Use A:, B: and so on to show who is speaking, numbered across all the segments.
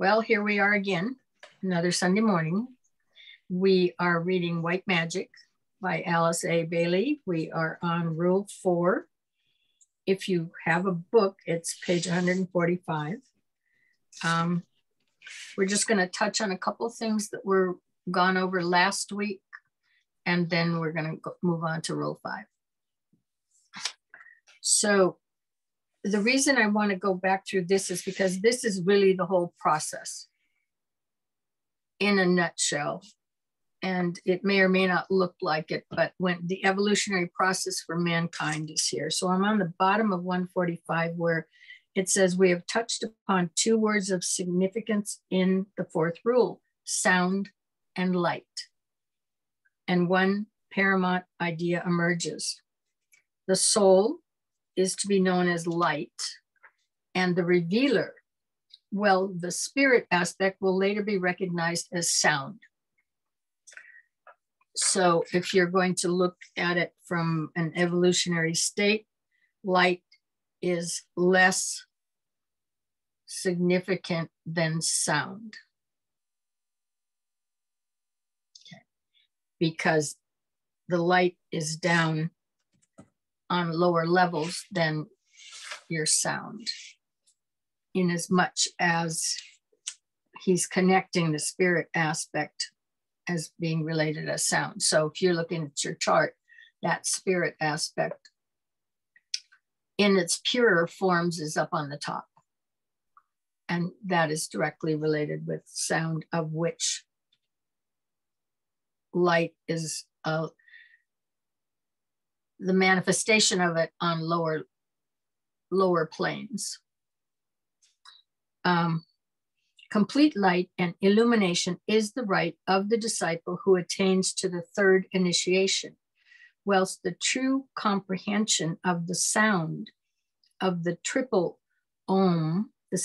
A: Well, here we are again, another Sunday morning. We are reading White Magic by Alice A.A.B. We are on Rule 4. If you have a book, it's page 145. We're just going to touch on a couple of things that were gone over last week, and then we're going to move on to Rule 5. So the reason I want to go back through this is because this is really the whole process in a nutshell. And it may or may not look like it, but when the evolutionary process for mankind is here. So I'm on the bottom of 145 where it says we have touched upon two words of significance in the fourth rule, sound and light. And one paramount idea emerges. The soul is to be known as light, and the revealer, well, the spirit aspect will later be recognized as sound. So if you're going to look at it from an evolutionary state, light is less significant than sound. Okay. Because the light is down on lower levels than your sound, in as much as he's connecting the spirit aspect as being related as sound. So if you're looking at your chart, that spirit aspect in its purer forms is up on the top. And that is directly related with sound, of which light is the manifestation of it on lower planes. Complete light and illumination is the right of the disciple who attains to the third initiation, whilst the true comprehension of the sound of the triple Om, the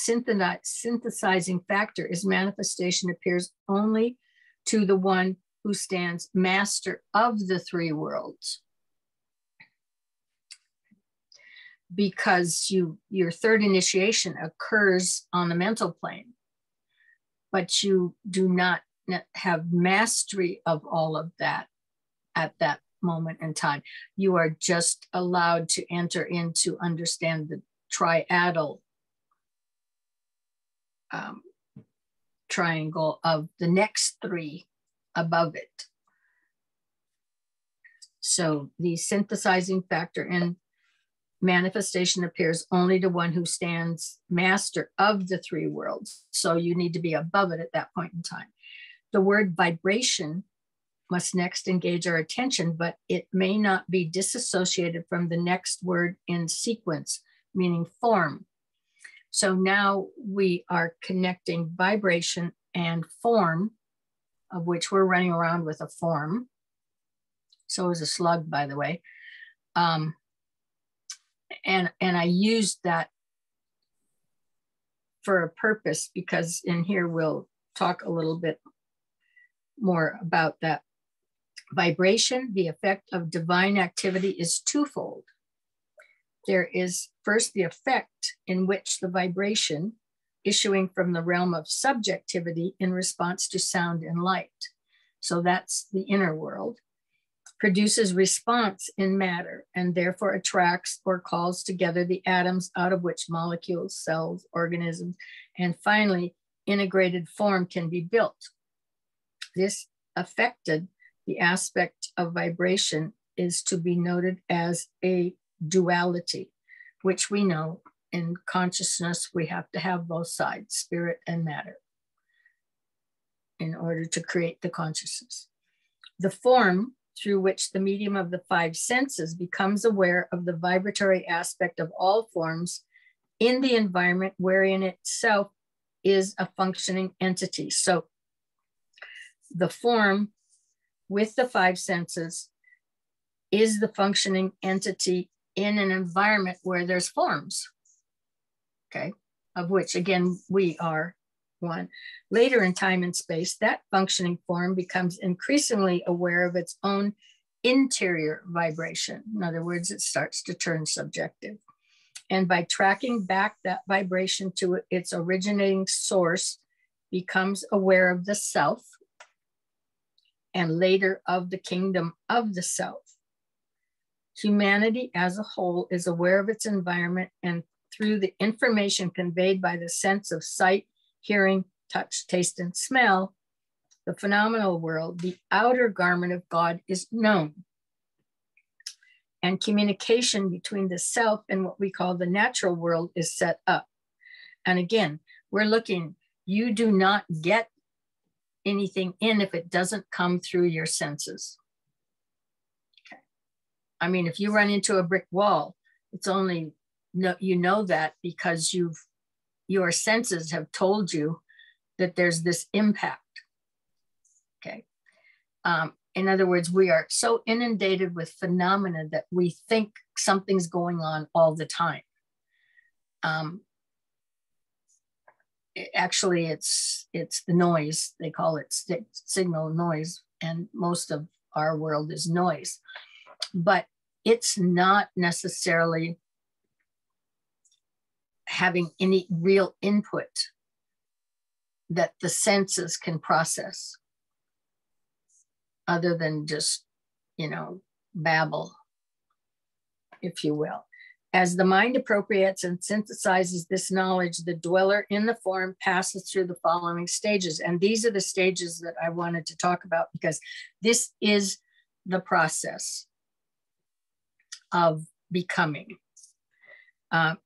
A: synthesizing factor, is manifestation appears only to the one who stands master of the three worlds. Because your third initiation occurs on the mental plane, but you do not have mastery of all of that at that moment in time. You are just allowed to enter into understand the triadal triangle of the next three above it. So the synthesizing factor in manifestation appears only to one who stands master of the three worlds. So you need to be above it at that point in time. The word vibration must next engage our attention, but it may not be disassociated from the next word in sequence, meaning form. So now we are connecting vibration and form, of which we're running around with a form. So is a slug, by the way. And I used that for a purpose, because in here we'll talk a little bit more about that. Vibration, the effect of divine activity, is twofold. There is first the effect in which the vibration issuing from the realm of subjectivity in response to sound and light. So that's the inner world. Produces response in matter and therefore attracts or calls together the atoms out of which molecules, cells, organisms, and finally integrated form can be built. This affected the aspect of vibration is to be noted as a duality, which we know in consciousness we have to have both sides, spirit and matter, in order to create the consciousness. The form through which the medium of the five senses becomes aware of the vibratory aspect of all forms in the environment wherein itself is a functioning entity. So the form with the five senses is the functioning entity in an environment where there's forms, okay, of which again we are one. Later in time and space, that functioning form becomes increasingly aware of its own interior vibration. In other words, it starts to turn subjective. And by tracking back that vibration to its originating source becomes aware of the self, and later of the kingdom of the self. Humanity as a whole is aware of its environment, and through the information conveyed by the sense of sight, hearing, touch, taste, and smell, the phenomenal world, the outer garment of God, is known. And communication between the self and what we call the natural world is set up. And again, we're looking, you do not get anything in if it doesn't come through your senses. Okay. I mean, if you run into a brick wall, it's only, you know that because your senses have told you that there's this impact. Okay. In other words, we are so inundated with phenomena that we think something's going on all the time. Actually, it's the noise. They call it signal noise, and most of our world is noise. But it's not necessarily having any real input that the senses can process, other than just, babble, if you will. As the mind appropriates and synthesizes this knowledge, the dweller in the form passes through the following stages. And these are the stages that I wanted to talk about, because this is the process of becoming.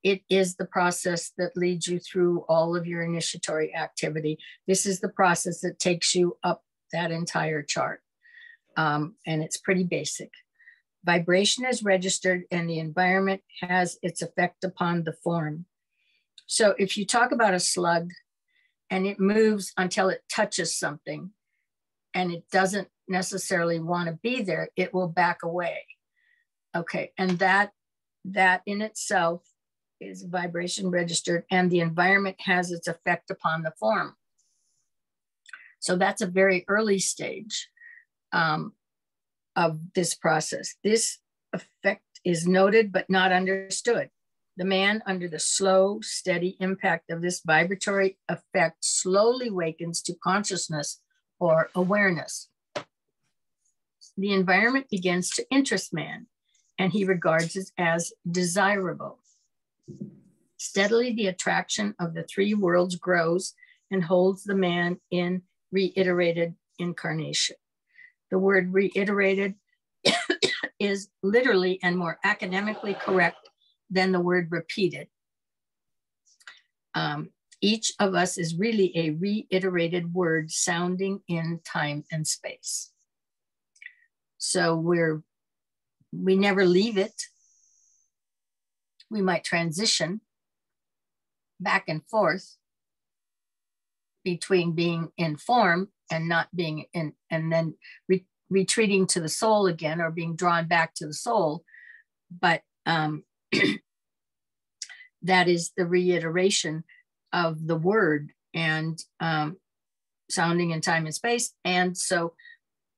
A: It is the process that leads you through all of your initiatory activity. This is the process that takes you up that entire chart. And it's pretty basic. Vibration is registered and the environment has its effect upon the form. So if you talk about a slug and it moves until it touches something and it doesn't necessarily want to be there, it will back away. Okay, and that in itself is vibration registered, and the environment has its effect upon the form. So that's a very early stage of this process. This effect is noted but not understood. The man, under the slow, steady impact of this vibratory effect, slowly wakens to consciousness or awareness. The environment begins to interest man, and he regards it as desirable. Steadily, the attraction of the three worlds grows and holds the man in reiterated incarnation. The word reiterated is literally and more academically correct than the word repeated. Each of us is really a reiterated word sounding in time and space. So we never leave it. We might transition back and forth between being in form and not being in, and then retreating to the soul again, or being drawn back to the soul. But that is the reiteration of the word, and sounding in time and space. And so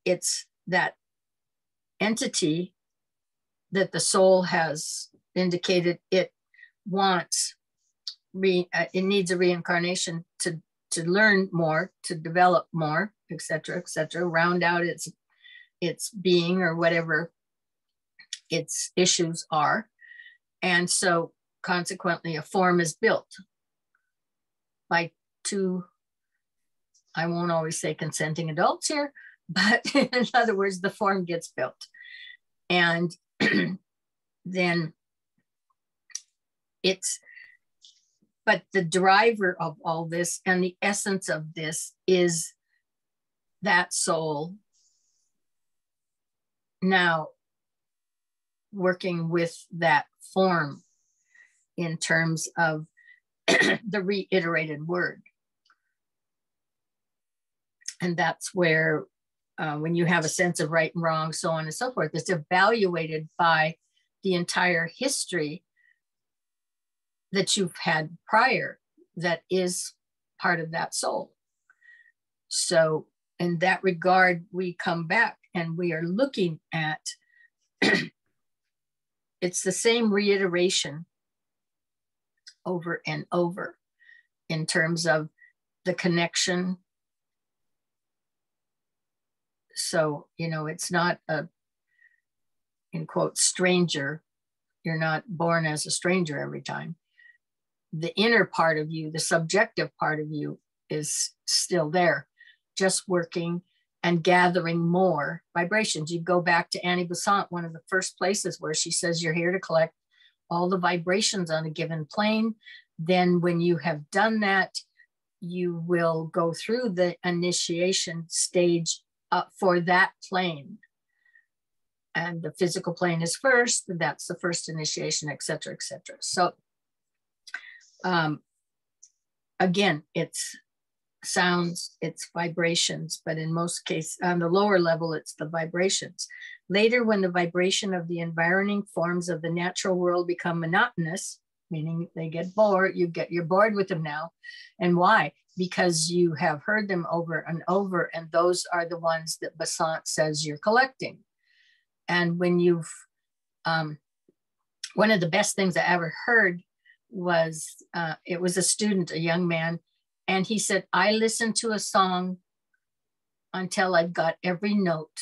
A: it's that entity that the soul has indicated it wants, it needs a reincarnation to learn more, to develop more, et cetera, round out its being or whatever its issues are. And so consequently, a form is built by two, I won't always say consenting adults here, but in other words, the form gets built. And then but the driver of all this and the essence of this is that soul now working with that form in terms of the reiterated word. And that's where when you have a sense of right and wrong, so on and so forth, it's evaluated by the entire history that you've had prior that is part of that soul. So in that regard, we come back and we are looking at, it's the same reiteration over and over in terms of the connection. So, you know, it's not a, in quotes, stranger. You're not born as a stranger every time. The inner part of you, the subjective part of you, is still there, just working and gathering more vibrations. You go back to Annie Besant, one of the first places where she says you're here to collect all the vibrations on a given plane. Then when you have done that, you will go through the initiation stage for that plane. And the physical plane is first, that's the first initiation, et cetera, et cetera. So again, it's sounds, it's vibrations, but in most cases, on the lower level, it's the vibrations. Later, when the vibration of the environing forms of the natural world become monotonous, meaning they get bored, you're bored with them now. And why? Because you have heard them over and over, and those are the ones that Besant says you're collecting. And when you've, one of the best things I ever heard was, it was a student, a young man, and he said, I listened to a song until I got every note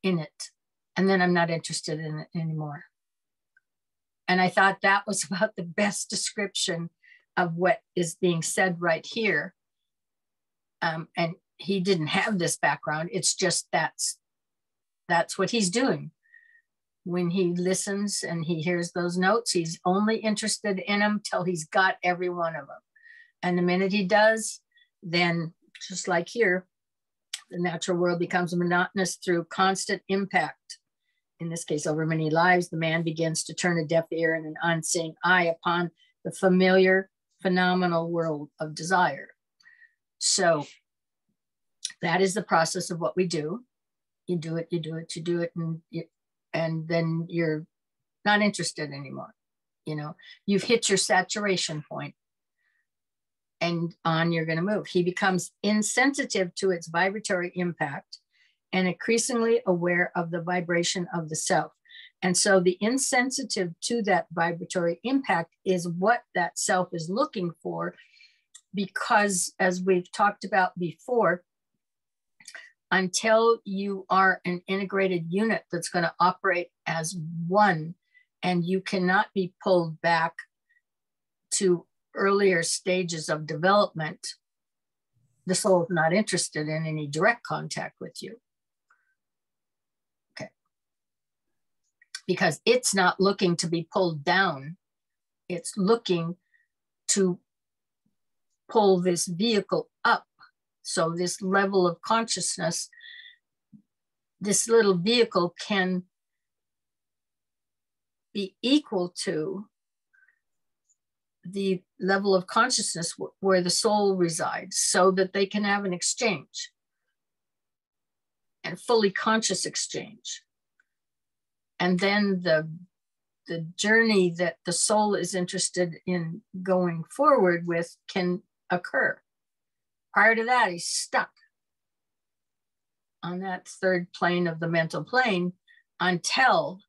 A: in it, and then I'm not interested in it anymore. And I thought that was about the best description of what is being said right here. And he didn't have this background. It's just that's what he's doing. When he listens and he hears those notes, he's only interested in them till he's got every one of them. And the minute he does, then just like here, the natural world becomes monotonous through constant impact. In this case, over many lives, the man begins to turn a deaf ear and an unseeing eye upon the familiar, phenomenal world of desire. So that is the process of what we do. You do it, you do it, you do it, and then you're not interested anymore. You know, you've hit your saturation point, and on you're going to move. He becomes insensitive to its vibratory impact and increasingly aware of the vibration of the self. And so the insensitive to that vibratory impact is what that self is looking for, because as we've talked about before, until you are an integrated unit that's going to operate as one, and you cannot be pulled back to earlier stages of development, the soul is not interested in any direct contact with you. Okay. Because it's not looking to be pulled down. It's looking to pull this vehicle up. So this level of consciousness, this little vehicle can be equal to the level of consciousness where the soul resides, so that they can have an exchange, and fully conscious exchange. And then the journey that the soul is interested in going forward with can occur. Prior to that, he's stuck on that third plane of the mental plane until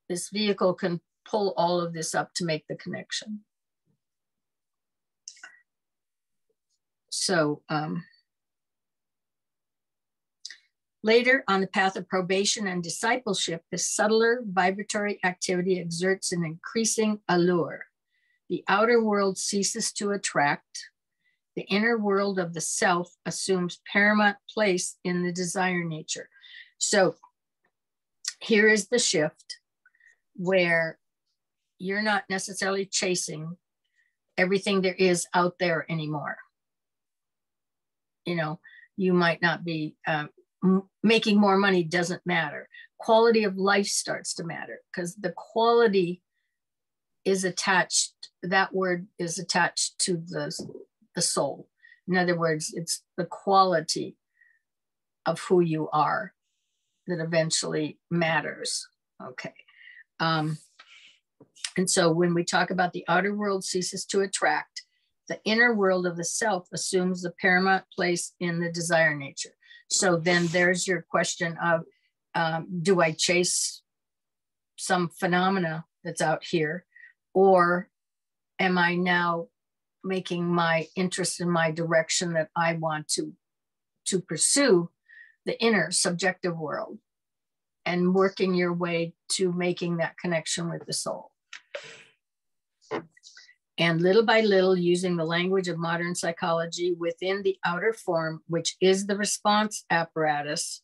A: this vehicle can pull all of this up to make the connection. So later on the path of probation and discipleship, this subtler vibratory activity exerts an increasing allure. The outer world ceases to attract. The inner world of the self assumes paramount place in the desire nature. So here is the shift where you're not necessarily chasing everything there is out there anymore. You know, you might not be making more money, doesn't matter. Quality of life starts to matter, because the quality is attached, that word is attached to the soul. In other words, it's the quality of who you are that eventually matters. Okay. And so when we talk about the outer world ceases to attract, the inner world of the self assumes the paramount place in the desire nature. So then there's your question of, do I chase some phenomena that's out here, or am I now making my interest in my direction that I want to pursue the inner subjective world, and working your way to making that connection with the soul. And little by little, using the language of modern psychology within the outer form, which is the response apparatus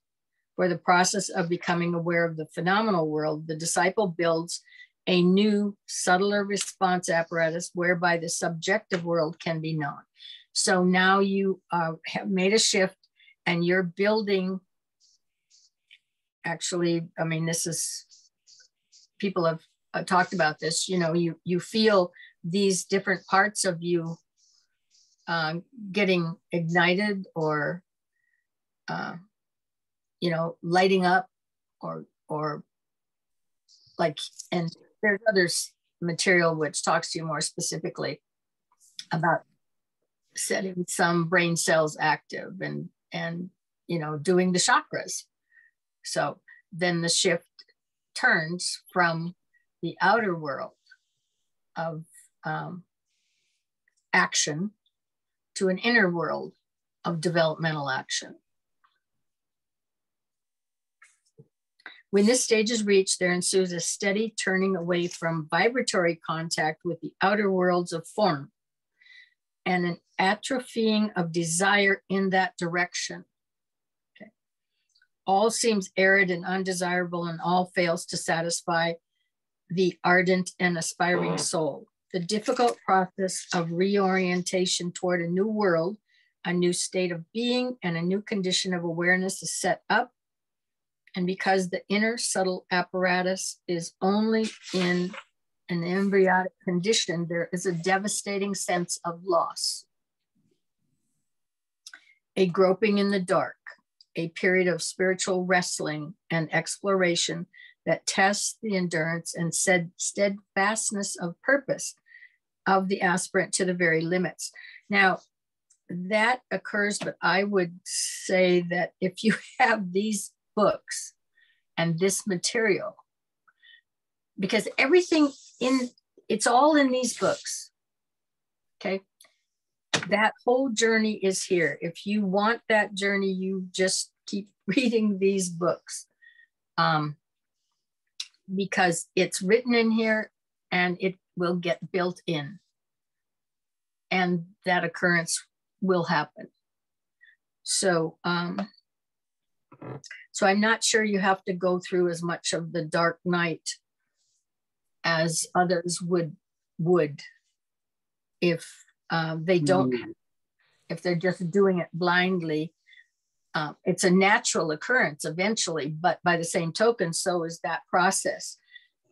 A: for the process of becoming aware of the phenomenal world, the disciple builds a new, subtler response apparatus whereby the subjective world can be known. So now you have made a shift, and you're building, actually, I mean, this is, people have talked about this, you know, you feel these different parts of you getting ignited, or, you know, lighting up, or like, and there's other material which talks to you more specifically about setting some brain cells active and you know, doing the chakras. So then the shift turns from the outer world of action to an inner world of developmental action. When this stage is reached, there ensues a steady turning away from vibratory contact with the outer worlds of form, and an atrophying of desire in that direction. Okay. All seems arid and undesirable, and all fails to satisfy the ardent and aspiring soul. The difficult process of reorientation toward a new world, a new state of being, and a new condition of awareness is set up. And because the inner subtle apparatus is only in an embryonic condition, there is a devastating sense of loss. A groping in the dark, a period of spiritual wrestling and exploration that tests the endurance and steadfastness of purpose of the aspirant to the very limits. Now, that occurs, but I would say that if you have these books and this material, because everything it's all in these books, okay? That whole journey is here. If you want that journey, you just keep reading these books, because it's written in here and it will get built in, and that occurrence will happen. So, so I'm not sure you have to go through as much of the dark night as others would if they don't, if they're just doing it blindly. It's a natural occurrence eventually, but by the same token, so is that process.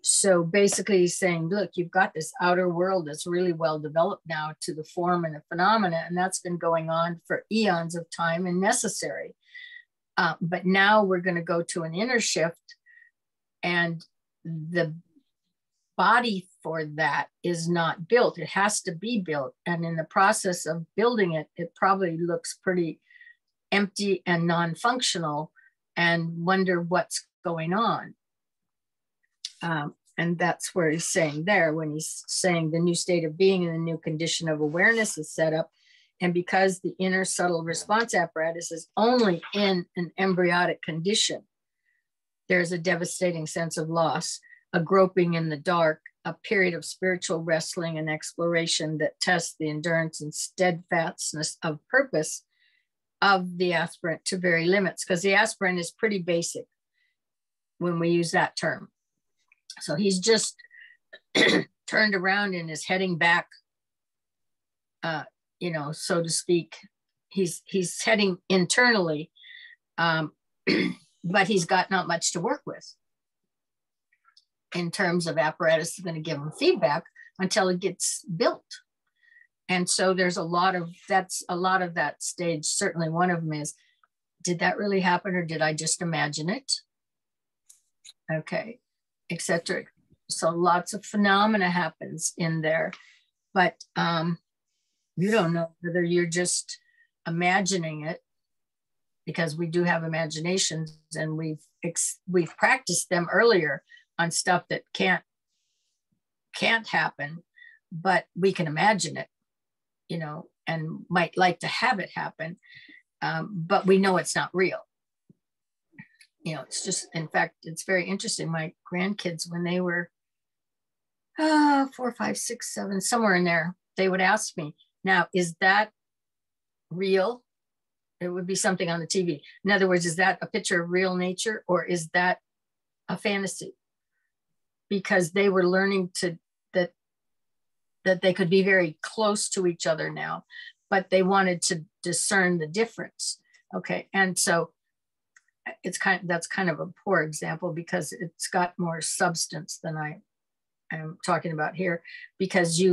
A: So basically he's saying, look, you've got this outer world that's really well developed now to the form and the phenomena, and that's been going on for eons of time and necessary. But now we're going to go to an inner shift, and the body for that is not built. It has to be built. And in the process of building it, it probably looks pretty empty and non-functional, and wonder what's going on. And that's where he's saying there, when he's saying the new state of being and the new condition of awareness is set up. And because the inner subtle response apparatus is only in an embryonic condition, there's a devastating sense of loss, a groping in the dark, a period of spiritual wrestling and exploration that tests the endurance and steadfastness of purpose of the aspirant to very limits, because the aspirant is pretty basic when we use that term. So he's just turned around and is heading back, you know, so to speak. He's heading internally, but he's got not much to work with in terms of apparatus is going to give him feedback until it gets built. And so there's a lot of that stage. Certainly one of them is, did that really happen, or did I just imagine it? Okay, etc. So lots of phenomena happens in there, but you don't know whether you're just imagining it, because we do have imaginations, and we've practiced them earlier on stuff that can't happen, but we can imagine it. you know, and might like to have it happen, but we know it's not real. You know, it's just, in fact, it's very interesting. My grandkids, when they were 4, 5, 6, 7, somewhere in there, they would ask me, now, is that real? It would be something on the TV. In other words, is that a picture of real nature, or is that a fantasy? Because they were learning that they could be very close to each other now, but they wanted to discern the difference. Okay, and so that's kind of a poor example, because it's got more substance than I am talking about here, because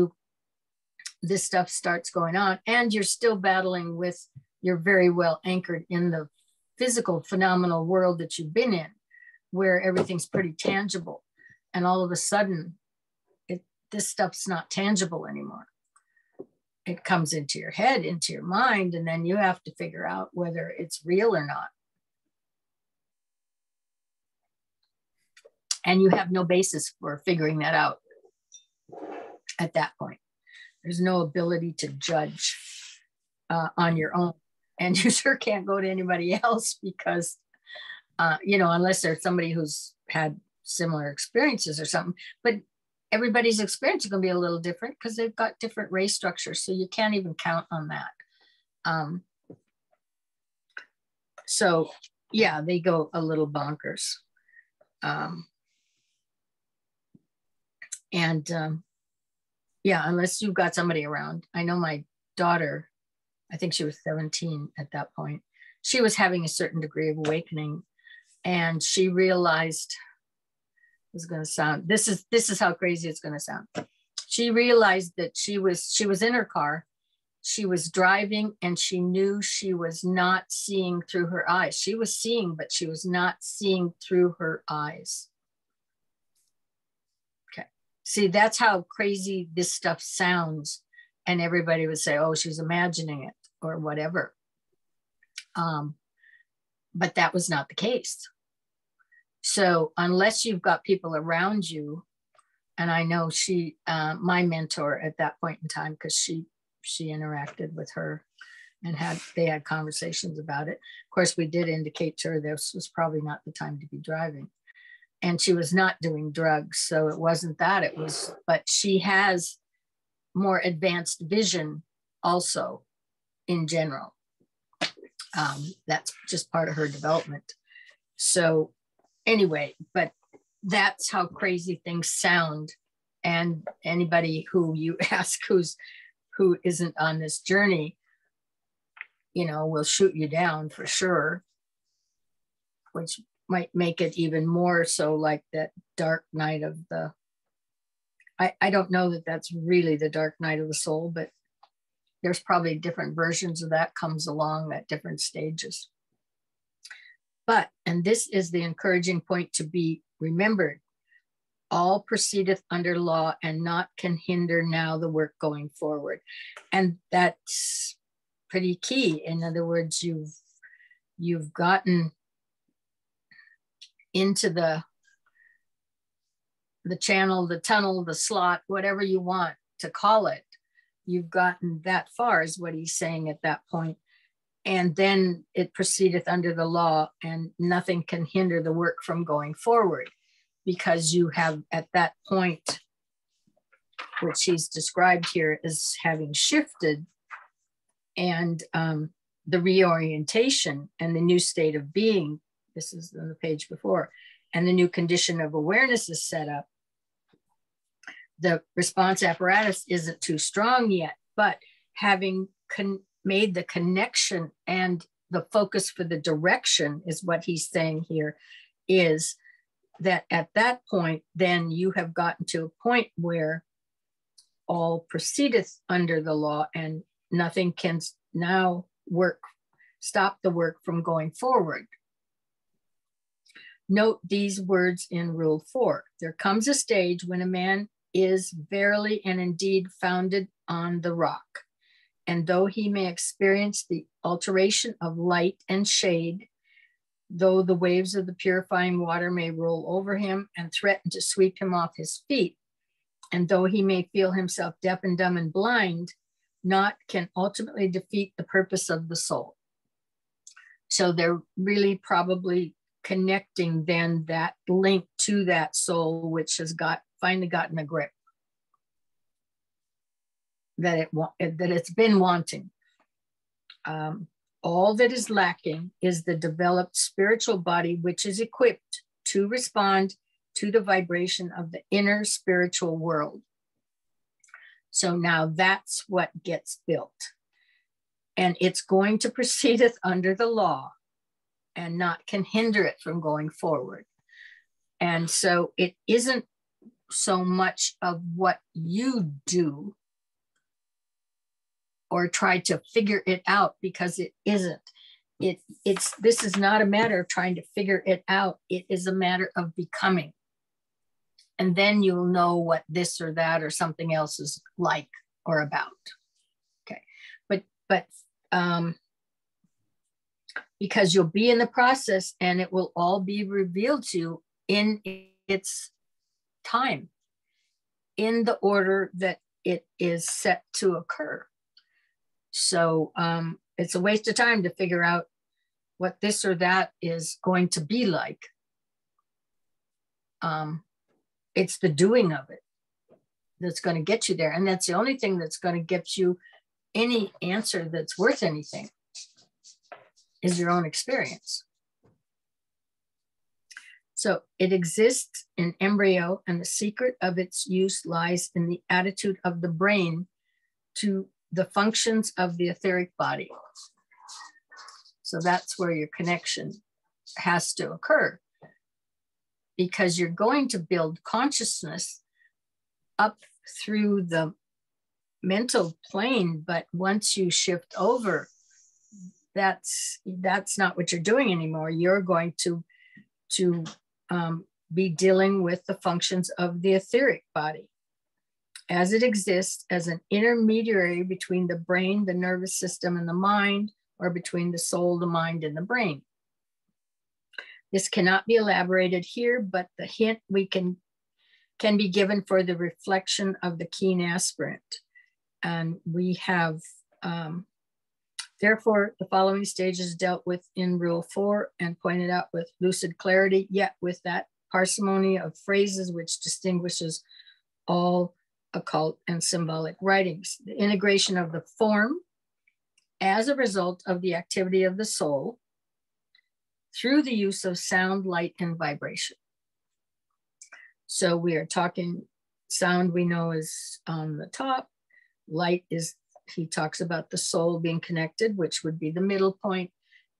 A: this stuff starts going on and you're still battling with, you're very well anchored in the physical phenomenal world that you've been in, where everything's pretty tangible, and all of a sudden this stuff's not tangible anymore. It comes into your head, into your mind, and then you have to figure out whether it's real or not. And you have no basis for figuring that out at that point. There's no ability to judge on your own. And you sure can't go to anybody else, because, you know, unless there's somebody who's had similar experiences or something. But everybody's experience is going to be a little different, because they've got different race structures. So you can't even count on that. So, yeah, they go a little bonkers. Yeah, unless you've got somebody around. I know my daughter, I think she was 17 at that point. She was having a certain degree of awakening, and she realized, it's going to sound, this is how crazy it's going to sound. She realized that she was in her car, she was driving, and she knew she was not seeing through her eyes. She was seeing, but she was not seeing through her eyes. Okay. See, that's how crazy this stuff sounds. And everybody would say, oh, she's imagining it or whatever. But that was not the case. So unless you've got people around you, and I know she, my mentor at that point in time, because she interacted with her and they had conversations about it. Of course, we did indicate to her this was probably not the time to be driving. And she was not doing drugs. So it wasn't that, it was, but she has more advanced vision also in general. That's just part of her development. So anyway, but that's how crazy things sound. And anybody who you ask who isn't on this journey, you know, will shoot you down for sure, which might make it even more so like that dark night of the, I don't know that that's really the dark night of the soul, but there's probably different versions of that comes along at different stages. But, and this is the encouraging point to be remembered, all proceedeth under law, and naught can hinder now the work going forward. And that's pretty key. In other words, you've gotten into the channel, the tunnel, the slot, whatever you want to call it. You've gotten that far, is what he's saying at that point. And then it proceedeth under the law, and nothing can hinder the work from going forward, because you have at that point, which he's described here as having shifted, and the reorientation and the new state of being, this is on the page before, and the new condition of awareness is set up. The response apparatus isn't too strong yet, but having made the connection and the focus for the direction, is what he's saying here, is that at that point, then you have gotten to a point where all proceedeth under the law, and nothing can now stop the work from going forward. Note these words in Rule 4. There comes a stage when a man is verily and indeed founded on the rock. And though he may experience the alteration of light and shade, though the waves of the purifying water may roll over him and threaten to sweep him off his feet, and though he may feel himself deaf and dumb and blind, not can ultimately defeat the purpose of the soul. So they're really probably connecting then that link to that soul, which has finally gotten a grip that it's been wanting. All that is lacking is the developed spiritual body, which is equipped to respond to the vibration of the inner spiritual world. So now that's what gets built. And it's going to proceedeth under the law, and not can hinder it from going forward. And so it isn't so much of what you do or try to figure it out, because it isn't. This is not a matter of trying to figure it out. It is a matter of becoming. And then you'll know what this or that or something else is like or about. Okay. But because you'll be in the process, and it will all be revealed to you in its time, in the order that it is set to occur. So it's a waste of time to figure out what this or that is going to be like. It's the doing of it that's going to get you there. And that's the only thing that's going to get you any answer that's worth anything, is your own experience. So it exists in embryo, and the secret of its use lies in the attitude of the brain to the functions of the etheric body. So that's where your connection has to occur, because you're going to build consciousness up through the mental plane. But once you shift over, that's not what you're doing anymore. You're going to be dealing with the functions of the etheric body as it exists as an intermediary between the brain, the nervous system, and the mind, or between the soul, the mind, and the brain. This cannot be elaborated here, but the hint we can be given for the reflection of the keen aspirant. And we have, therefore, the following stages dealt with in Rule 4 and pointed out with lucid clarity, yet with that parsimony of phrases which distinguishes all occult and symbolic writings. The integration of the form as a result of the activity of the soul through the use of sound, light, and vibration. So we are talking sound, we know, is on the top. Light is, he talks about the soul being connected, which would be the middle point,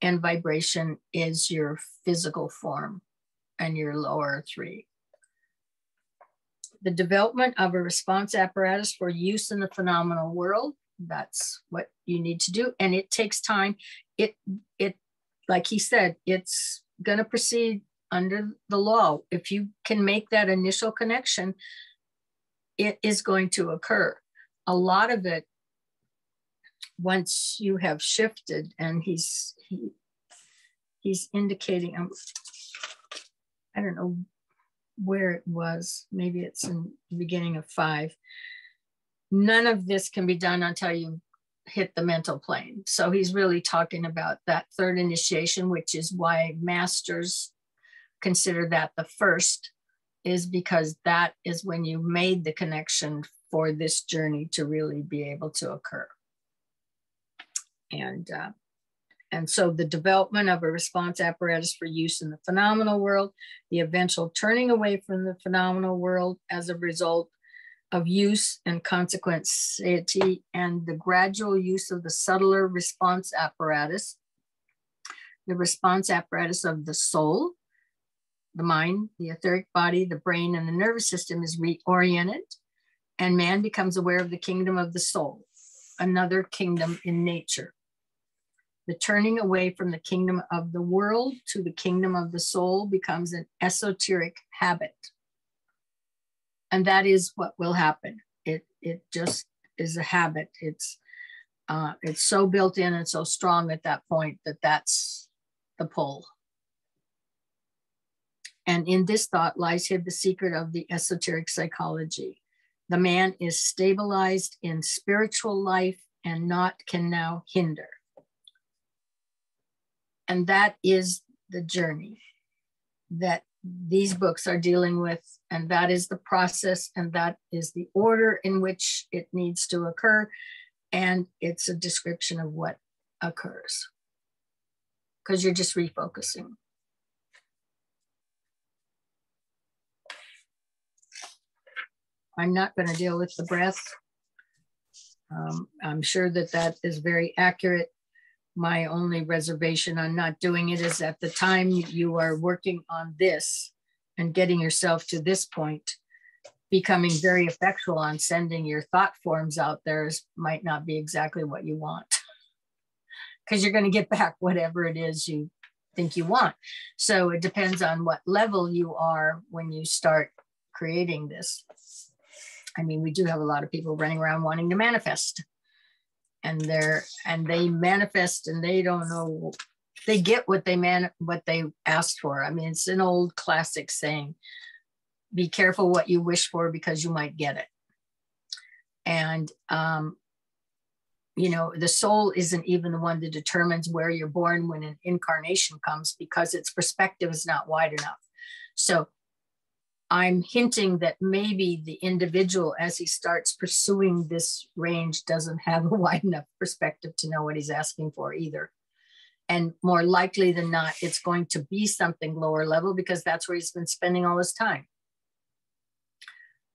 A: and vibration is your physical form and your lower three. The development of a response apparatus for use in the phenomenal world, that's what you need to do. And it takes time. It like he said, it's going to proceed under the law. If you can make that initial connection, it is going to occur. A lot of it, once you have shifted, and he's indicating, I don't know where it was, maybe it's in the beginning of 5. None of this can be done until you hit the mental plane. So he's really talking about that third initiation, which is why masters consider that the first, is because that is when you made the connection for this journey to really be able to occur. And so the development of a response apparatus for use in the phenomenal world, the eventual turning away from the phenomenal world as a result of use and consequent satiety, and the gradual use of the subtler response apparatus, the response apparatus of the soul, the mind, the etheric body, the brain, and the nervous system is reoriented, and man becomes aware of the kingdom of the soul, another kingdom in nature. The turning away from the kingdom of the world to the kingdom of the soul becomes an esoteric habit. And that is what will happen. It just is a habit. It's so built in and so strong at that point that that's the pull. And in this thought lies hid the secret of the esoteric psychology. The man is stabilized in spiritual life and not can now hinder. And that is the journey that these books are dealing with, and that is the process, and that is the order in which it needs to occur, and it's a description of what occurs, because you're just refocusing. I'm not going to deal with the breath. I'm sure that that is very accurate. My only reservation on not doing it is at the time you are working on this and getting yourself to this point, becoming very effectual on sending your thought forms out there might not be exactly what you want, because you're going to get back whatever it is you think you want. So it depends on what level you are when you start creating this. I mean, we do have a lot of people running around wanting to manifest, and they manifest and they don't know, they get what they asked for. I mean, it's an old classic saying, be careful what you wish for because you might get it. And you know, the soul isn't even the one that determines where you're born when an incarnation comes, because its perspective is not wide enough. So I'm hinting that maybe the individual, as he starts pursuing this range, doesn't have a wide enough perspective to know what he's asking for either. And more likely than not, it's going to be something lower level, because that's where he's been spending all his time.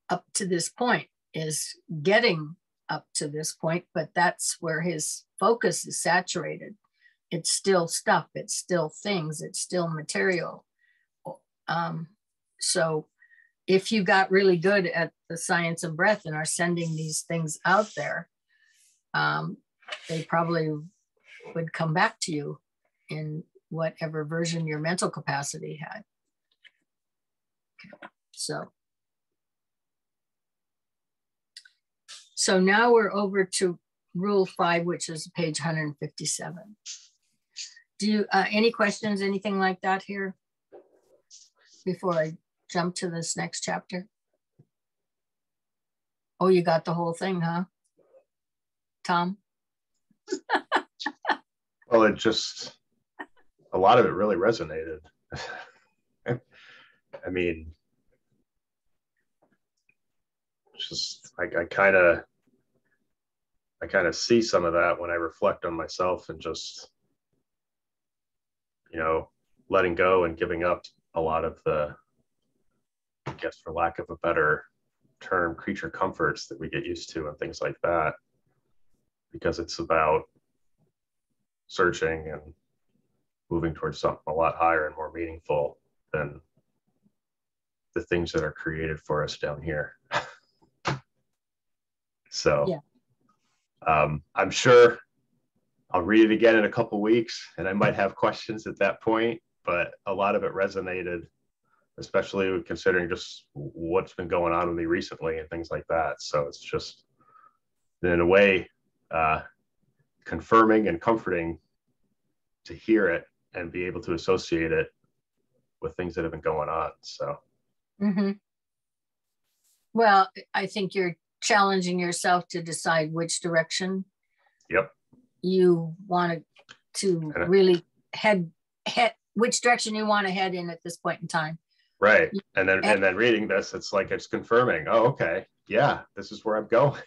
A: Up to this point is getting up to this point, but that's where his focus is saturated. It's still stuff, it's still things, it's still material. So if you got really good at the science of breath and are sending these things out there, they probably would come back to you in whatever version your mental capacity had. Okay. So now we're over to Rule 5, which is page 157. Do you, any questions, anything like that here before I jump to this next chapter? Oh, you got the whole thing, huh, Tom?
B: Well, it just, a lot of it really resonated. I mean, just, I kind of see some of that when I reflect on myself and just, you know, letting go and giving up a lot of the, I guess for lack of a better term, creature comforts that we get used to and things like that, because it's about searching and moving towards something a lot higher and more meaningful than the things that are created for us down here. So yeah. I'm sure I'll read it again in a couple weeks and I might have questions at that point, but a lot of it resonated, especially considering just what's been going on with me recently and things like that. So it's just, in a way, confirming and comforting to hear it and be able to associate it with things that have been going on. So.
A: Mm-hmm. Well, I think you're challenging yourself to decide which direction you want to really head, which direction you want to head in at this point in time.
B: Right. And then reading this, it's like it's confirming, oh, okay, yeah, this is where I'm going.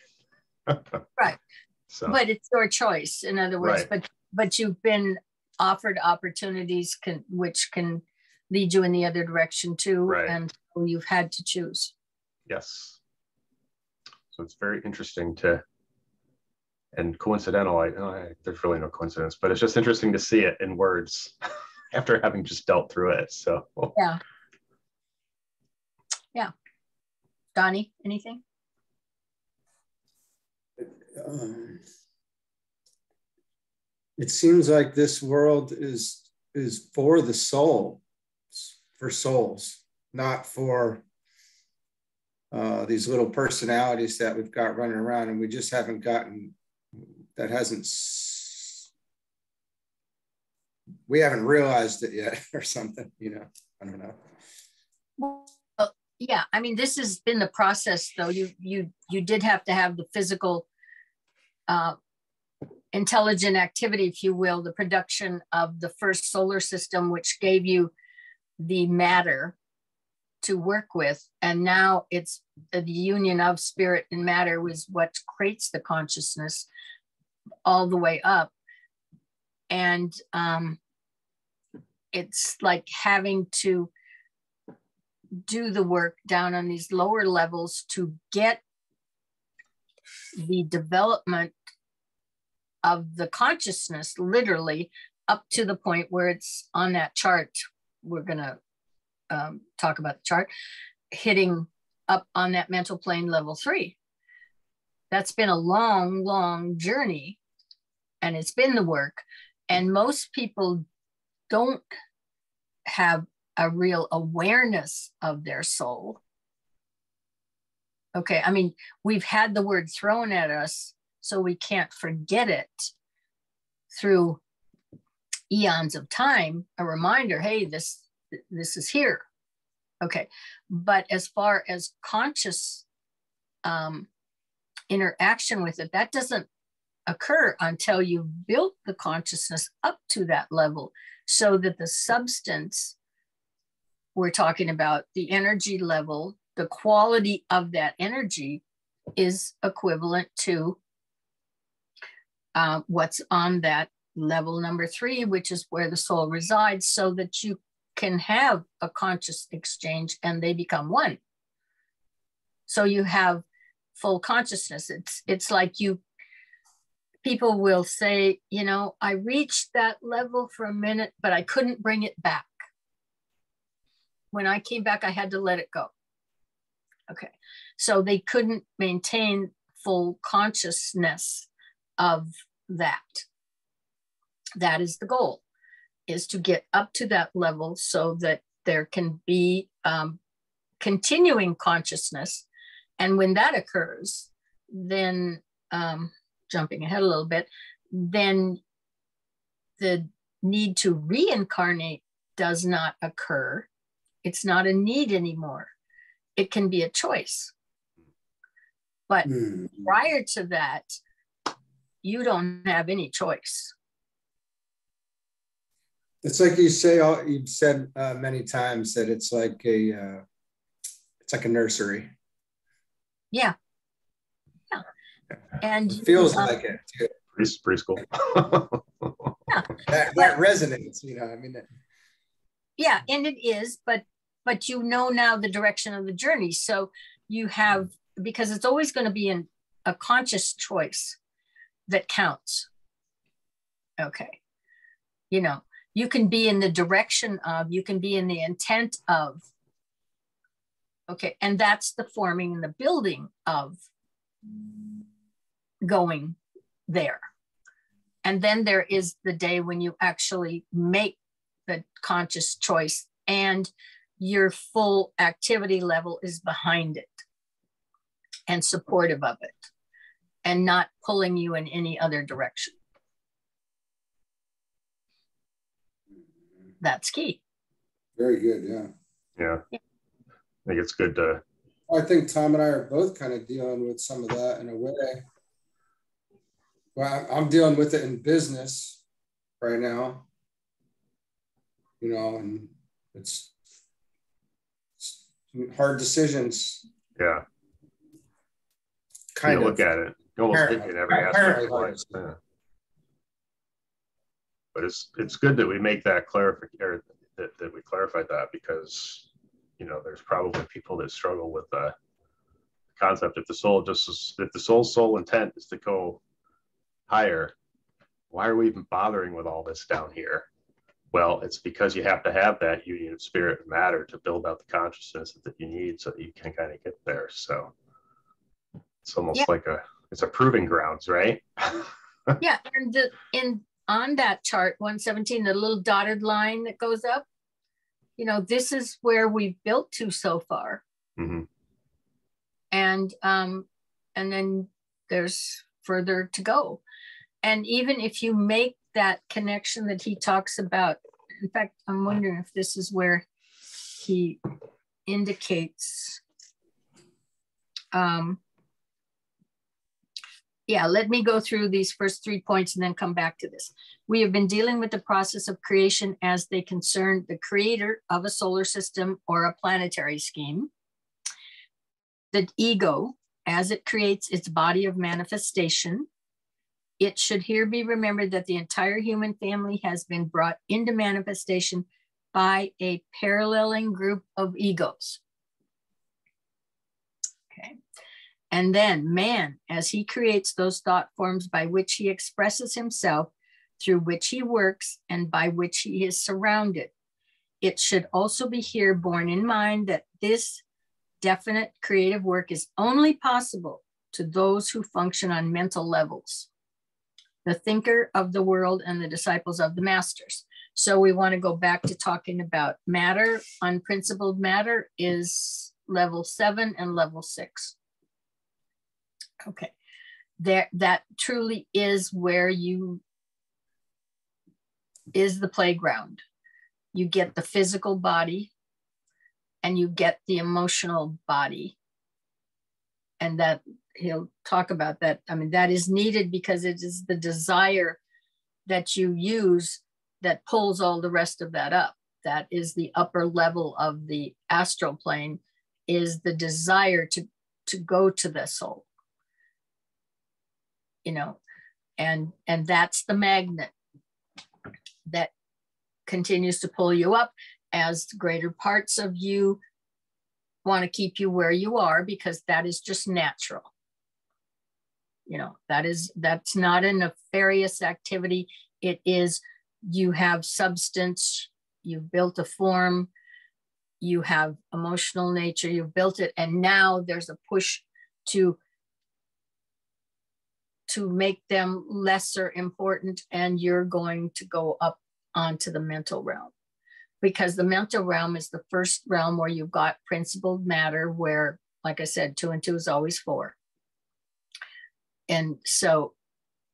A: Right.
B: So,
A: but it's your choice, in other words,
B: right.
A: but you've been offered opportunities which can lead you in the other direction too. Right. And so you've had to choose.
B: Yes. So it's very interesting and coincidental. There's really no coincidence, but it's just interesting to see it in words after having just dealt through it. So
A: yeah. Yeah. Donnie, anything?
C: It seems like this world is for the soul, for souls, not for these little personalities that we've got running around, and we just haven't gotten, we haven't realized it yet or something, you know, I don't know.
A: Well, yeah, I mean, this has been the process though. You did have to have the physical intelligent activity, if you will, the production of the first solar system, which gave you the matter to work with. And now it's the union of spirit and matter was what creates the consciousness all the way up. And it's like having to do the work down on these lower levels to get the development of the consciousness literally up to the point where it's on that chart. We're going to talk about the chart, hitting up on that mental plane level 3. That's been a long, long journey, and it's been the work. And most people don't have a real awareness of their soul. Okay, I mean, we've had the word thrown at us, so we can't forget it through eons of time, a reminder, hey, this is here. Okay, but as far as conscious interaction with it, that doesn't occur until you've built the consciousness up to that level, so that the substance we're talking about, the energy level, the quality of that energy is equivalent to what's on that level number 3, which is where the soul resides, so that you can have a conscious exchange and they become one. So you have full consciousness. It's like people will say, you know, I reached that level for a minute, but I couldn't bring it back. When I came back, I had to let it go. Okay, so they couldn't maintain full consciousness of that. That is the goal, is to get up to that level so that there can be continuing consciousness. And when that occurs, then jumping ahead a little bit, then the need to reincarnate does not occur. It's not a need anymore. It can be a choice. But prior to that, you don't have any choice.
C: It's like you say, you've said many times that it's like a nursery.
A: Yeah. Yeah. And
C: it feels like it too.
B: Preschool.
A: Yeah.
C: That resonates, you know, I mean.
A: Yeah, and it is, but you know now the direction of the journey. So you have, because it's always going to be in a conscious choice that counts. Okay. You know, you can be in the direction of, you can be in the intent of. Okay, and that's the forming and the building of going there. And then there is the day when you actually make the conscious choice and your full activity level is behind it and supportive of it and not pulling you in any other direction. That's key.
C: Very good, yeah.
B: Yeah. I think it's good to.
C: I think Tom and I are both kind of dealing with some of that in a way. Well, I'm dealing with it in business right now, you know, and it's hard decisions.
B: Yeah.
C: Kind
B: of look at it. You almost think in every aspect of life. Yeah. But it's good that we make that clarification, that we clarified that, because, you know, there's probably people that struggle with the concept. If the soul's sole intent is to go higher, why are we even bothering with all this down here? Well, it's because you have to have that union of spirit and matter to build out the consciousness that you need so that you can kind of get there. So it's almost like it's a proving grounds, right?
A: Yeah, and on that chart 117, the little dotted line that goes up, you know, this is where we've built to so far.
B: Mm-hmm.
A: And then there's further to go. And even if you make that connection that he talks about, in fact, I'm wondering if this is where he indicates yeah, let me go through these first 3 points and then come back to this. We have been dealing with the process of creation as they concern the creator of a solar system or a planetary scheme. The ego, as it creates its body of manifestation. It should here be remembered that the entire human family has been brought into manifestation by a paralleling group of egos. Okay. And then man, as he creates those thought forms by which he expresses himself, through which he works, and by which he is surrounded. It should also be here borne in mind that this definite creative work is only possible to those who function on mental levels, the thinker of the world and the disciples of the masters. So we want to go back to talking about matter. Unprincipled matter is level 7 and level 6. Okay, that truly is where is the playground. You get the physical body and you get the emotional body. And that he'll talk about that. I mean, that is needed because it is the desire that you use that pulls all the rest of that up. That is the upper level of the astral plane, is the desire to go to the soul. You know, and that's the magnet that continues to pull you up as greater parts of you want to keep you where you are, because that is just natural. You know, that's not a nefarious activity. It is, you have substance, you've built a form, you have emotional nature, you've built it, and now there's a push to make them lesser important, and you're going to go up onto the mental realm, because the mental realm is the first realm where you've got principled matter, where, like I said, 2 and 2 is always 4. And so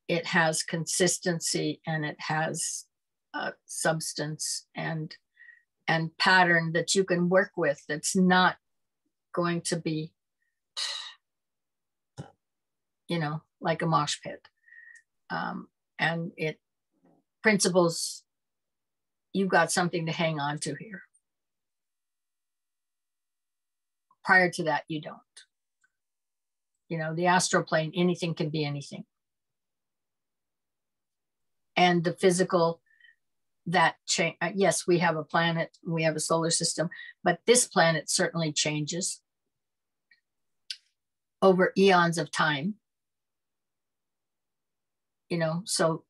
A: it has consistency, and it has substance and pattern that you can work with. That's not going to be, you know, like a mosh pit. And it principles, you've got something to hang on to here. Prior to that, you don't. You know, the astral plane, anything can be anything. And the physical, that change, yes, we have a planet, we have a solar system, but this planet certainly changes over eons of time. You know, so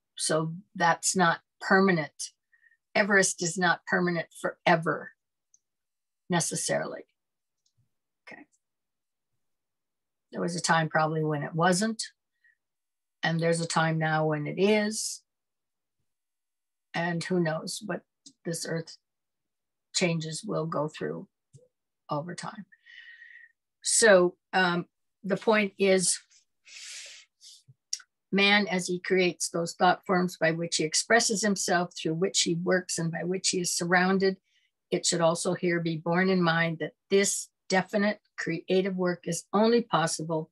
A: that's not permanent. Everest is not permanent forever, necessarily. Okay. There was a time probably when it wasn't, and there's a time now when it is, and who knows what this earth changes will go through over time. So the point is, man, as he creates those thought forms by which he expresses himself, through which he works, and by which he is surrounded, it should also here be borne in mind that this definite creative work is only possible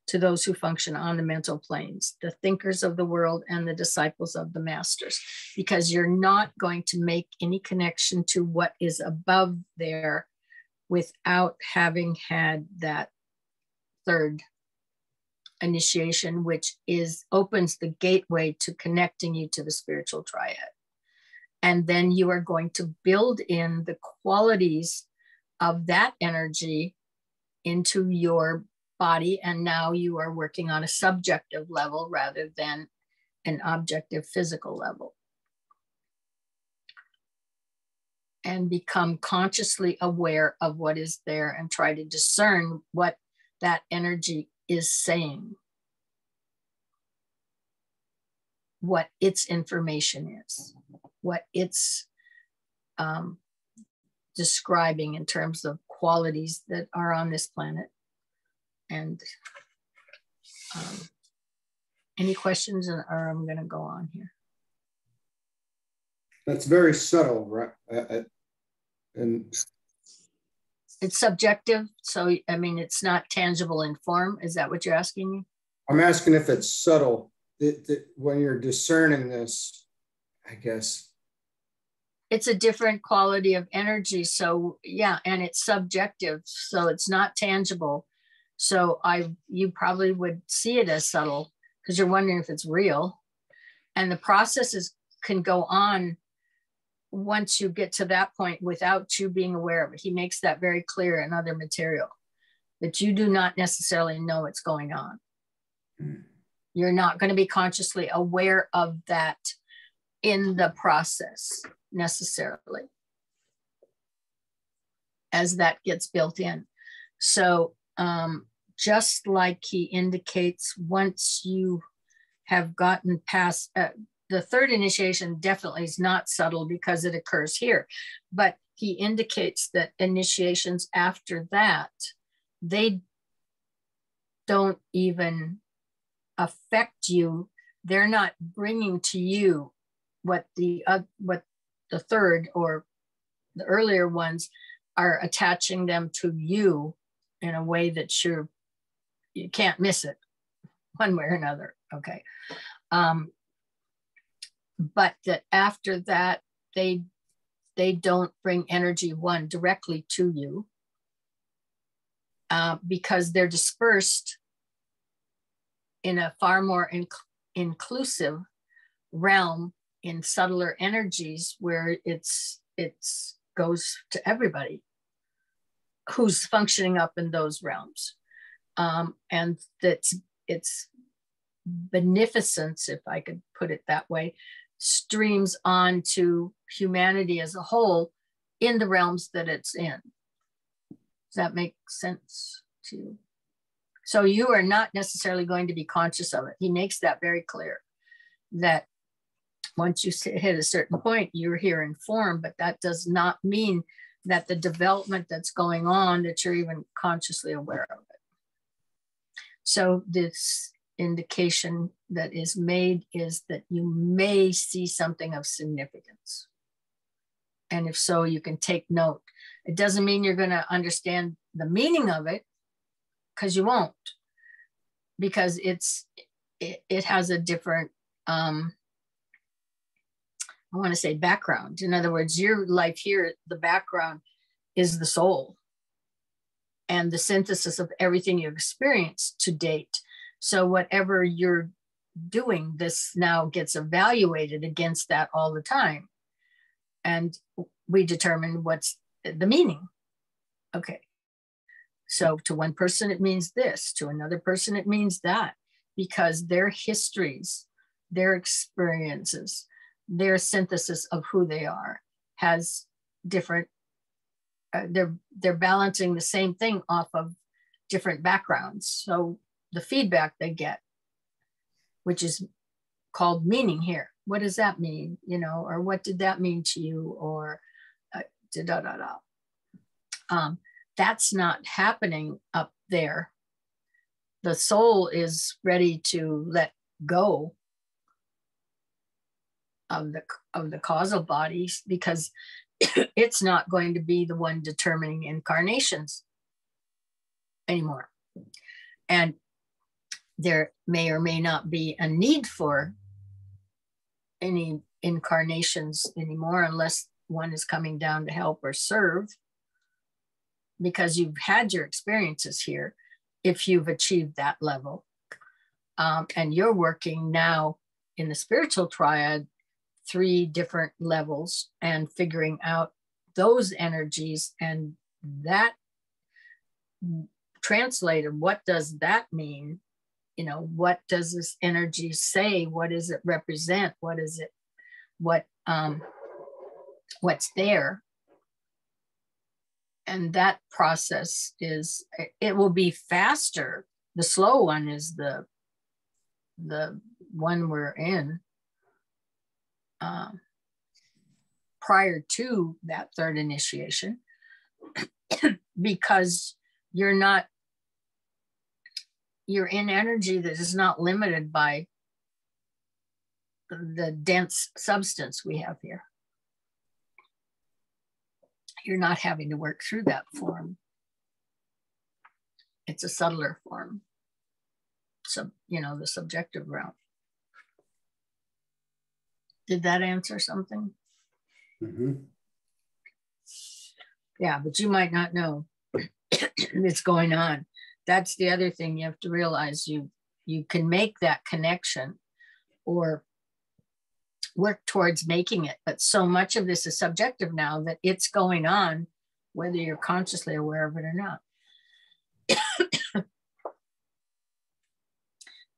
A: to those who function on the mental planes, the thinkers of the world and the disciples of the masters, because you're not going to make any connection to what is above there without having had that third initiation, which opens the gateway to connecting you to the spiritual triad. And then you are going to build in the qualities of that energy into your body. And now you are working on a subjective level rather than an objective physical level. And become consciously aware of what is there and try to discern what that energy is saying, what its information is, what it's describing in terms of qualities that are on this planet. And any questions, or I'm going to go on here.
C: That's very subtle, right? And
A: it's subjective. So, I mean, it's not tangible in form. Is that what you're asking me?
C: I'm asking if it's subtle, when you're discerning this, I guess.
A: It's a different quality of energy. So yeah, and it's subjective. So it's not tangible. So you probably would see it as subtle because you're wondering if it's real. And the processes can go on once you get to that point without you being aware of it. He makes that very clear in other material, that you do not necessarily know what's going on. You're not going to be consciously aware of that in the process necessarily as that gets built in. So just like he indicates, once you have gotten past the third initiation, definitely is not subtle because it occurs here, but he indicates that initiations after that, they don't even affect you. They're not bringing to you what the third or the earlier ones are attaching them to you in a way that you can't miss it one way or another. Okay. But that after that, they don't bring energy one directly to you because they're dispersed in a far more inclusive realm in subtler energies where it's goes to everybody who's functioning up in those realms. And that's its beneficence, if I could put it that way, streams on to humanity as a whole in the realms that it's in. Does that make sense to you? So you are not necessarily going to be conscious of it. He makes that very clear, that once you hit a certain point, you're here in form, but that does not mean that the development that's going on, that you're even consciously aware of it. So this indication that is made is that you may see something of significance. And if so, you can take note. It doesn't mean you're going to understand the meaning of it, because you won't, because it has a different, I want to say background. In other words, your life here, the background is the soul and the synthesis of everything you've experienced to date. So whatever you're doing, this now gets evaluated against that all the time. And we determine what's the meaning. Okay. So to one person, it means this. To another person, it means that, because their histories, their experiences, their synthesis of who they are has different, they're balancing the same thing off of different backgrounds. So the feedback they get, which is called meaning here. What does that mean? You know, or what did that mean to you? Or that's not happening up there. The soul is ready to let go of the causal bodies because it's not going to be the one determining incarnations anymore. And there may or may not be a need for any incarnations anymore unless one is coming down to help or serve, because you've had your experiences here if you've achieved that level. And you're working now in the spiritual triad, 3 different levels, and figuring out those energies, and that translated, what does that mean? You know, what does this energy say? What does it represent? What is it? What's there? And that process it will be faster. The slow one is the one we're in prior to that third initiation, because you're in energy that is not limited by the dense substance we have here. You're not having to work through that form. It's a subtler form. the subjective realm. Did that answer something?
C: Mm-hmm.
A: Yeah, but you might not know it's going on. That's the other thing you have to realize. You can make that connection or work towards making it, but so much of this is subjective now that it's going on, whether you're consciously aware of it or not.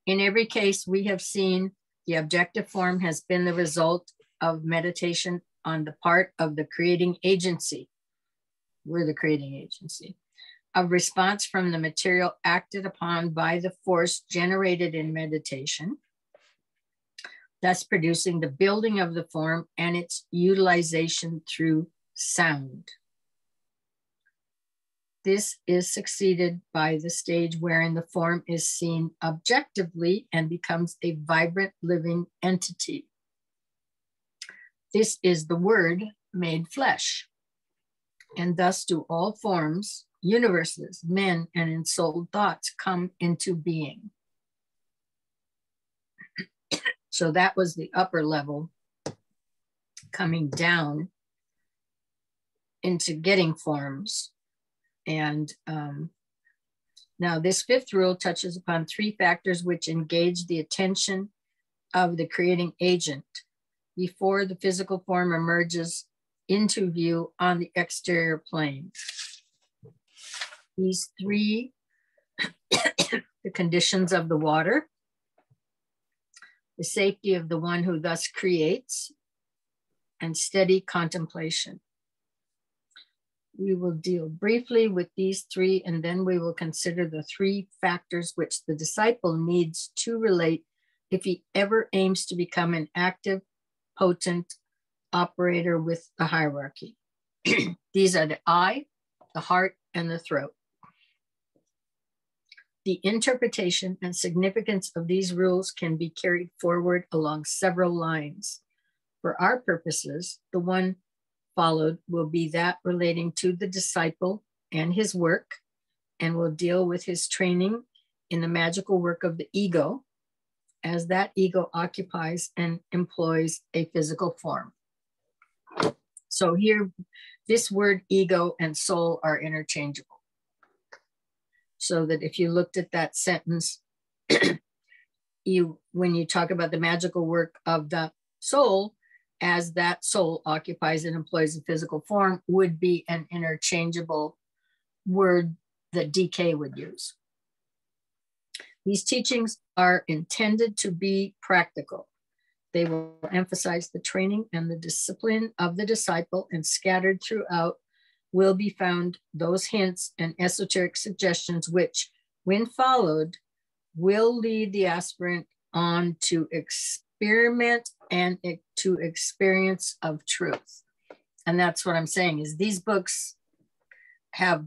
A: In every case we have seen, the objective form has been the result of meditation on the part of the creating agency. We're the creating agency. Of response from the material acted upon by the force generated in meditation, thus producing the building of the form and its utilization through sound. This is succeeded by the stage wherein the form is seen objectively and becomes a vibrant living entity. This is the Word made flesh, and thus do all forms, universes, men, and ensouled thoughts come into being. So that was the upper level, coming down into getting forms. And now this fifth rule touches upon three factors which engage the attention of the creating agent before the physical form emerges into view on the exterior plane. These three, the conditions of the water, the safety of the one who thus creates, and steady contemplation. We will deal briefly with these three, and then we will consider the three factors which the disciple needs to relate if he ever aims to become an active, potent operator with the hierarchy. These are the eye, the heart, and the throat. The interpretation and significance of these rules can be carried forward along several lines. For our purposes, the one followed will be that relating to the disciple and his work, and will deal with his training in the magical work of the ego, as that ego occupies and employs a physical form. So here, this word ego and soul are interchangeable. So that if you looked at that sentence, when you talk about the magical work of the soul, as that soul occupies and employs a physical form, would be an interchangeable word that DK would use. These teachings are intended to be practical. They will emphasize the training and the discipline of the disciple, and scattered throughout will be found those hints and esoteric suggestions which, when followed, will lead the aspirant on to experiment and to experience of truth. And that's what I'm saying, is these books have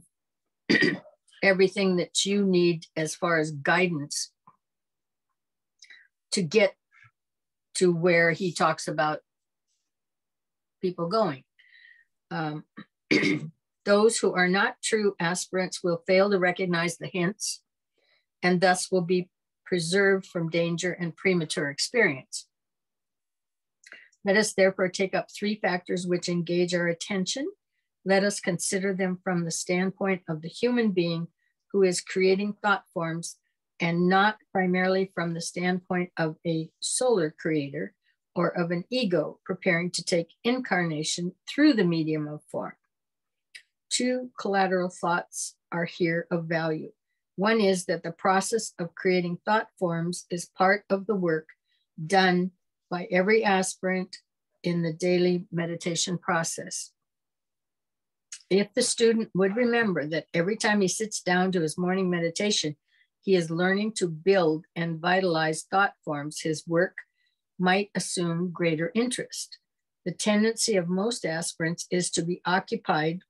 A: everything that you need as far as guidance to get to where he talks about people going. Those who are not true aspirants will fail to recognize the hints, and thus will be preserved from danger and premature experience. Let us therefore take up three factors which engage our attention. Let us consider them from the standpoint of the human being who is creating thought forms, and not primarily from the standpoint of a solar creator or of an ego preparing to take incarnation through the medium of form. Two collateral thoughts are here of value. One is that the process of creating thought forms is part of the work done by every aspirant in the daily meditation process. If the student would remember that every time he sits down to his morning meditation, he is learning to build and vitalize thought forms, his work might assume greater interest. The tendency of most aspirants is to be occupied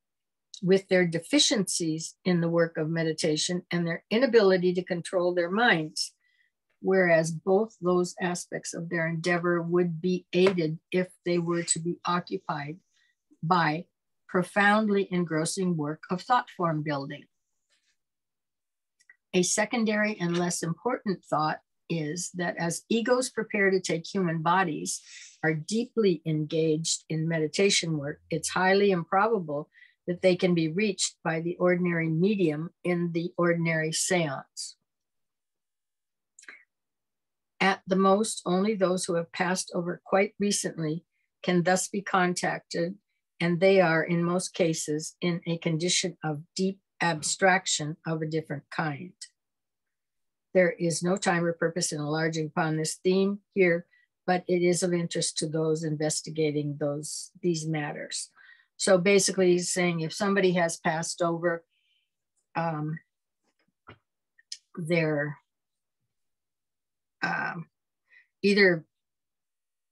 A: with their deficiencies in the work of meditation and their inability to control their minds, whereas both those aspects of their endeavor would be aided if they were to be occupied by profoundly engrossing work of thought form building. A secondary and less important thought is that as egos prepare to take human bodies, are deeply engaged in meditation work, it's highly improbable that they can be reached by the ordinary medium in the ordinary seance. At the most, only those who have passed over quite recently can thus be contacted, and they are, in most cases, in a condition of deep abstraction of a different kind. There is no time or purpose in enlarging upon this theme here, but it is of interest to those investigating these matters. So basically he's saying if somebody has passed over, they're either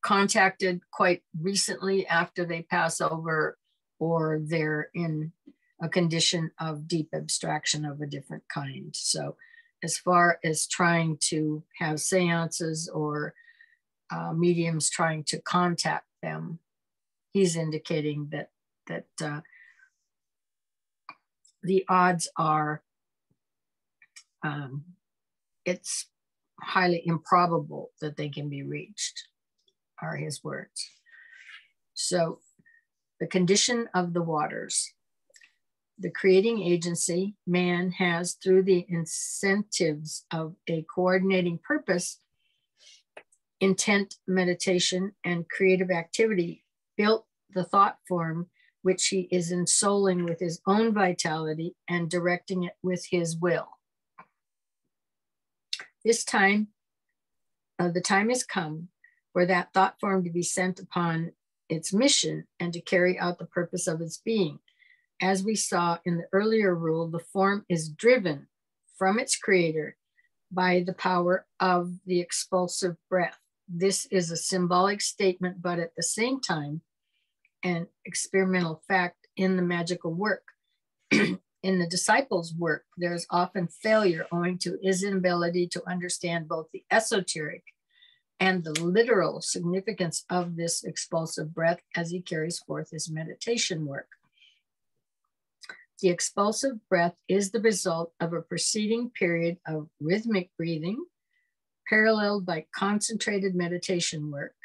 A: contacted quite recently after they pass over, or they're in a condition of deep abstraction of a different kind. So as far as trying to have seances or mediums trying to contact them, he's indicating that the odds are, it's highly improbable that they can be reached, are his words. So the condition of the waters. The creating agency, man, has, through the incentives of a coordinating purpose, intent, meditation, and creative activity, built the thought form which he is ensouling with his own vitality and directing it with his will. This time, the time has come for that thought form to be sent upon its mission and to carry out the purpose of its being. As we saw in the earlier rule, the form is driven from its creator by the power of the expulsive breath. This is a symbolic statement, but at the same time, an experimental fact in the magical work. In the disciples' work, there's often failure owing to his inability to understand both the esoteric and the literal significance of this expulsive breath as he carries forth his meditation work. The expulsive breath is the result of a preceding period of rhythmic breathing, paralleled by concentrated meditation work,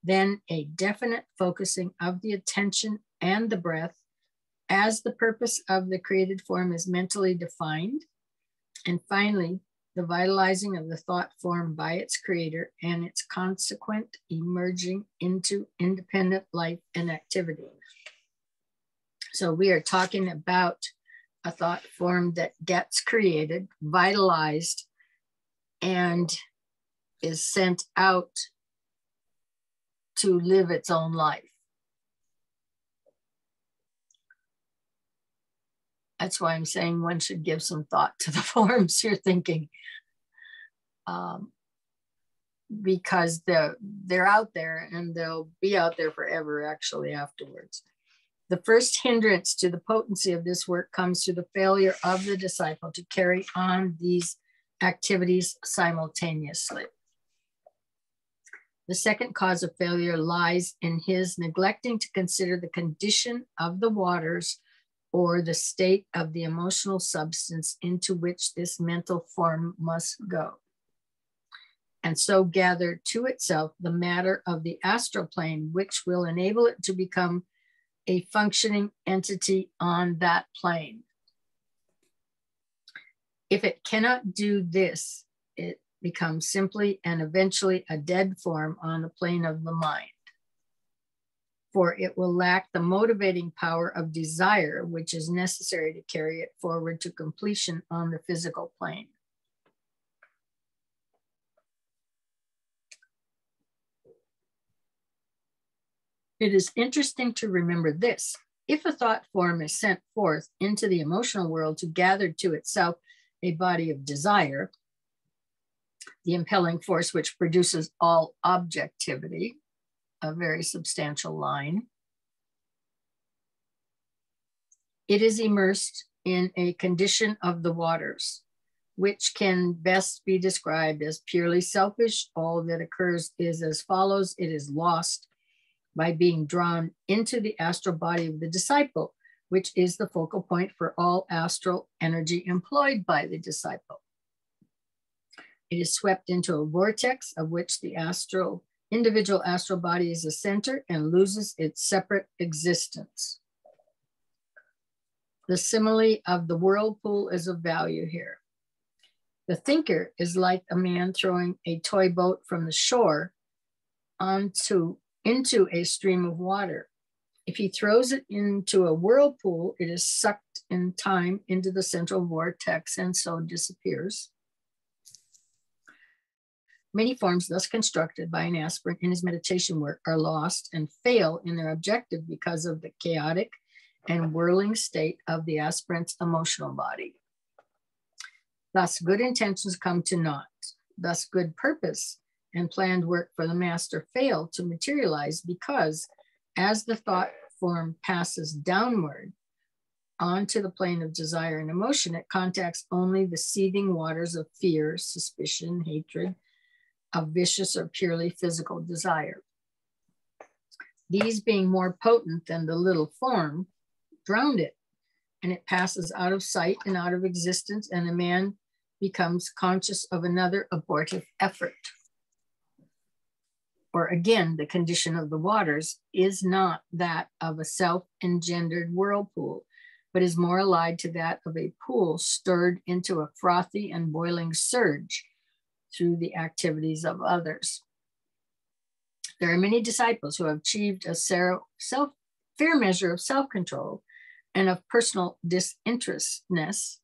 A: then a definite focusing of the attention and the breath as the purpose of the created form is mentally defined, and finally, the vitalizing of the thought form by its creator and its consequent emerging into independent life and activity. So we are talking about a thought form that gets created, vitalized, and is sent out to live its own life. That's why I'm saying one should give some thought to the forms you're thinking, because they're out there and they'll be out there forever actually afterwards. The first hindrance to the potency of this work comes through the failure of the disciple to carry on these activities simultaneously. The second cause of failure lies in his neglecting to consider the condition of the waters or the state of the emotional substance into which this mental form must go, and so gather to itself the matter of the astral plane, which will enable it to become a functioning entity on that plane. If it cannot do this, it becomes simply and eventually a dead form on the plane of the mind, for it will lack the motivating power of desire, which is necessary to carry it forward to completion on the physical plane. It is interesting to remember this. If a thought form is sent forth into the emotional world to gather to itself a body of desire, the impelling force which produces all objectivity, a very substantial line, it is immersed in a condition of the waters, which can best be described as purely selfish. All that occurs is as follows: it is lost by being drawn into the astral body of the disciple, which is the focal point for all astral energy employed by the disciple. It is swept into a vortex of which the individual astral body is a center and loses its separate existence. The simile of the whirlpool is of value here. The thinker is like a man throwing a toy boat from the shore into a stream of water. If he throws it into a whirlpool, it is sucked in time into the central vortex and so disappears. Many forms thus constructed by an aspirant in his meditation work are lost and fail in their objective because of the chaotic and whirling state of the aspirant's emotional body. Thus, good intentions come to naught. Thus, good purpose and planned work for the master fail to materialize because as the thought form passes downward onto the plane of desire and emotion, it contacts only the seething waters of fear, suspicion, hatred, of vicious or purely physical desire. These being more potent than the little form, drown it, and it passes out of sight and out of existence, and a man becomes conscious of another abortive effort. Or again, the condition of the waters is not that of a self-engendered whirlpool, but is more allied to that of a pool stirred into a frothy and boiling surge through the activities of others. There are many disciples who have achieved a fair measure of self-control and of personal disinterestedness.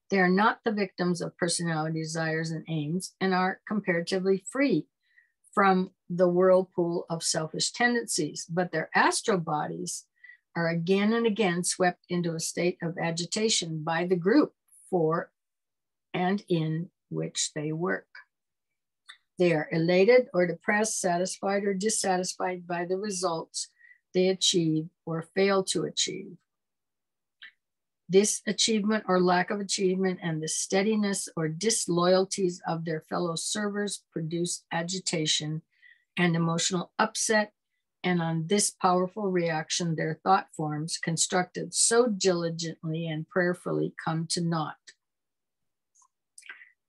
A: They are not the victims of personality desires and aims and are comparatively free from the whirlpool of selfish tendencies, but their astral bodies are again and again swept into a state of agitation by the group for and in which they work. They are elated or depressed, satisfied or dissatisfied by the results they achieve or fail to achieve. This achievement or lack of achievement and the steadiness or disloyalties of their fellow servers produce agitation and emotional upset, and on this powerful reaction, their thought forms, constructed so diligently and prayerfully, come to naught.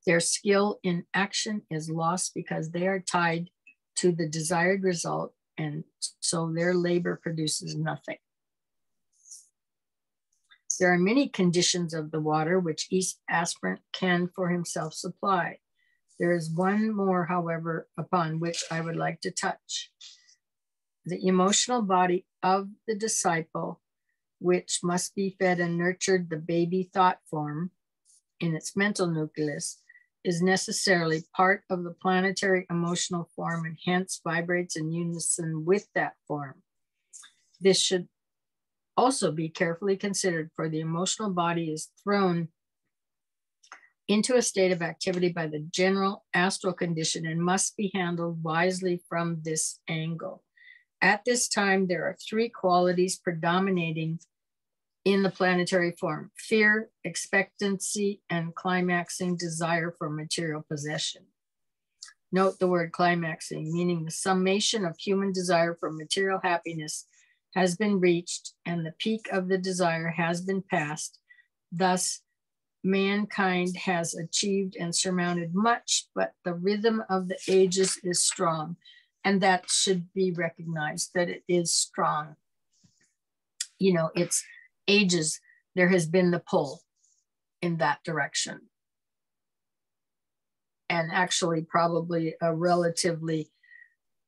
A: Their skill in action is lost because they are tied to the desired result, and so their labor produces nothing. There are many conditions of the water which each aspirant can for himself supply. There is one more, however, upon which I would like to touch. The emotional body of the disciple, which must be fed and nurtured the baby thought form in its mental nucleus, is necessarily part of the planetary emotional form and hence vibrates in unison with that form. This should also be carefully considered, for the emotional body is thrown into a state of activity by the general astral condition and must be handled wisely from this angle. At this time, there are three qualities predominating in the planetary form: fear, expectancy, and climaxing desire for material possession. Note the word climaxing, meaning the summation of human desire for material happiness has been reached and the peak of the desire has been passed. Thus, mankind has achieved and surmounted much, but the rhythm of the ages is strong, and that should be recognized, that it is strong. You know, it's ages, there has been the pull in that direction. And actually probably a relatively,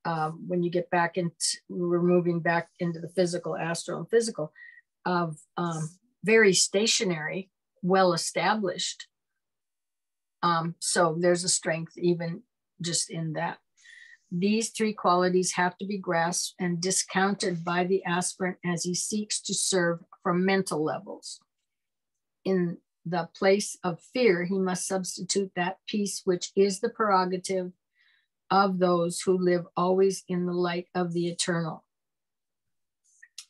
A: when you get back into, we're moving back into the physical, astral and physical, of very stationary, well-established. So there's a strength even just in that. These three qualities have to be grasped and discounted by the aspirant as he seeks to serve from mental levels. In the place of fear, he must substitute that peace which is the prerogative of those who live always in the light of the eternal.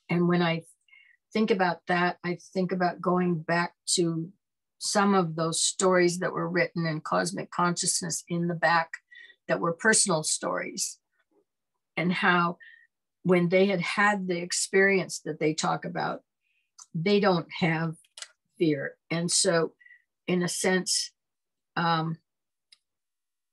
A: And when I think about that, I think about going back to some of those stories that were written in Cosmic Consciousness in the back that were personal stories, and how when they had the experience that they talk about, they don't have fear. And so in a sense,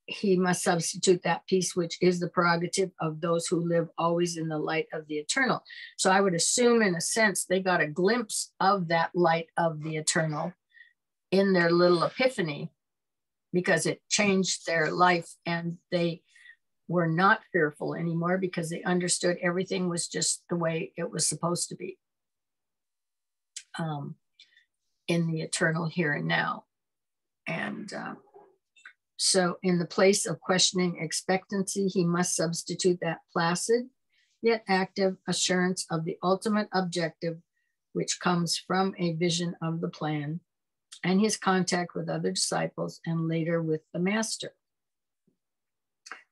A: he must substitute that peace, which is the prerogative of those who live always in the light of the eternal. So I would assume, in a sense, they got a glimpse of that light of the eternal in their little epiphany, because it changed their life, and they were not fearful anymore because they understood everything was just the way it was supposed to be in the eternal here and now. And so in the place of questioning expectancy, he must substitute that placid yet active assurance of the ultimate objective, which comes from a vision of the plan and his contact with other disciples and later with the master.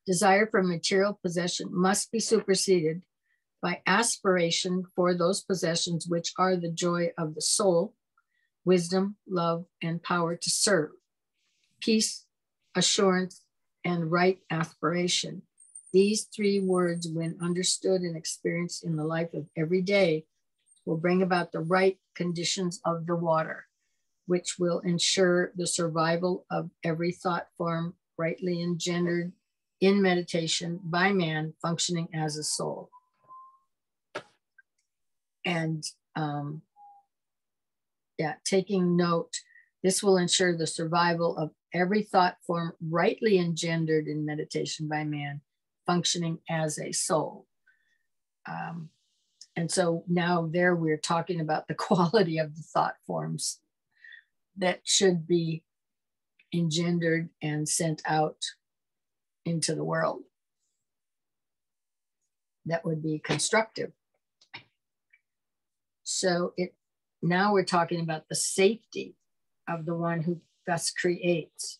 A: Desire for material possession must be superseded by aspiration for those possessions which are the joy of the soul, wisdom, love, and power to serve, peace, assurance, and right aspiration. These three words, when understood and experienced in the life of every day, will bring about the right conditions of the water, which will ensure the survival of every thought form rightly engendered in meditation by man functioning as a soul. And taking note, this will ensure the survival of every thought form rightly engendered in meditation by man functioning as a soul. And so now there we're talking about the quality of the thought forms that should be engendered and sent out into the world. That would be constructive. So now we're talking about the safety of the one who thus creates.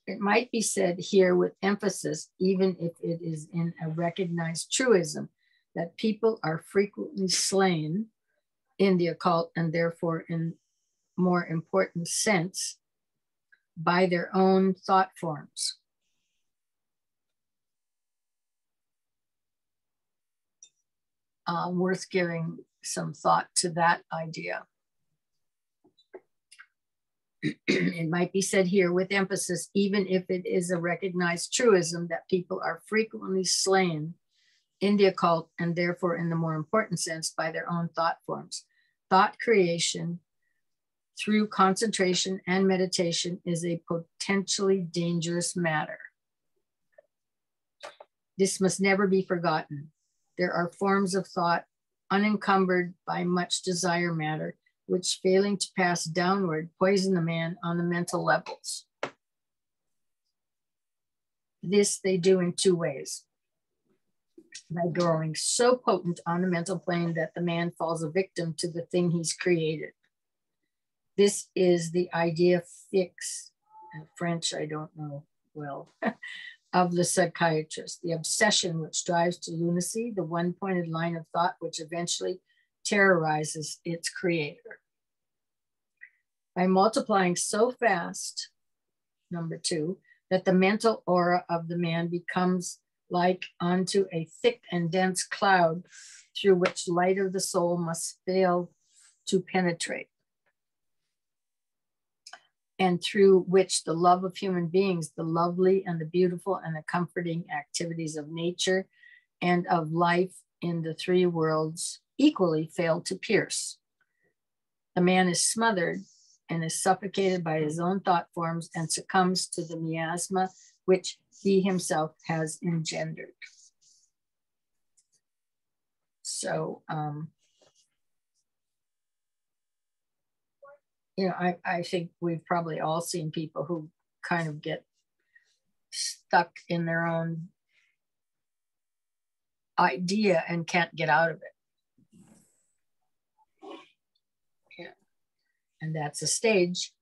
A: It might be said here with emphasis, even if it is in a recognized truism, that people are frequently slain in the occult and therefore in more important sense by their own thought forms. Worth giving some thought to that idea. It might be said here with emphasis, even if it is a recognized truism, that people are frequently slain in the occult and therefore in the more important sense by their own thought forms. Thought creation through concentration and meditation is a potentially dangerous matter. This must never be forgotten. There are forms of thought unencumbered by much desire matter, which failing to pass downward, poison the man on the mental levels. This they do in two ways. By growing so potent on the mental plane that the man falls a victim to the thing he's created. This is the idea fixe, in French I don't know well, of the psychiatrist, the obsession which drives to lunacy, the one-pointed line of thought which eventually terrorizes its creator. By multiplying so fast, number two, that the mental aura of the man becomes like unto a thick and dense cloud through which light of the soul must fail to penetrate, and through which the love of human beings, the lovely and the beautiful and the comforting activities of nature and of life in the three worlds equally fail to pierce. The man is smothered and is suffocated by his own thought forms and succumbs to the miasma which he himself has engendered. So, I think we've probably all seen people who kind of get stuck in their own idea and can't get out of it. Yeah. And that's a stage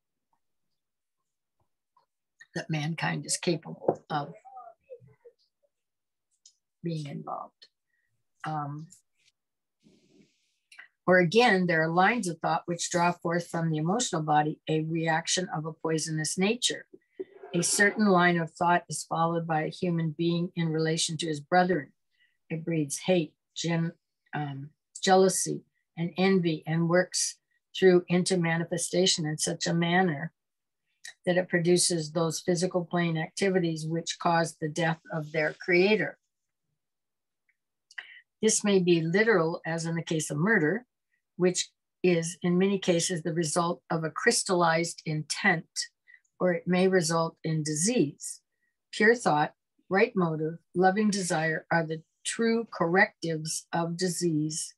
A: that mankind is capable of being involved. Or again, there are lines of thought which draw forth from the emotional body a reaction of a poisonous nature. A certain line of thought is followed by a human being in relation to his brethren. It breeds hate, jealousy, and envy, and works through into manifestation in such a manner that it produces those physical plane activities which cause the death of their creator. This may be literal, as in the case of murder, which is in many cases the result of a crystallized intent, or it may result in disease. Pure thought, right motive, loving desire are the true correctives of disease,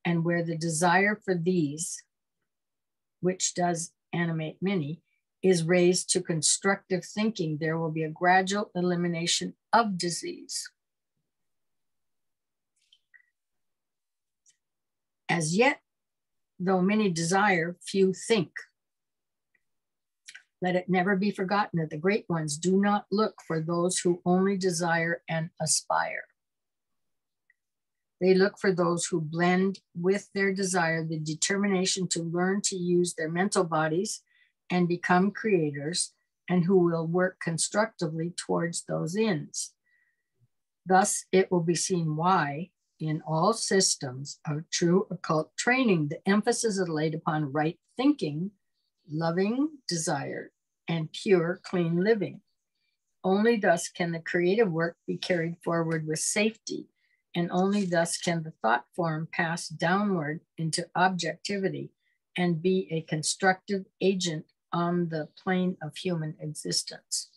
A: and where the desire for these, which does animate many, is raised to constructive thinking, there will be a gradual elimination of disease. As yet, though many desire, few think. Let it never be forgotten that the great ones do not look for those who only desire and aspire. They look for those who blend with their desire the determination to learn to use their mental bodies and become creators, and who will work constructively towards those ends. Thus, it will be seen why, in all systems of true occult training, the emphasis is laid upon right thinking, loving desire, and pure, clean living. Only thus can the creative work be carried forward with safety, and only thus can the thought form pass downward into objectivity and be a constructive agent on the plane of human existence.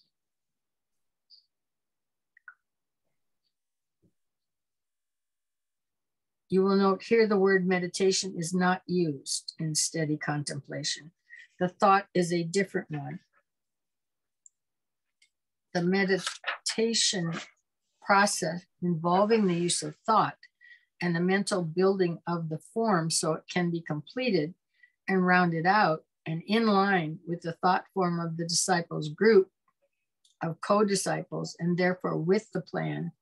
A: You will note here the word meditation is not used in steady contemplation. The thought is a different one. The meditation process involving the use of thought and the mental building of the form so it can be completed and rounded out and in line with the thought form of the disciples group of co-disciples, and therefore with the plan,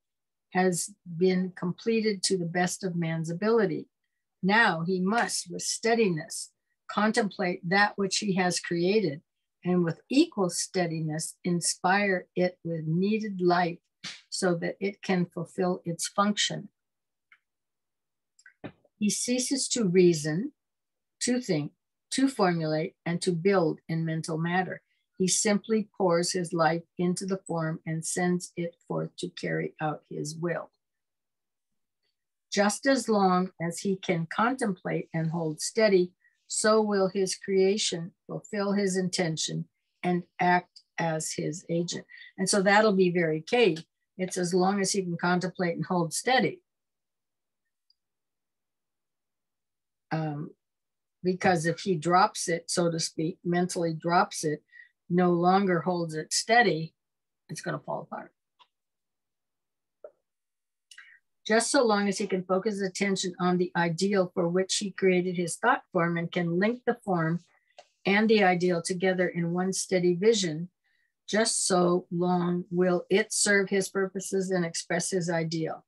A: has been completed to the best of man's ability. Now he must, with steadiness, contemplate that which he has created, and with equal steadiness, inspire it with needed life so that it can fulfill its function. He ceases to reason, to think, to formulate, and to build in mental matter. He simply pours his life into the form and sends it forth to carry out his will. Just as long as he can contemplate and hold steady, so will his creation fulfill his intention and act as his agent. And so that'll be very key. It's as long as he can contemplate and hold steady. Because if he drops it, so to speak, mentally drops it, no longer holds it steady, it's going to fall apart. Just so long as he can focus attention on the ideal for which he created his thought form and can link the form and the ideal together in one steady vision, just so long will it serve his purposes and express his ideal.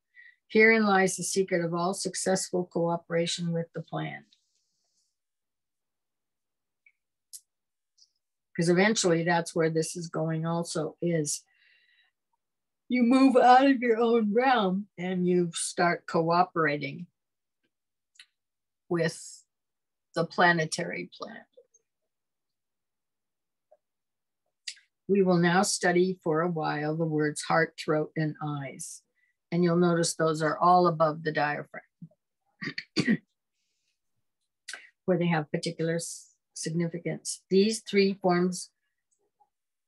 A: Herein lies the secret of all successful cooperation with the plan. Because eventually that's where this is going also, is you move out of your own realm and you start cooperating with the planetary plan. We will now study for a while the words heart, throat, and eyes. And you'll notice those are all above the diaphragm, where they have particular significance. These three forms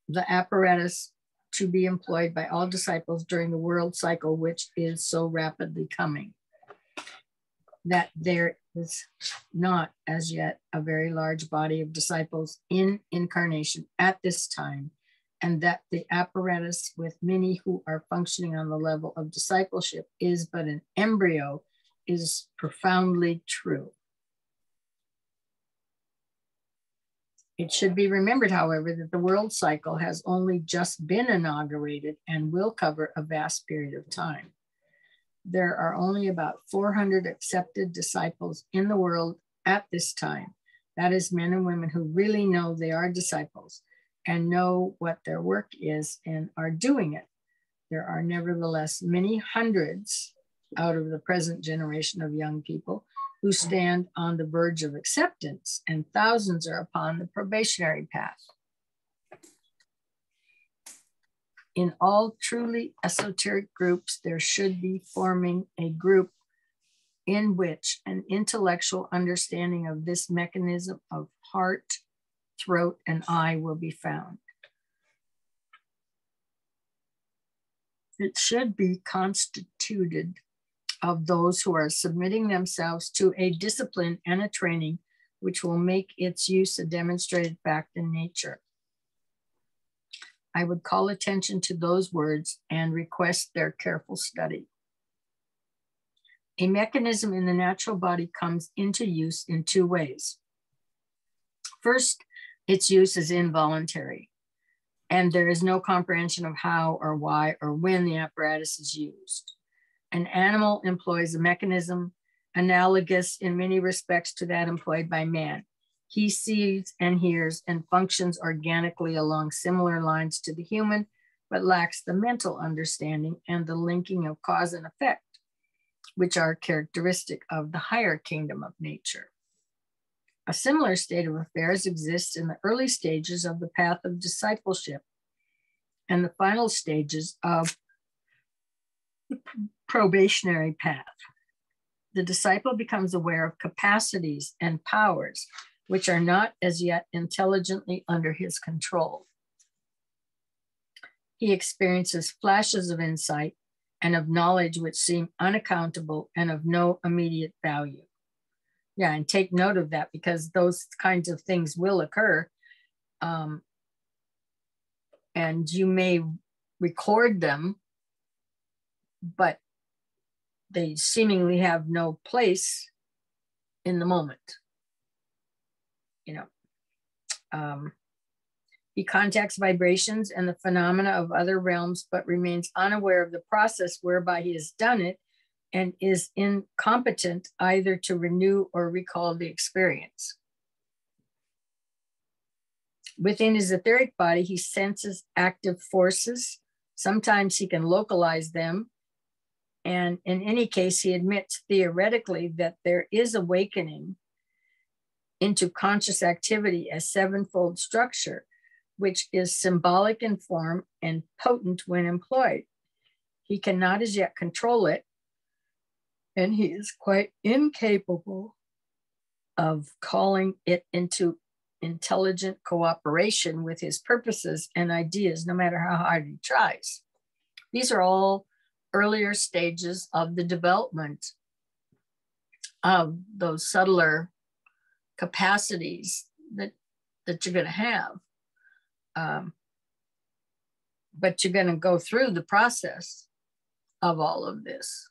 A: the apparatus to be employed by all disciples during the world cycle, which is so rapidly coming. That there is not as yet a very large body of disciples in incarnation at this time, and that the apparatus with many who are functioning on the level of discipleship is but an embryo is profoundly true. It should be remembered, however, that the world cycle has only just been inaugurated and will cover a vast period of time. There are only about 400 accepted disciples in the world at this time. That is, men and women who really know they are disciples and know what their work is and are doing it. There are nevertheless many hundreds out of the present generation of young people who stand on the verge of acceptance, and thousands are upon the probationary path. In all truly esoteric groups, there should be forming a group in which an intellectual understanding of this mechanism of heart, throat, and eye will be found. It should be constituted of those who are submitting themselves to a discipline and a training which will make its use a demonstrated fact in nature. I would call attention to those words and request their careful study. A mechanism in the natural body comes into use in two ways. First, its use is involuntary, and there is no comprehension of how or why or when the apparatus is used. An animal employs a mechanism analogous in many respects to that employed by man. He sees and hears and functions organically along similar lines to the human, but lacks the mental understanding and the linking of cause and effect, which are characteristic of the higher kingdom of nature. A similar state of affairs exists in the early stages of the path of discipleship and the final stages of the probationary path. The disciple becomes aware of capacities and powers which are not as yet intelligently under his control. He experiences flashes of insight and of knowledge which seem unaccountable and of no immediate value. Yeah, and take note of that, because those kinds of things will occur. And you may record them, but they seemingly have no place in the moment. He contacts vibrations and the phenomena of other realms, but remains unaware of the process whereby he has done it and is incompetent either to renew or recall the experience. Within his etheric body, he senses active forces. Sometimes he can localize them. And in any case, he admits theoretically that there is awakening into conscious activity as sevenfold structure, which is symbolic in form and potent when employed. He cannot as yet control it, and he is quite incapable of calling it into intelligent cooperation with his purposes and ideas, no matter how hard he tries. These are all earlier stages of the development of those subtler capacities that you're going to have. But you're going to go through the process of all of this.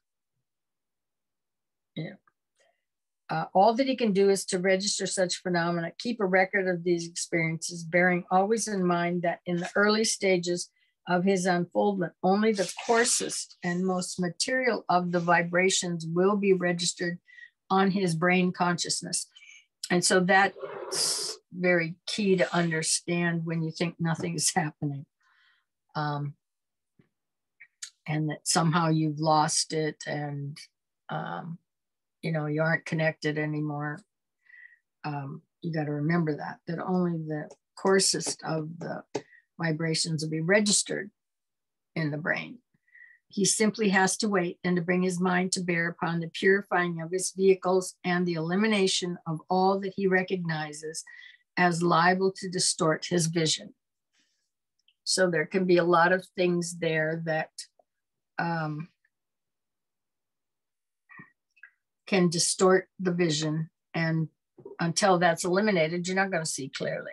A: All that he can do is to register such phenomena, keep a record of these experiences, bearing always in mind that in the early stages of his unfoldment, only the coarsest and most material of the vibrations will be registered on his brain consciousness. And so that's very key to understand when you think nothing is happening. And that somehow you've lost it and, you aren't connected anymore. You got to remember that only the coarsest of the vibrations will be registered in the brain. He simply has to wait and to bring his mind to bear upon the purifying of his vehicles and the elimination of all that he recognizes as liable to distort his vision. So there can be a lot of things there that can distort the vision, and until that's eliminated, you're not going to see clearly.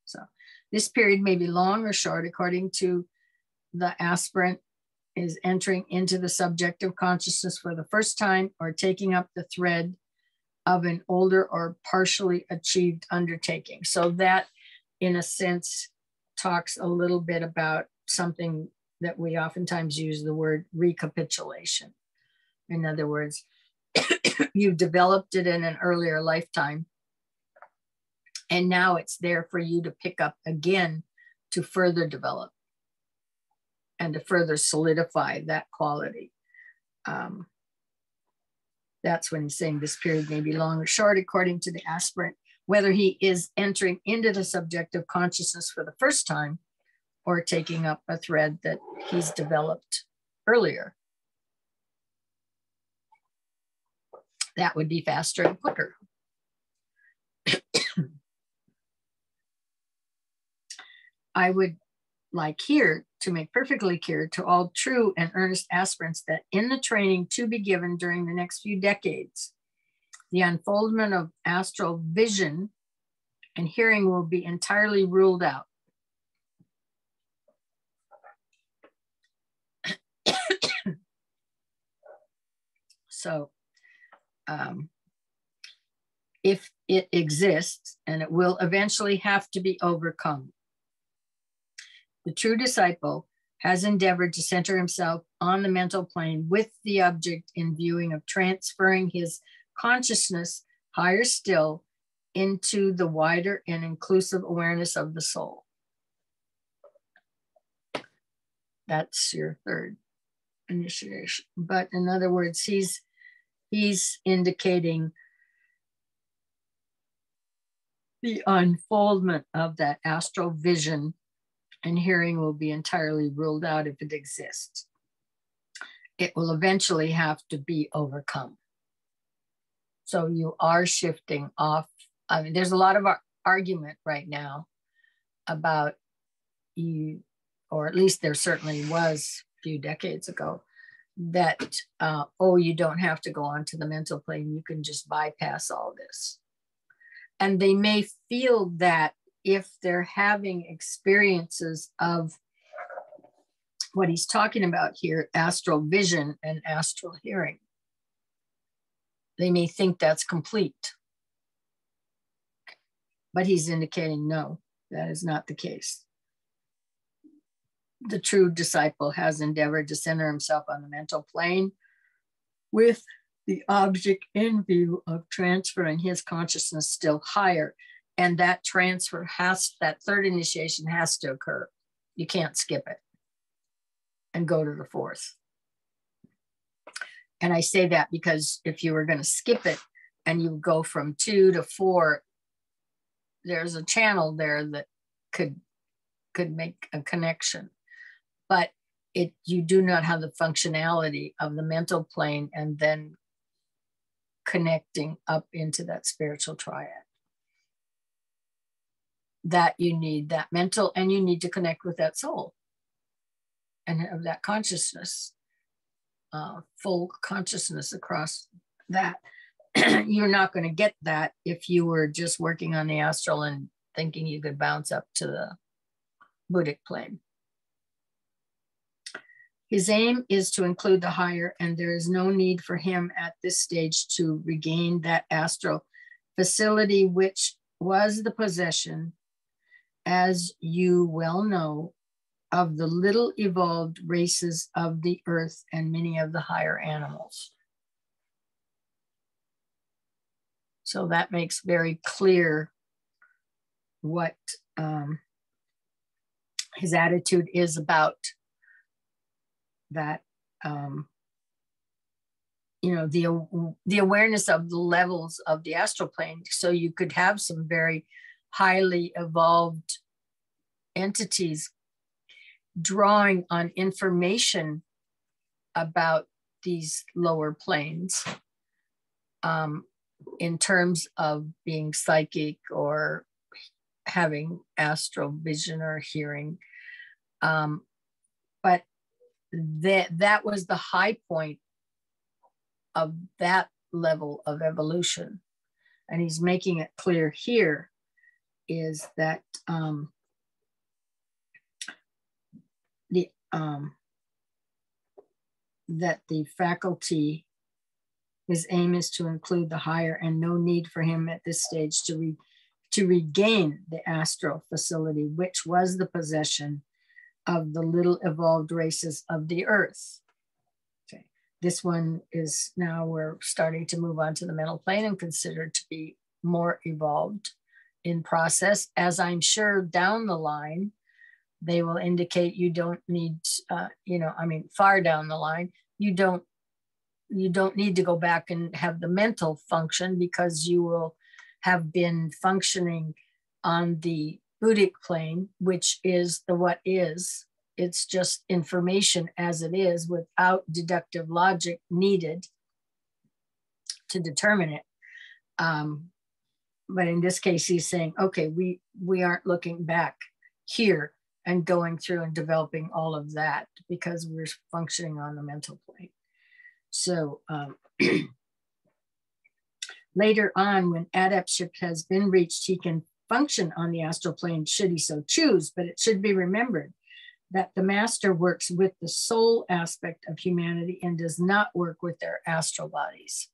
A: So this period may be long or short according to the aspirant is entering into the subjective consciousness for the first time or taking up the thread of an older or partially achieved undertaking. So that, in a sense, talks a little bit about something that we oftentimes use the word recapitulation. In other words, you've developed it in an earlier lifetime, and now it's there for you to pick up again to further develop and to further solidify that quality. That's when he's saying this period may be long or short according to the aspirant, whether he is entering into the subjective consciousness for the first time or taking up a thread that he's developed earlier. That would be faster and quicker. I would like here to make perfectly clear to all true and earnest aspirants that in the training to be given during the next few decades, the unfoldment of astral vision and hearing will be entirely ruled out. So, if it exists, and it will eventually have to be overcome, the true disciple has endeavored to center himself on the mental plane with the object in viewing of transferring his consciousness higher still into the wider and inclusive awareness of the soul. That's your third initiation. But in other words, he's indicating the unfoldment of that astral vision and hearing will be entirely ruled out if it exists. It will eventually have to be overcome. So you are shifting off. I mean, there's a lot of argument right now about you, or at least there certainly was a few decades ago, that, you don't have to go onto the mental plane. You can just bypass all this. And they may feel that if they're having experiences of what he's talking about here, astral vision and astral hearing, they may think that's complete. But he's indicating, no, that is not the case. The true disciple has endeavored to center himself on the mental plane with the object in view of transferring his consciousness still higher. And that transfer that third initiation has to occur. You can't skip it and go to the fourth. And I say that because if you were going to skip it and you go from 2 to 4, there's a channel there that could make a connection. But you do not have the functionality of the mental plane and then connecting up into that spiritual triad. That you need that mental, and you need to connect with that soul and have that consciousness, full consciousness across that. You're not going to get that if you were just working on the astral and thinking you could bounce up to the Buddhic plane. His aim is to include the higher, and there is no need for him at this stage to regain that astral facility, which was the possession, as you well know, of the little evolved races of the earth and many of the higher animals. So that makes very clear what his attitude is about that, the awareness of the levels of the astral plane. So you could have some very highly evolved entities drawing on information about these lower planes in terms of being psychic or having astral vision or hearing. But that was the high point of that level of evolution. And he's making it clear here is that that the faculty, his aim is to include the higher, and no need for him at this stage to regain the astral facility, which was the possession of the little evolved races of the earth. Okay. This one is now we're starting to move on to the mental plane and considered to be more evolved in process, as I'm sure down the line, they will indicate you don't need, far down the line, you don't need to go back and have the mental function, because you will have been functioning on the Buddhic plane, which is the what is. It's just information as it is without deductive logic needed to determine it. But in this case, he's saying, okay, we aren't looking back here and going through and developing all of that because we're functioning on the mental plane. So later on, when adeptship has been reached, he can function on the astral plane should he so choose, but it should be remembered that the master works with the soul aspect of humanity and does not work with their astral bodies.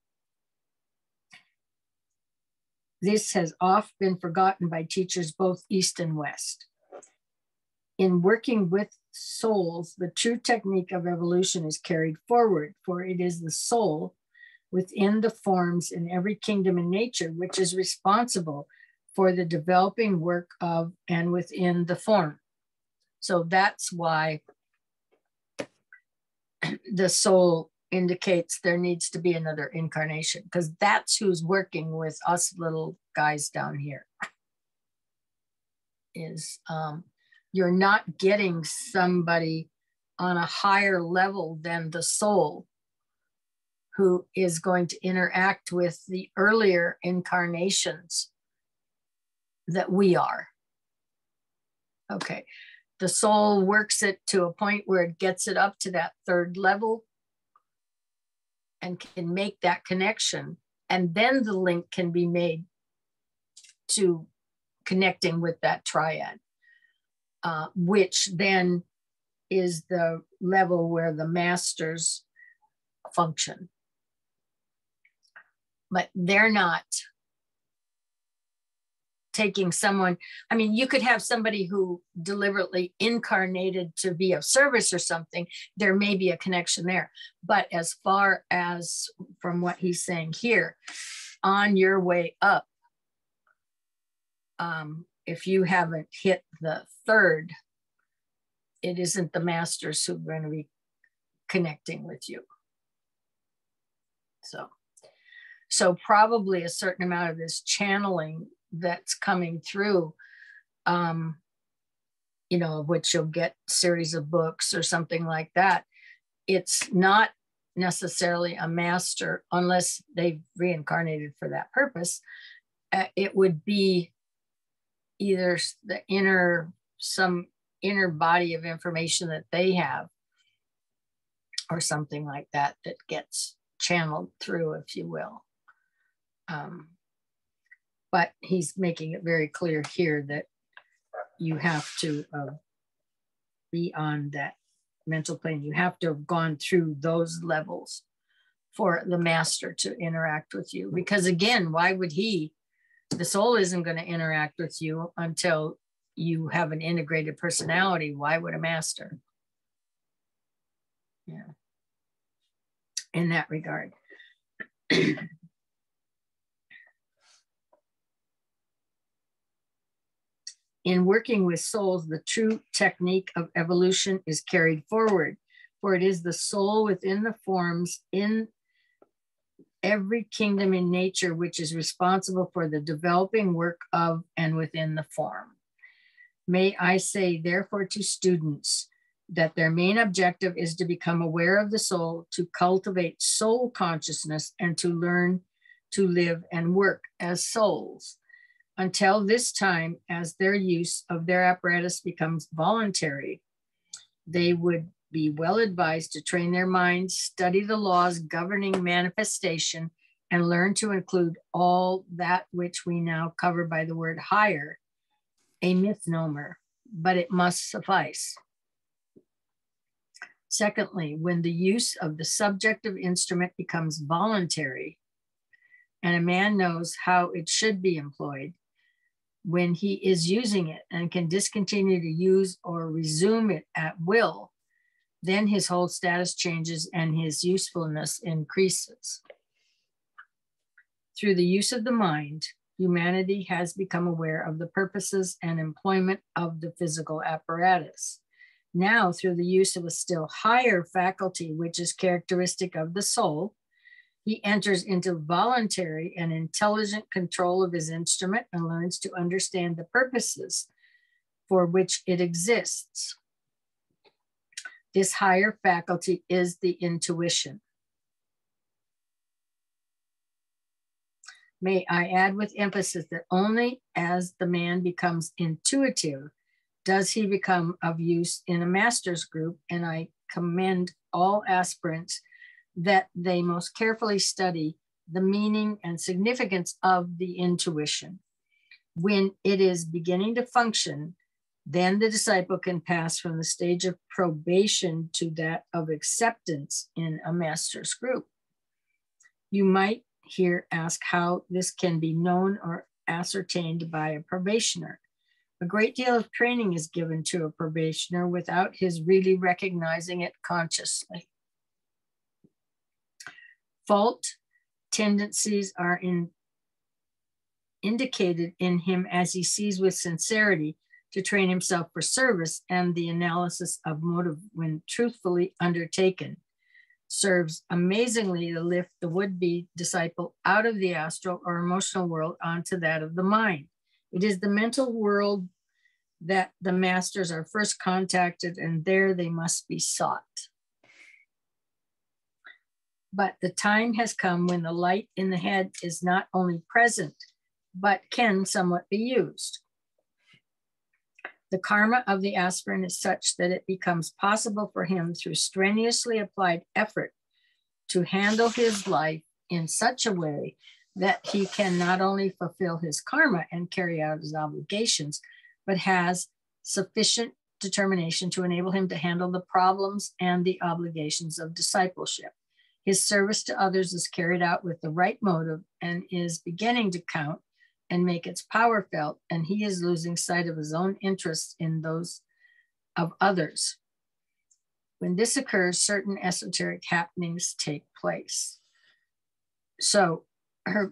A: This has oft been forgotten by teachers both East and West. In working with souls, the true technique of evolution is carried forward, for it is the soul within the forms in every kingdom in nature which is responsible for the developing work of and within the form. So that's why the soul indicates there needs to be another incarnation, because that's who's working with us little guys down here. Is you're not getting somebody on a higher level than the soul who is going to interact with the earlier incarnations that we are. Okay, the soul works it to a point where it gets it up to that third level and can make that connection. And then the link can be made to connecting with that triad, which then is the level where the masters function. But they're not taking someone, I mean, you could have somebody who deliberately incarnated to be of service or something, there may be a connection there. But as far as from what he's saying here, on your way up, if you haven't hit the third, it isn't the masters who are going to be connecting with you. So probably a certain amount of this channeling that's coming through, you know, of which you'll get a series of books or something like that. It's not necessarily a master unless they've reincarnated for that purpose. It would be either some inner body of information that they have or something like that that gets channeled through, if you will. But he's making it very clear here that you have to be on that mental plane. You have to have gone through those levels for the master to interact with you. Because again, why would the soul isn't going to interact with you until you have an integrated personality. Why would a master? Yeah. In that regard. In working with souls, the true technique of evolution is carried forward, for it is the soul within the forms in every kingdom in nature which is responsible for the developing work of and within the form. May I say, therefore, to students that their main objective is to become aware of the soul, to cultivate soul consciousness, and to learn to live and work as souls. Until this time, as their use of their apparatus becomes voluntary, they would be well advised to train their minds, study the laws governing manifestation, and learn to include all that which we now cover by the word higher, a misnomer, but it must suffice. Secondly, when the use of the subjective instrument becomes voluntary, and a man knows how it should be employed, when he is using it and can discontinue to use or resume it at will, then his whole status changes and his usefulness increases. Through the use of the mind, humanity has become aware of the purposes and employment of the physical apparatus. Now, through the use of a still higher faculty, which is characteristic of the soul, he enters into voluntary and intelligent control of his instrument and learns to understand the purposes for which it exists. This higher faculty is the intuition. May I add with emphasis that only as the man becomes intuitive does he become of use in a master's group, and I commend all aspirants that they most carefully study the meaning and significance of the intuition. When it is beginning to function, then the disciple can pass from the stage of probation to that of acceptance in a master's group. You might here ask how this can be known or ascertained by a probationer. A great deal of training is given to a probationer without his really recognizing it consciously. Fault tendencies are indicated in him as he sees with sincerity to train himself for service, and the analysis of motive, when truthfully undertaken, serves amazingly to lift the would-be disciple out of the astral or emotional world onto that of the mind. It is the mental world that the masters are first contacted, and there they must be sought. But the time has come when the light in the head is not only present, but can somewhat be used. The karma of the aspirant is such that it becomes possible for him through strenuously applied effort to handle his life in such a way that he can not only fulfill his karma and carry out his obligations, but has sufficient determination to enable him to handle the problems and the obligations of discipleship. His service to others is carried out with the right motive and is beginning to count and make its power felt, and he is losing sight of his own interests in those of others. When this occurs, certain esoteric happenings take place. So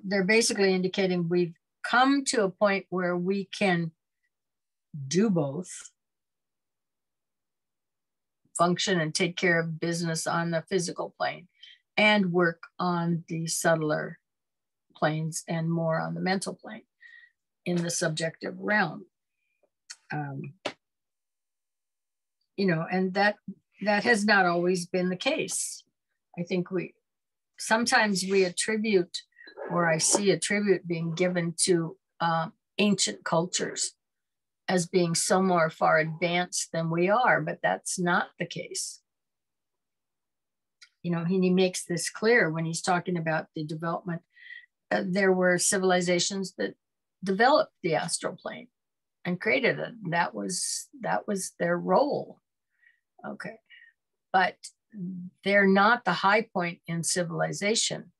A: they're basically indicating we've come to a point where we can do both, function and take care of business on the physical plane, and work on the subtler planes and more on the mental plane in the subjective realm. And that has not always been the case. I think sometimes we attribute, or I see a tribute being given to ancient cultures as being so more far advanced than we are, but that's not the case. He makes this clear when he's talking about the development. There were civilizations that developed the astral plane and created it. That was their role. Okay. But they're not the high point in civilization.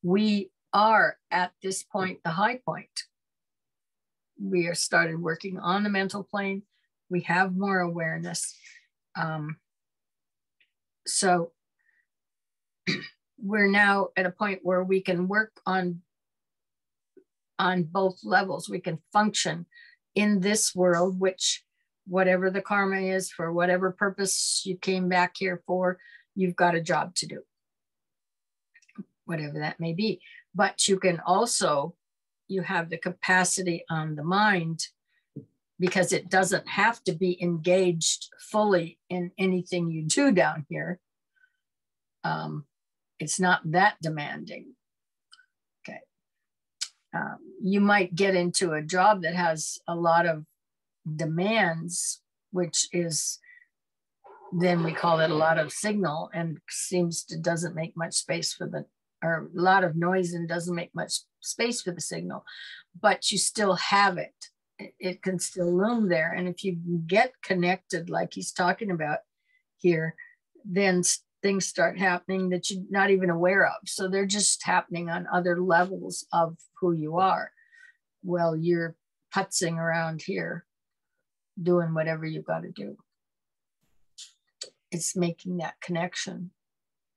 A: We are at this point, the high point. We are started working on the mental plane. We have more awareness. So we're now at a point where we can work on both levels. We can function in this world, which whatever the karma is, for whatever purpose you came back here for, you've got a job to do, whatever that may be. But you can also, you have the capacity on the mind, because it doesn't have to be engaged fully in anything you do down here. It's not that demanding. Okay. You might get into a job that has a lot of demands, which is, then we call it a lot of signal, and doesn't make much space for or a lot of noise and doesn't make much space for the signal, but you still have it. It can still loom there. And if you get connected, like he's talking about here, then things start happening that you're not even aware of. So they're just happening on other levels of who you are. Well, you're putzing around here, doing whatever you've got to do. It's making that connection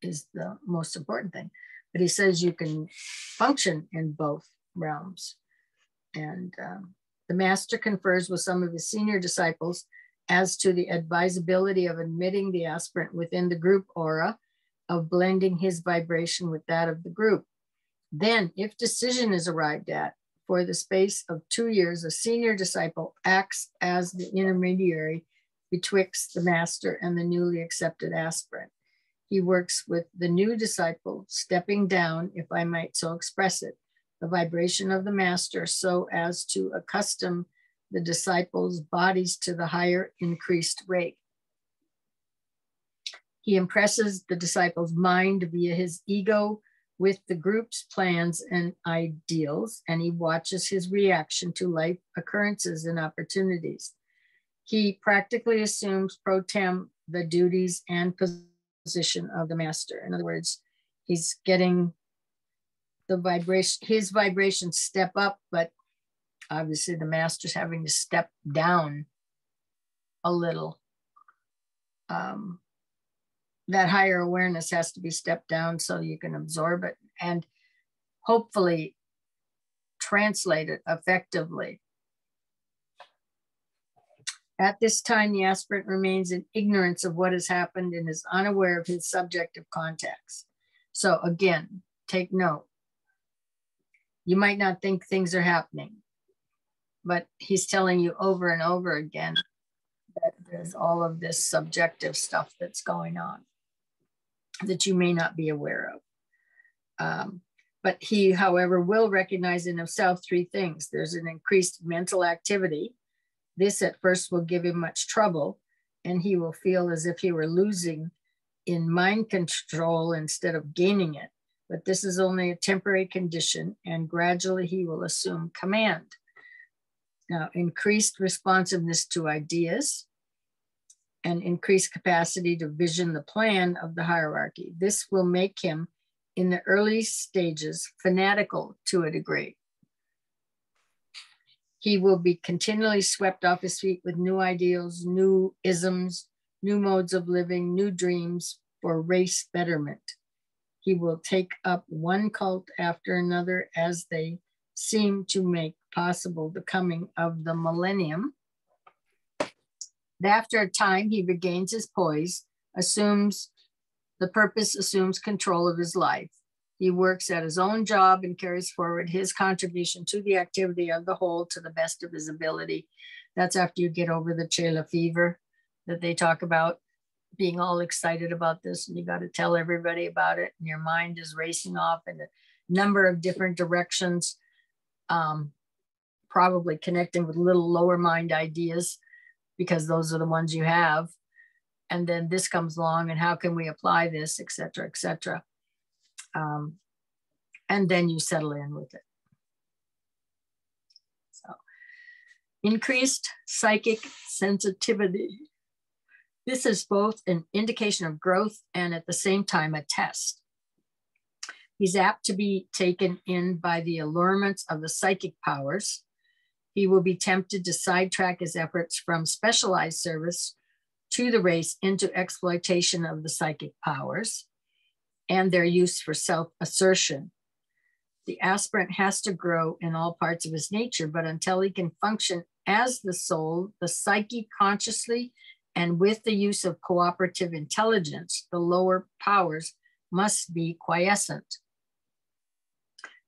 A: is the most important thing. But he says you can function in both realms. And the master confers with some of his senior disciples as to the advisability of admitting the aspirant within the group aura, of blending his vibration with that of the group. Then, if decision is arrived at For the space of 2 years, a senior disciple acts as the intermediary betwixt the master and the newly accepted aspirant. He works with the new disciple, stepping down, if I might so express it, the vibration of the master so as to accustom the disciples' bodies to the higher increased rate. He impresses the disciple's mind via his ego with the group's plans and ideals, and he watches his reaction to life occurrences and opportunities. He practically assumes pro tem the duties and position of the master. In other words, he's getting the vibration, his vibrations step up, but obviously the master's having to step down a little. That higher awareness has to be stepped down so you can absorb it and hopefully translate it effectively. At this time, the aspirant remains in ignorance of what has happened and is unaware of his subjective contacts. So again, take note. You might not think things are happening, but he's telling you over and over again that there's all of this subjective stuff that's going on that you may not be aware of. But he, however, will recognize in himself 3 things. There's an increased mental activity. This at first will give him much trouble, and he will feel as if he were losing in mind control instead of gaining it. But this is only a temporary condition, and gradually he will assume command. Now, increased responsiveness to ideas and increased capacity to vision the plan of the hierarchy. This will make him, in the early stages, fanatical to a degree. He will be continually swept off his feet with new ideals, new isms, new modes of living, new dreams for race betterment. He will take up one cult after another as they seem to make possible the coming of the millennium. After a time, he regains his poise, assumes control of his life. He works at his own job and carries forward his contribution to the activity of the whole to the best of his ability. That's after you get over the Chela fever that they talk about, being all excited about this, and you got to tell everybody about it, and your mind is racing off in a number of different directions, probably connecting with little lower mind ideas, because those are the ones you have. And then this comes along, and how can we apply this, et cetera, et cetera. And then you settle in with it. So, increased psychic sensitivity. This is both an indication of growth and at the same time a test. He's apt to be taken in by the allurements of the psychic powers. He will be tempted to sidetrack his efforts from specialized service to the race into exploitation of the psychic powers and their use for self-assertion. The aspirant has to grow in all parts of his nature, but until he can function as the soul, the psyche consciously, and with the use of cooperative intelligence, the lower powers must be quiescent.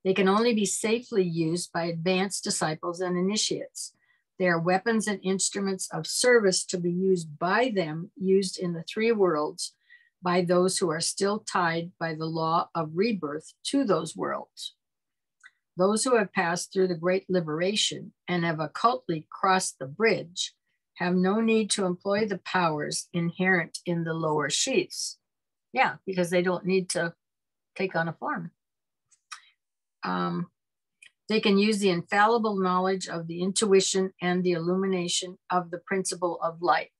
A: They can only be safely used by advanced disciples and initiates. They are weapons and instruments of service to be used by them, used in the 3 worlds by those who are still tied by the law of rebirth to those worlds. Those who have passed through the great liberation and have occultly crossed the bridge have no need to employ the powers inherent in the lower sheaths. Yeah, because they don't need to take on a form. They can use the infallible knowledge of the intuition and the illumination of the principle of light.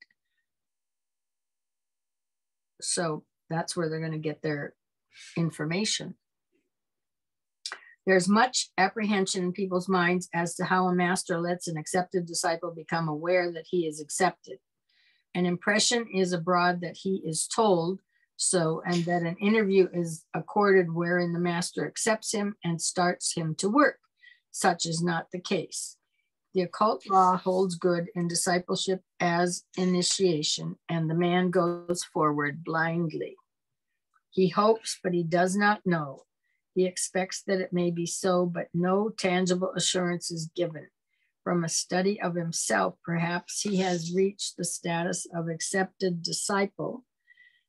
A: So that's where they're going to get their information. There's much apprehension in people's minds as to how a master lets an accepted disciple become aware that he is accepted. An impression is abroad that he is told so, and that an interview is accorded wherein the master accepts him and starts him to work. Such is not the case. The occult law holds good in discipleship as initiation, and the man goes forward blindly. He hopes, but he does not know. He expects that it may be so, but no tangible assurance is given. From a study of himself, perhaps he has reached the status of accepted disciple.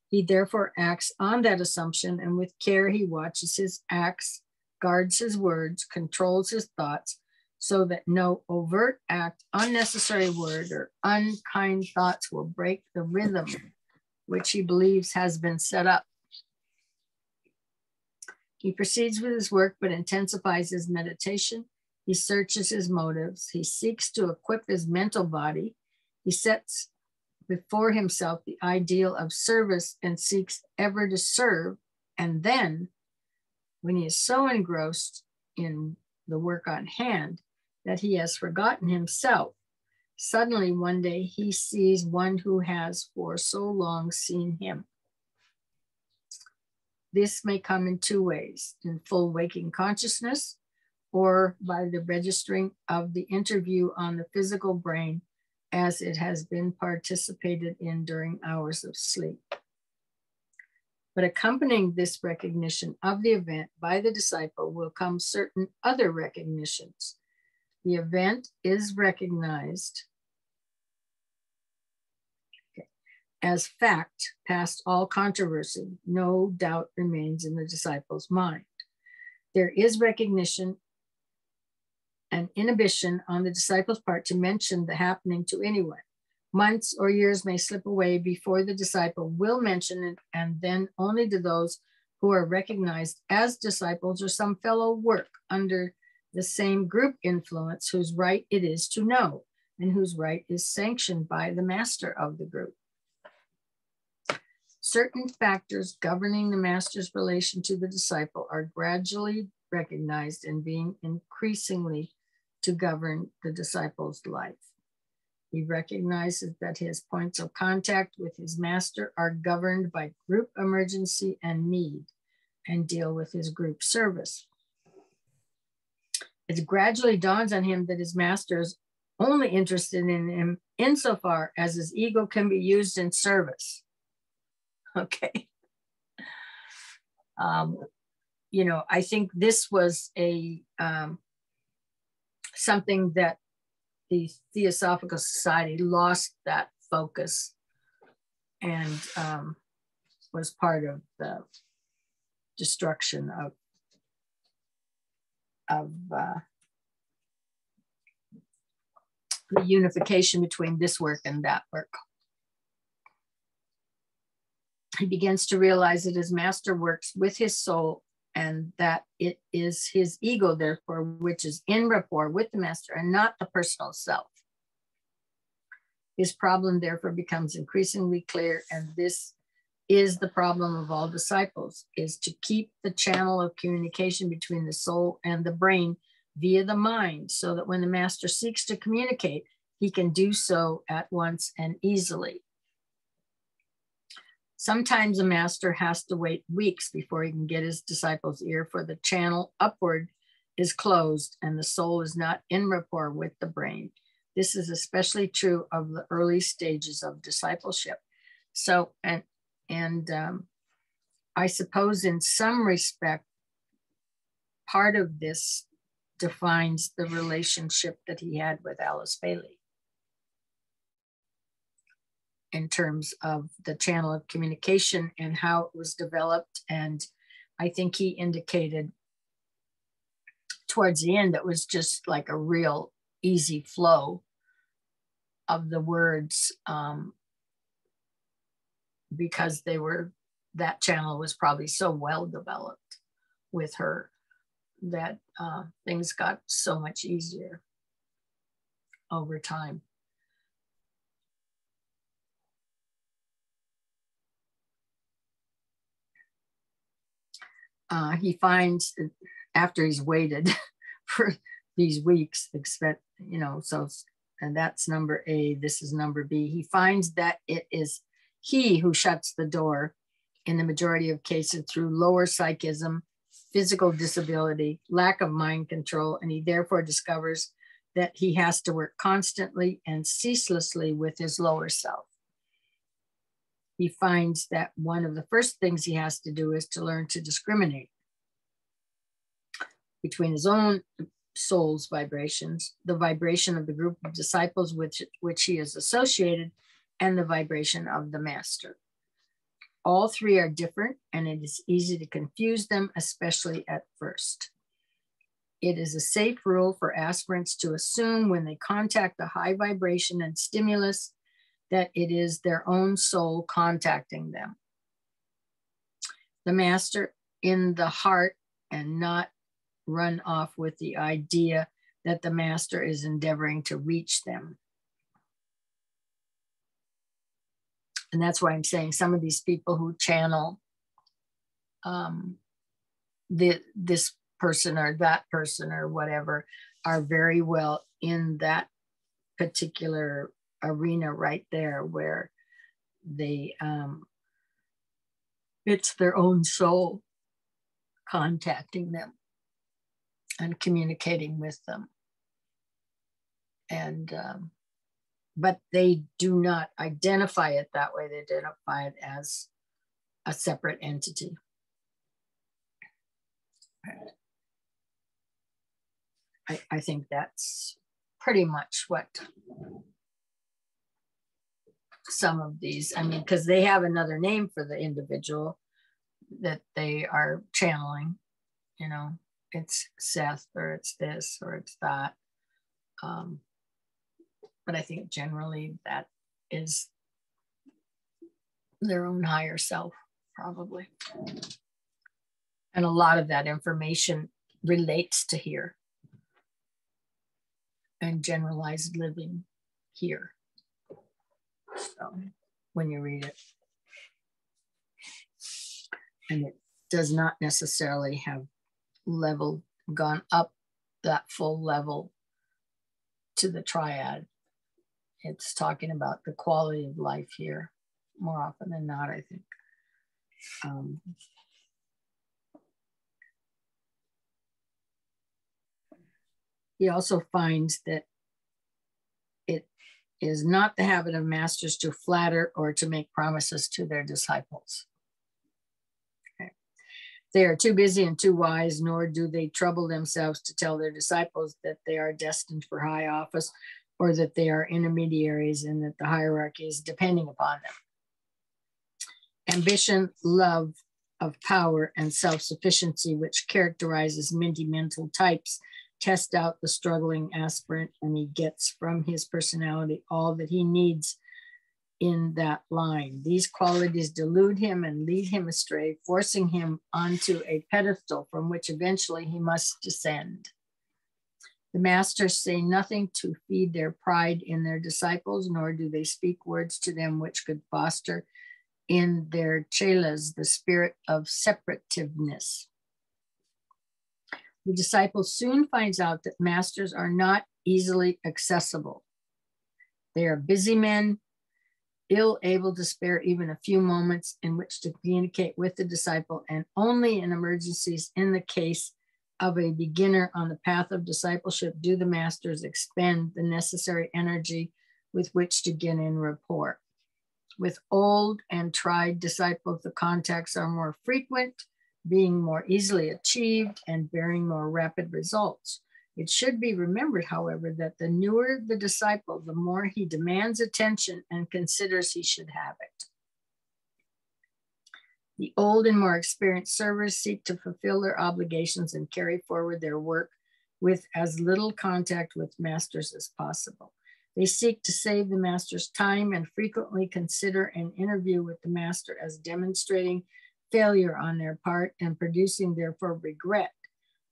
A: He therefore acts on that assumption, and with care he watches his acts, guards his words, controls his thoughts, so that no overt act, unnecessary word, or unkind thoughts will break the rhythm which he believes has been set up. He proceeds with his work, but intensifies his meditation. He searches his motives. He seeks to equip his mental body. He sets before himself the ideal of service and seeks ever to serve. And then, when he is so engrossed in the work on hand that he has forgotten himself, suddenly one day he sees one who has for so long seen him. This may come in two ways: in full waking consciousness, or by the registering of the interview on the physical brain as it has been participated in during hours of sleep. But accompanying this recognition of the event by the disciple will come certain other recognitions. The event is recognized as fact past all controversy. No doubt remains in the disciple's mind. There is recognition and inhibition on the disciple's part to mention the happening to anyone. Months or years may slip away before the disciple will mention it, and then only to those who are recognized as disciples or some fellow work under the same group influence, whose right it is to know and whose right is sanctioned by the master of the group. Certain factors governing the master's relation to the disciple are gradually recognized and being increasingly to govern the disciple's life. He recognizes that his points of contact with his master are governed by group emergency and need, and deal with his group service. It gradually dawns on him that his master is only interested in him insofar as his ego can be used in service. Okay. I think this was something that the Theosophical Society lost that focus, and was part of the destruction of the unification between this work and that work. He begins to realize that his master works with his soul, and that it is his ego, therefore, which is in rapport with the master and not the personal self. His problem, therefore, becomes increasingly clear, and this is the problem of all disciples, is to keep the channel of communication between the soul and the brain via the mind, so that when the master seeks to communicate, he can do so at once and easily. Sometimes a master has to wait weeks before he can get his disciple's ear, for the channel upward is closed and the soul is not in rapport with the brain. This is especially true of the early stages of discipleship. So, and I suppose in some respect, part of this defines the relationship that he had with Alice Bailey, in terms of the channel of communication and how it was developed. And I think he indicated towards the end, it was just like a real easy flow of the words, because that channel was probably so well developed with her that things got so much easier over time. He finds, after he's waited for these weeks, and that's number A, this is number B. He finds that it is he who shuts the door in the majority of cases through lower psychism, physical disability, lack of mind control, and he therefore discovers that he has to work constantly and ceaselessly with his lower self. He finds that one of the first things he has to do is to learn to discriminate. between his own soul's vibrations, the vibration of the group of disciples with which he is associated, and the vibration of the master. All three are different, and it is easy to confuse them, especially at first. It is a safe rule for aspirants to assume when they contact a high vibration and stimulus that it is their own soul contacting them. The master in the heart, and not run off with the idea that the master is endeavoring to reach them. And that's why I'm saying some of these people who channel this person or that person or whatever are very well in that particular arena right there, where they it's their own soul contacting them and communicating with them. And but they do not identify it that way. They identify it as a separate entity. I think that's pretty much what some of these, I mean, because they have another name for the individual that they are channeling, you know, it's Seth or it's this or it's that. But I think generally that is their own higher self, probably. And a lot of that information relates to here and generalized living here. So when you read it, and it does not necessarily have gone up that full level to the triad. It's talking about the quality of life here more often than not, I think. He also finds that it is not the habit of masters to flatter or to make promises to their disciples. Okay. They are too busy and too wise, nor do they trouble themselves to tell their disciples that they are destined for high office, or that they are intermediaries and that the hierarchy is depending upon them. Ambition, love of power, and self-sufficiency, which characterizes many mental types, test out the struggling aspirant, and he gets from his personality all that he needs in that line. These qualities delude him and lead him astray, forcing him onto a pedestal from which eventually he must descend. The masters say nothing to feed their pride in their disciples, nor do they speak words to them which could foster in their chelas the spirit of separativeness. The disciple soon finds out that masters are not easily accessible. They are busy men, ill able to spare even a few moments in which to communicate with the disciple, and only in emergencies, in the case of a beginner on the path of discipleship, do the masters expend the necessary energy with which to get in rapport. With old and tried disciples, the contacts are more frequent, being more easily achieved, and bearing more rapid results. It should be remembered, however, that the newer the disciple, the more he demands attention and considers he should have it. The old and more experienced servers seek to fulfill their obligations and carry forward their work with as little contact with masters as possible. They seek to save the master's time and frequently consider an interview with the master as demonstrating failure on their part and producing therefore regret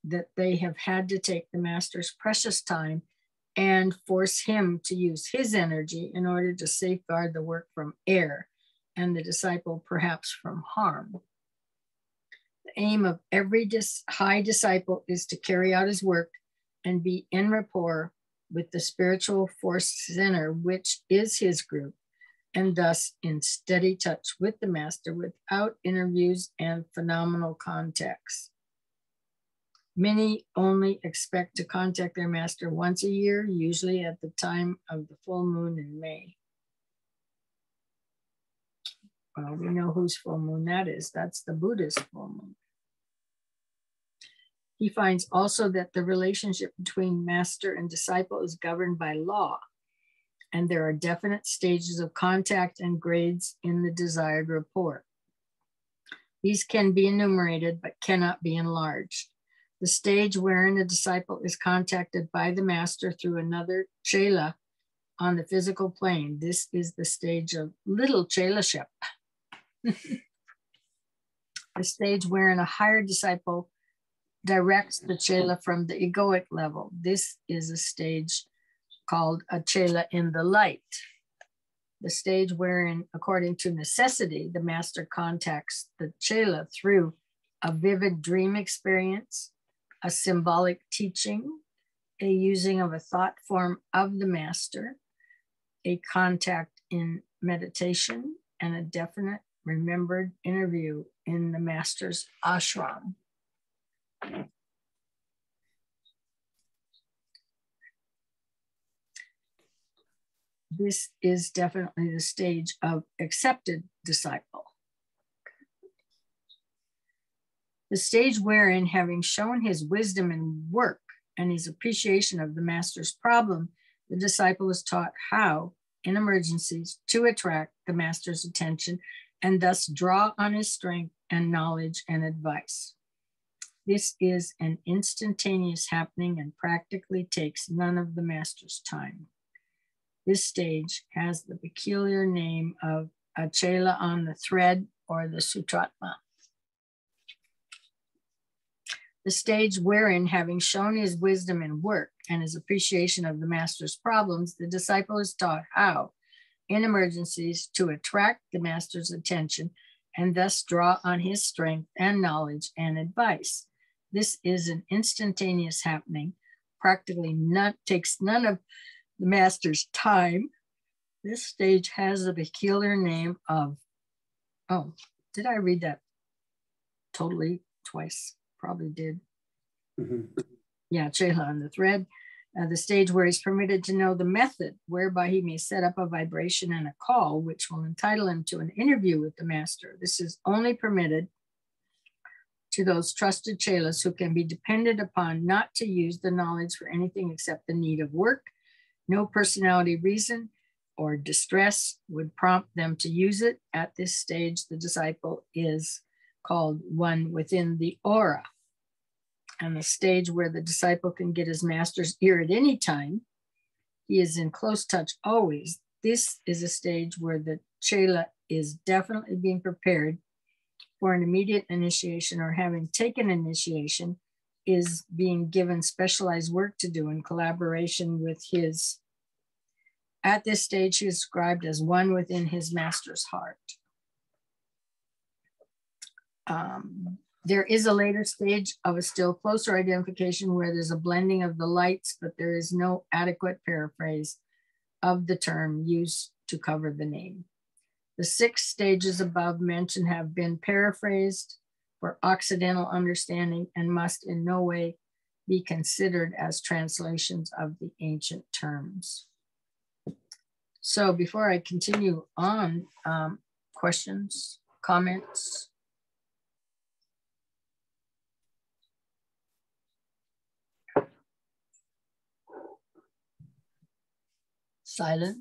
A: that they have had to take the master's precious time and force him to use his energy in order to safeguard the work from error and the disciple perhaps from harm. The aim of every high disciple is to carry out his work and be in rapport with the spiritual force center, which is his group, and thus in steady touch with the master without interviews and phenomenal contacts. Many only expect to contact their master once a year, usually at the time of the full moon in May. Well, we know whose full moon that is. That's the Buddha's full moon. He finds also that the relationship between master and disciple is governed by law, and there are definite stages of contact and grades in the desired rapport. These can be enumerated but cannot be enlarged. The stage wherein a disciple is contacted by the master through another chela on the physical plane. This is the stage of little chelaship. The stage wherein a higher disciple directs the chela from the egoic level. This is a stage called a chela in the light. The stage wherein, according to necessity, the master contacts the chela through a vivid dream experience, a symbolic teaching, a using of a thought form of the master, a contact in meditation, and a definite remembered interview in the master's ashram. This is definitely the stage of accepted disciple. The stage wherein, having shown his wisdom in work and his appreciation of the master's problem, the disciple is taught how, in emergencies, to attract the master's attention and thus draw on his strength and knowledge and advice. This is an instantaneous happening and practically takes none of the master's time. This stage has the peculiar name of a chela on the thread or the sutratma. The stage wherein, having shown his wisdom in work and his appreciation of the master's problems, the disciple is taught how, in emergencies, to attract the master's attention and thus draw on his strength and knowledge and advice. This is an instantaneous happening, practically takes none of the master's time. This stage has the peculiar name of, oh, did I read that totally twice? Probably did. Mm-hmm. Yeah, chela on the thread. The stage where he's permitted to know the method whereby he may set up a vibration and a call, which will entitle him to an interview with the master. This is only permitted to those trusted chelas who can be depended upon not to use the knowledge for anything except the need of work. No personality reason or distress would prompt them to use it. At this stage, the disciple is called one within the aura. And the stage where the disciple can get his master's ear at any time, he is in close touch always. This is a stage where the chela is definitely being prepared for an immediate initiation, or having taken initiation, is being given specialized work to do in collaboration with his. At this stage, he is described as one within his master's heart. There is a later stage of a still closer identification where there's a blending of the lights, but there is no adequate paraphrase of the term used to cover the name. The 6 stages above mentioned have been paraphrased for Occidental understanding and must in no way be considered as translations of the ancient terms. So before I continue on, questions, comments? Silent?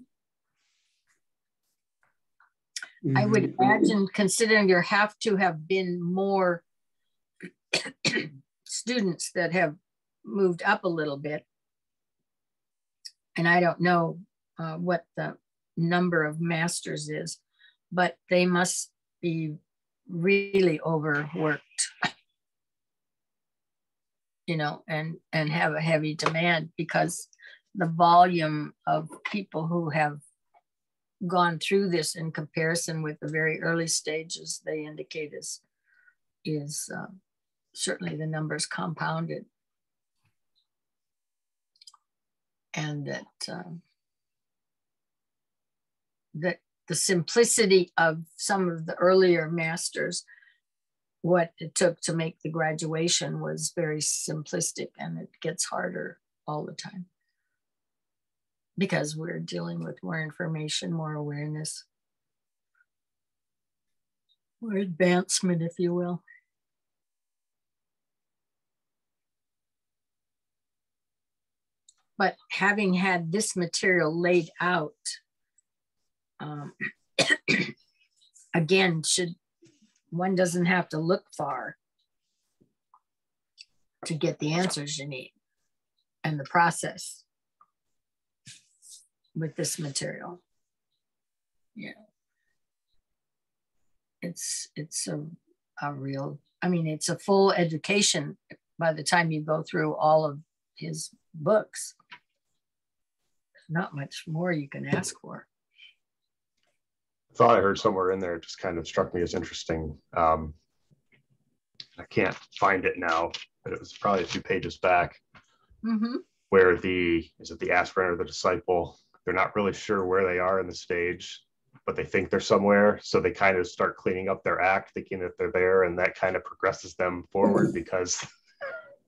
A: Mm-hmm. I would imagine, considering there have to have been more students that have moved up a little bit, and I don't know what the number of masters is, but they must be really overworked, you know, and have a heavy demand, because the volume of people who have gone through this in comparison with the very early stages they indicate is certainly the numbers compounded, and that that the simplicity of some of the earlier masters, what it took to make the graduation was very simplistic, and it gets harder all the time because we're dealing with more information, more awareness, more advancement, if you will. but having had this material laid out, again, one doesn't have to look far to get the answers you need and the process with this material. Yeah. It's a real, I mean, it's a full education by the time you go through all of his books. Not much more you can ask for.
B: I thought I heard somewhere in there, it just kind of struck me as interesting. I can't find it now, but it was probably a few pages back, where is it the aspirant or the disciple? They're not really sure where they are in the stage, but they think they're somewhere. So they kind of start cleaning up their act, thinking that they're there, and that kind of progresses them forward because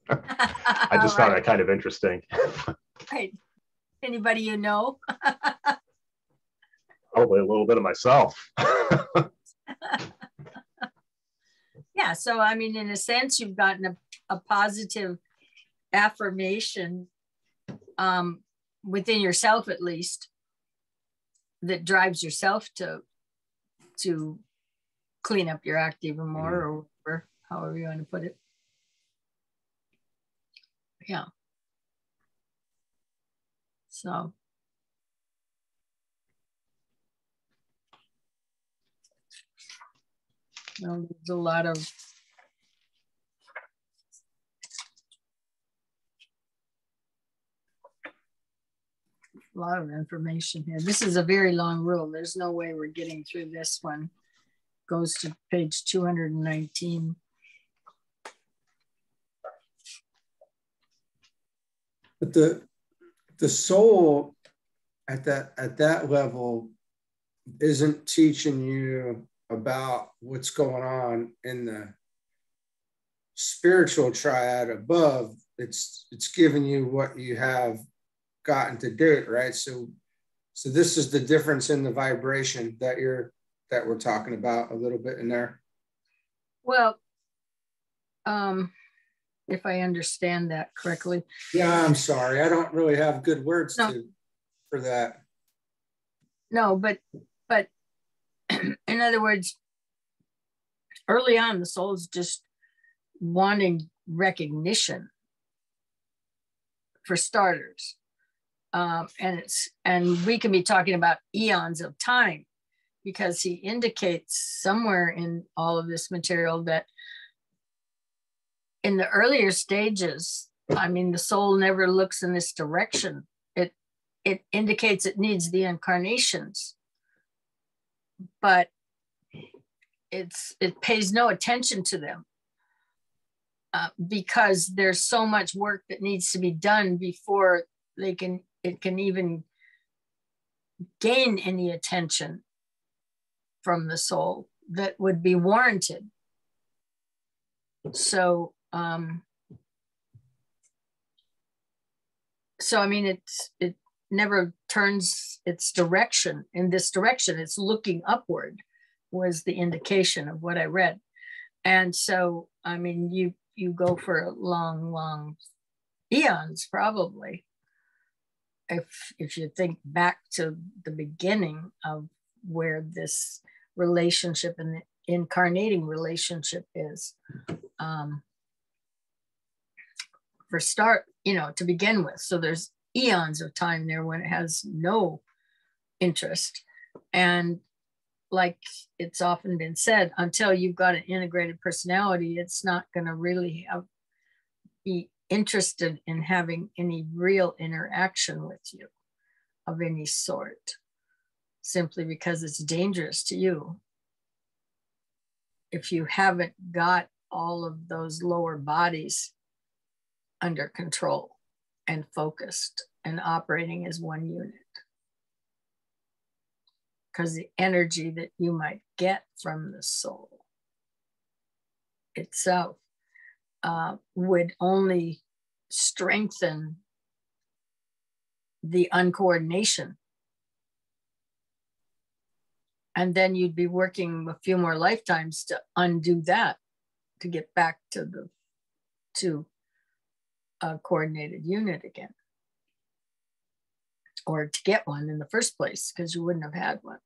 B: I just found that kind of interesting.
A: Right. Anybody you know?
B: Probably a little bit of myself.
A: Yeah, so I mean, in a sense, you've gotten a positive affirmation within yourself, at least, that drives yourself to clean up your act even more, or however you want to put it. Yeah. So. Well, there's a lot of information here. This is a very long rule. There's no way we're getting through this one. Goes to page 219.
C: But the soul at that level isn't teaching you about what's going on in the spiritual triad above. It's giving you what you have gotten to date, right? So this is the difference in the vibration that we're talking about a little bit in there.
A: Well, if I understand that correctly.
C: Yeah, I'm sorry. I don't really have good words for that.
A: No, but in other words, early on, the soul is just wanting recognition, for starters. And we can be talking about eons of time, because he indicates somewhere in all of this material that in the earlier stages, I mean, the soul never looks in this direction. It indicates it needs the incarnations, but it pays no attention to them because there's so much work that needs to be done before it can even gain any attention from the soul that would be warranted. So I mean, it never turns its direction in this direction. It's looking upward was the indication of what I read. And so, I mean, you go for long eons, probably, if you think back to the beginning of where this relationship and the incarnating relationship is, for start, to begin with. So there's eons of time there when it has no interest. And like it's often been said, until you've got an integrated personality, it's not going to really be interested in having any real interaction with you of any sort, simply because it's dangerous to you if you haven't got all of those lower bodies under control and focused and operating as one unit. Because the energy that you might get from the soul itself would only strengthen the uncoordination. And then you'd be working a few more lifetimes to undo that, to get back to a coordinated unit again. or to get one in the first place, because you wouldn't have had one.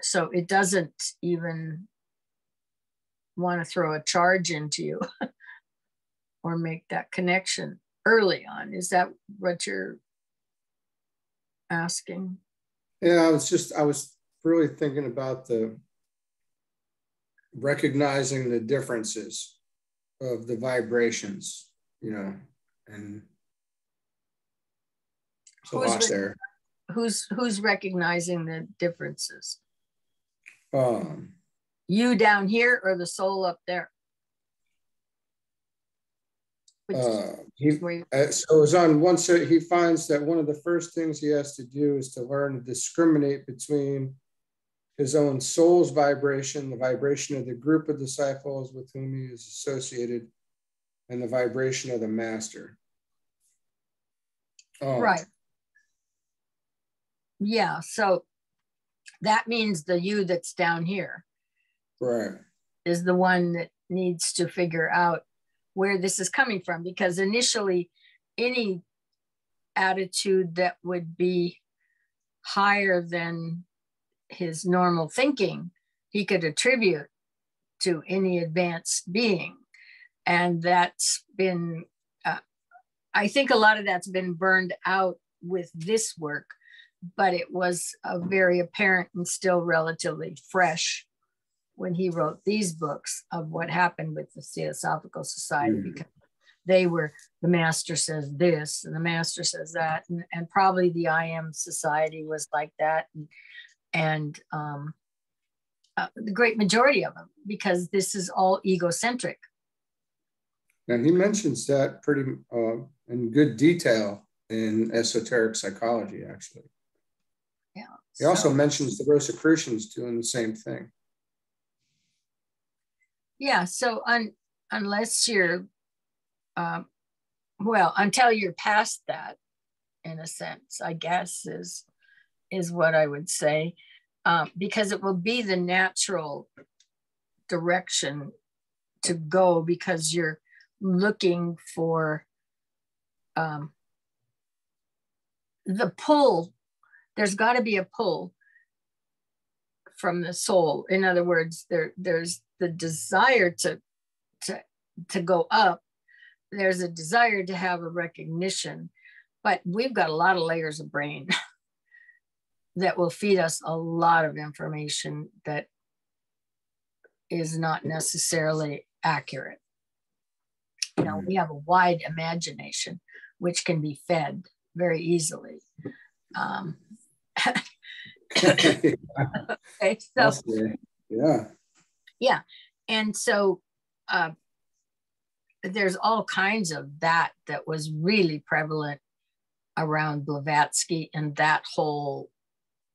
A: So it doesn't even want to throw a charge into you or make that connection early on. Is that what you're asking?
C: Yeah, I was really thinking about the recognizing the differences of the vibrations, you know, and a lot there.
A: Who's recognizing the differences?
C: Um,
A: You down here or the soul up there?
C: so it was on one side. He finds that one of the first things he has to do is to learn to discriminate between his own soul's vibration, the vibration of the group of disciples with whom he is associated, and the vibration of the master.
A: Right. Yeah, so that means the you that's down here,
C: right,
A: is the one that needs to figure out where this is coming from, because initially any attitude that would be higher than his normal thinking, he could attribute to any advanced being. And that's been, I think a lot of that's been burned out with this work, but it was very apparent and still relatively fresh when he wrote these books of what happened with the Theosophical Society, because they were, the master says this and the master says that, and probably the I Am Society was like that, and the great majority of them, because this is all egocentric.
C: And he mentions that pretty in good detail in Esoteric Psychology, actually.
A: Yeah.
C: He also mentions the Rosicrucians doing the same thing.
A: Yeah, so unless you're, well, until you're past that, in a sense, I guess, is what I would say, because it will be the natural direction to go, because you're looking for the pull. There's got to be a pull from the soul. In other words, there's the desire to go up. There's a desire to have a recognition, but we've got a lot of layers of brain that will feed us a lot of information that is not necessarily accurate. You know, we have a wide imagination, which can be fed very easily. Okay, so yeah, and so there's all kinds of that was really prevalent around Blavatsky and that whole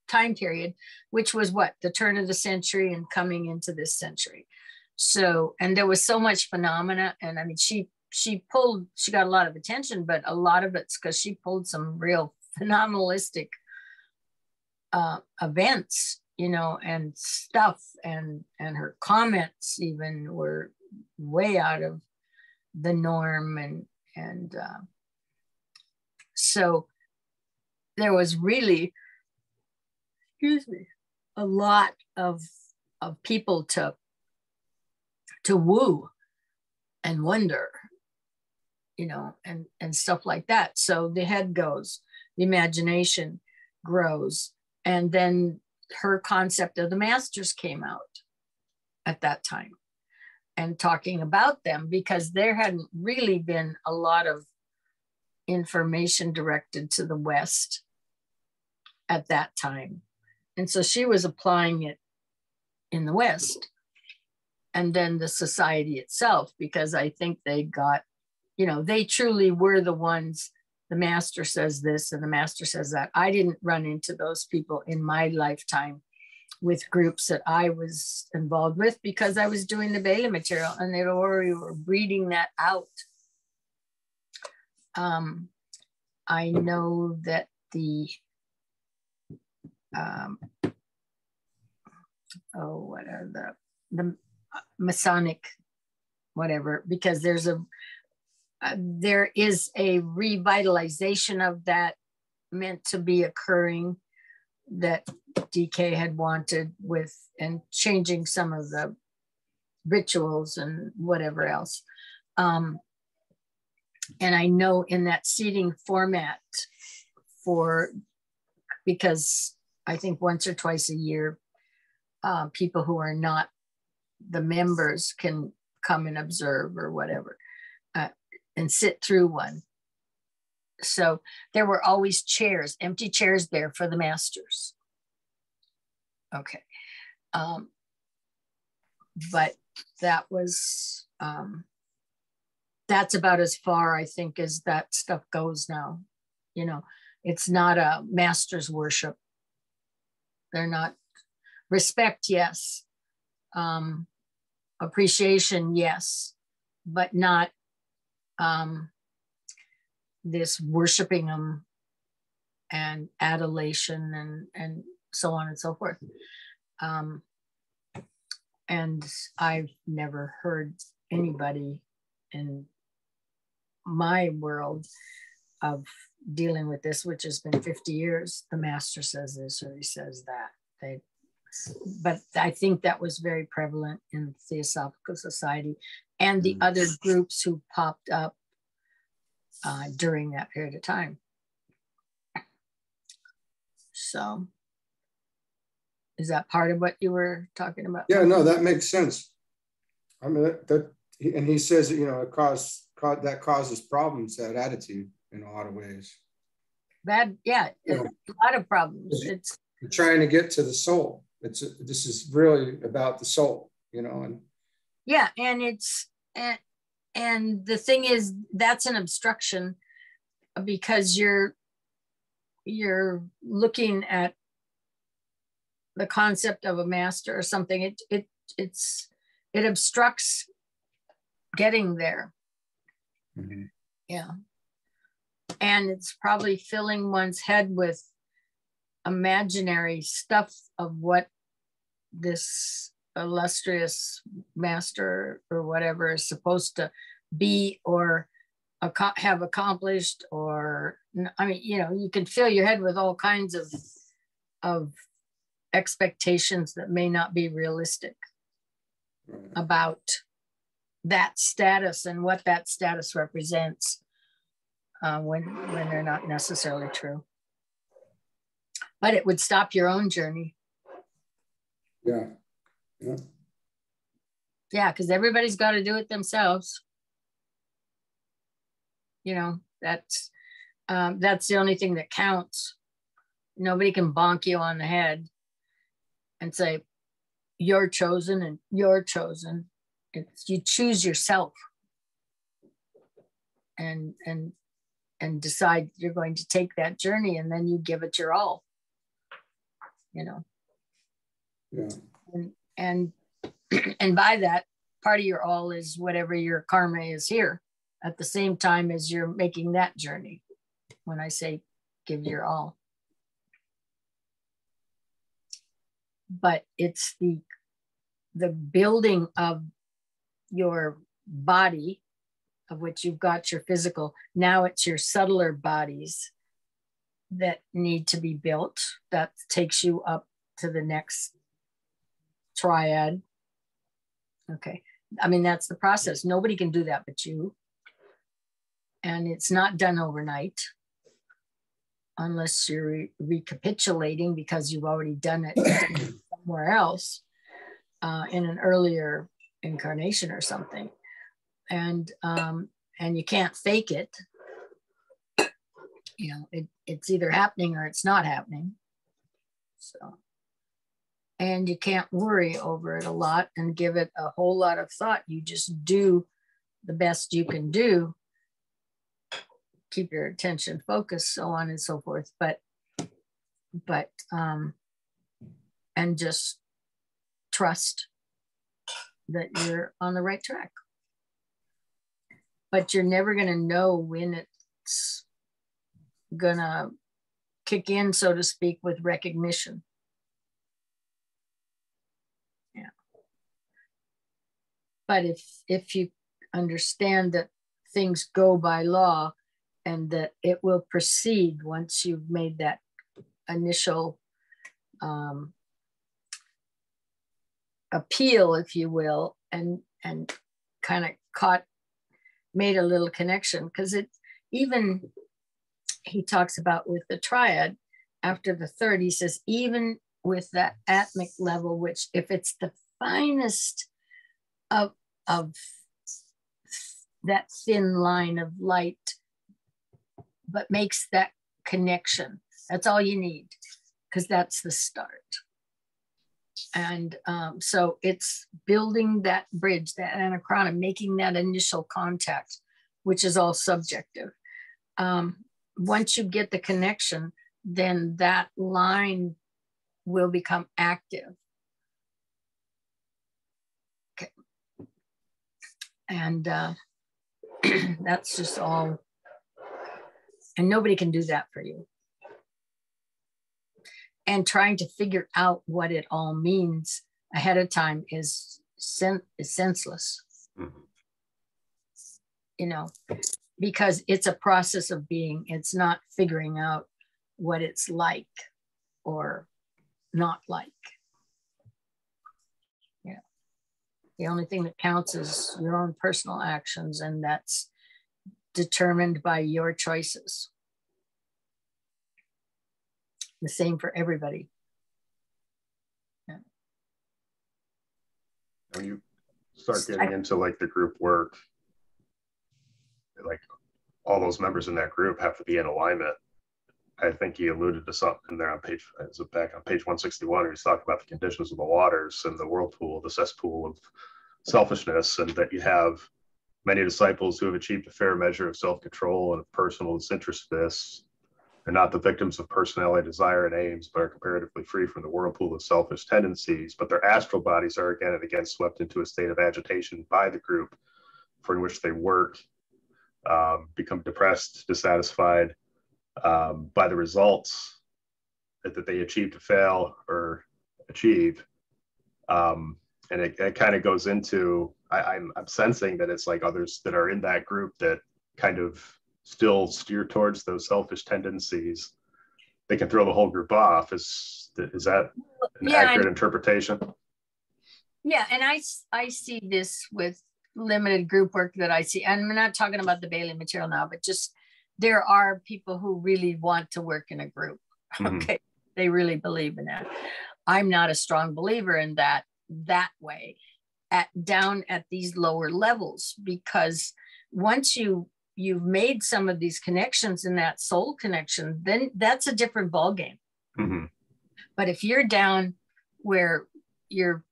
A: time period, which was what, the turn of the century and coming into this century. So, and there was so much phenomena, and I mean, she got a lot of attention, but a lot of it's because she pulled some real phenomenalistic events, you know, and stuff, and her comments even were way out of the norm, and so there was really, a lot of people to woo and wonder, you know, and stuff like that. So the head goes, the imagination grows, and then her concept of the masters came out at that time, and talking about them, because there hadn't really been a lot of information directed to the West at that time. And so she was applying it in the West, and then the society itself, because I think they got, you know, they truly were the ones, the master says this and the master says that. I didn't run into those people in my lifetime with groups that I was involved with, because I was doing the Bela material and they already were breeding that out. I know that the what are the Masonic whatever, because there is a revitalization of that meant to be occurring that DK had wanted with, and changing some of the rituals and whatever else. And I know in that seating format because I think once or twice a year, people who are not the members can come and observe or whatever, and sit through one. So there were always chairs, empty chairs there for the masters. Okay. But that was, that's about as far, I think, as that stuff goes now. You know, it's not a master's worship. They're not, respect, yes. Appreciation, yes, but not this worshiping them and adulation and so on and so forth. And I've never heard anybody in my world of dealing with this, which has been 50 years, the master says this or he says that. But I think that was very prevalent in the Theosophical Society and the other groups who popped up during that period of time. So is that part of what you were talking about?
C: Yeah, no, that makes sense. I mean, and he says, you know, that causes problems, that attitude, in a lot of ways.
A: Bad, yeah, a lot of problems. It's
C: you're trying to get to the soul. This is really about the soul, you know. And
A: yeah, and and the thing is, that's an obstruction because you're looking at the concept of a master or something. It obstructs getting there.
C: Mm-hmm.
A: Yeah. And it's probably filling one's head with imaginary stuff of what this illustrious master or whatever is supposed to be or have accomplished, or, I mean, you know, you can fill your head with all kinds of expectations that may not be realistic about that status and what that status represents when they're not necessarily true. But it would stop your own journey.
C: Yeah.
A: Yeah, because everybody's got to do it themselves. You know, that's the only thing that counts. Nobody can bonk you on the head and say, you're chosen and you're chosen. You choose yourself and decide you're going to take that journey, and then you give it your all, you know.
C: Yeah.
A: And by that, part of your all is whatever your karma is here at the same time as you're making that journey. When I say give your all. But it's the building of your body, of which you've got your physical. Now it's your subtler bodies that need to be built. That takes you up to the next triad. Okay. I mean, that's the process. Nobody can do that but you. And it's not done overnight unless you're recapitulating because you've already done it somewhere else in an earlier incarnation or something. And you can't fake it. You know, it's either happening or it's not happening. So, and you can't worry over it a lot and give it a whole lot of thought. You just do the best you can do, keep your attention focused, so on and so forth. But and just trust that you're on the right track. But you're never going to know when it's going to kick in, so to speak, with recognition. Yeah. But if you understand that things go by law and that it will proceed once you've made that initial appeal, if you will, and kind of made a little connection, because it's even, he talks about with the triad after the third, he says, even with that atmic level, which if it's the finest of that thin line of light, but makes that connection, that's all you need, because that's the start. And so it's building that bridge, that anachrona, making that initial contact, which is all subjective. Once you get the connection, then that line will become active. Okay. And that's just all. And nobody can do that for you. And trying to figure out what it all means ahead of time is senseless. Mm-hmm. You know, because it's a process of being. It's not figuring out what it's like or not like. Yeah. The only thing that counts is your own personal actions, and that's determined by your choices. The same for everybody. Yeah.
B: When you start getting into like the group work, like all those members in that group have to be in alignment. I think he alluded to something there on page, back on page 161, where he's talking about the conditions of the waters and the whirlpool, the cesspool of selfishness, and that you have many disciples who have achieved a fair measure of self-control and of personal disinterestedness. They're not the victims of personality, desire, and aims, but are comparatively free from the whirlpool of selfish tendencies. But their astral bodies are again and again swept into a state of agitation by the group for which they work, become depressed, dissatisfied by the results that they achieve to fail or achieve. And it kind of goes into, I'm sensing that it's like others that are in that group that kind of still steer towards those selfish tendencies. They can throw the whole group off. Is that an accurate interpretation?
A: Yeah, and I see this with limited group work that I see. And I'm not talking about the Bailey material now, but just there are people who really want to work in a group. Mm-hmm. Okay, they really believe in that. I'm not a strong believer in that way, down at these lower levels, because once you've made some of these connections in that soul connection, then that's a different ballgame. Mm-hmm. But if you're down where your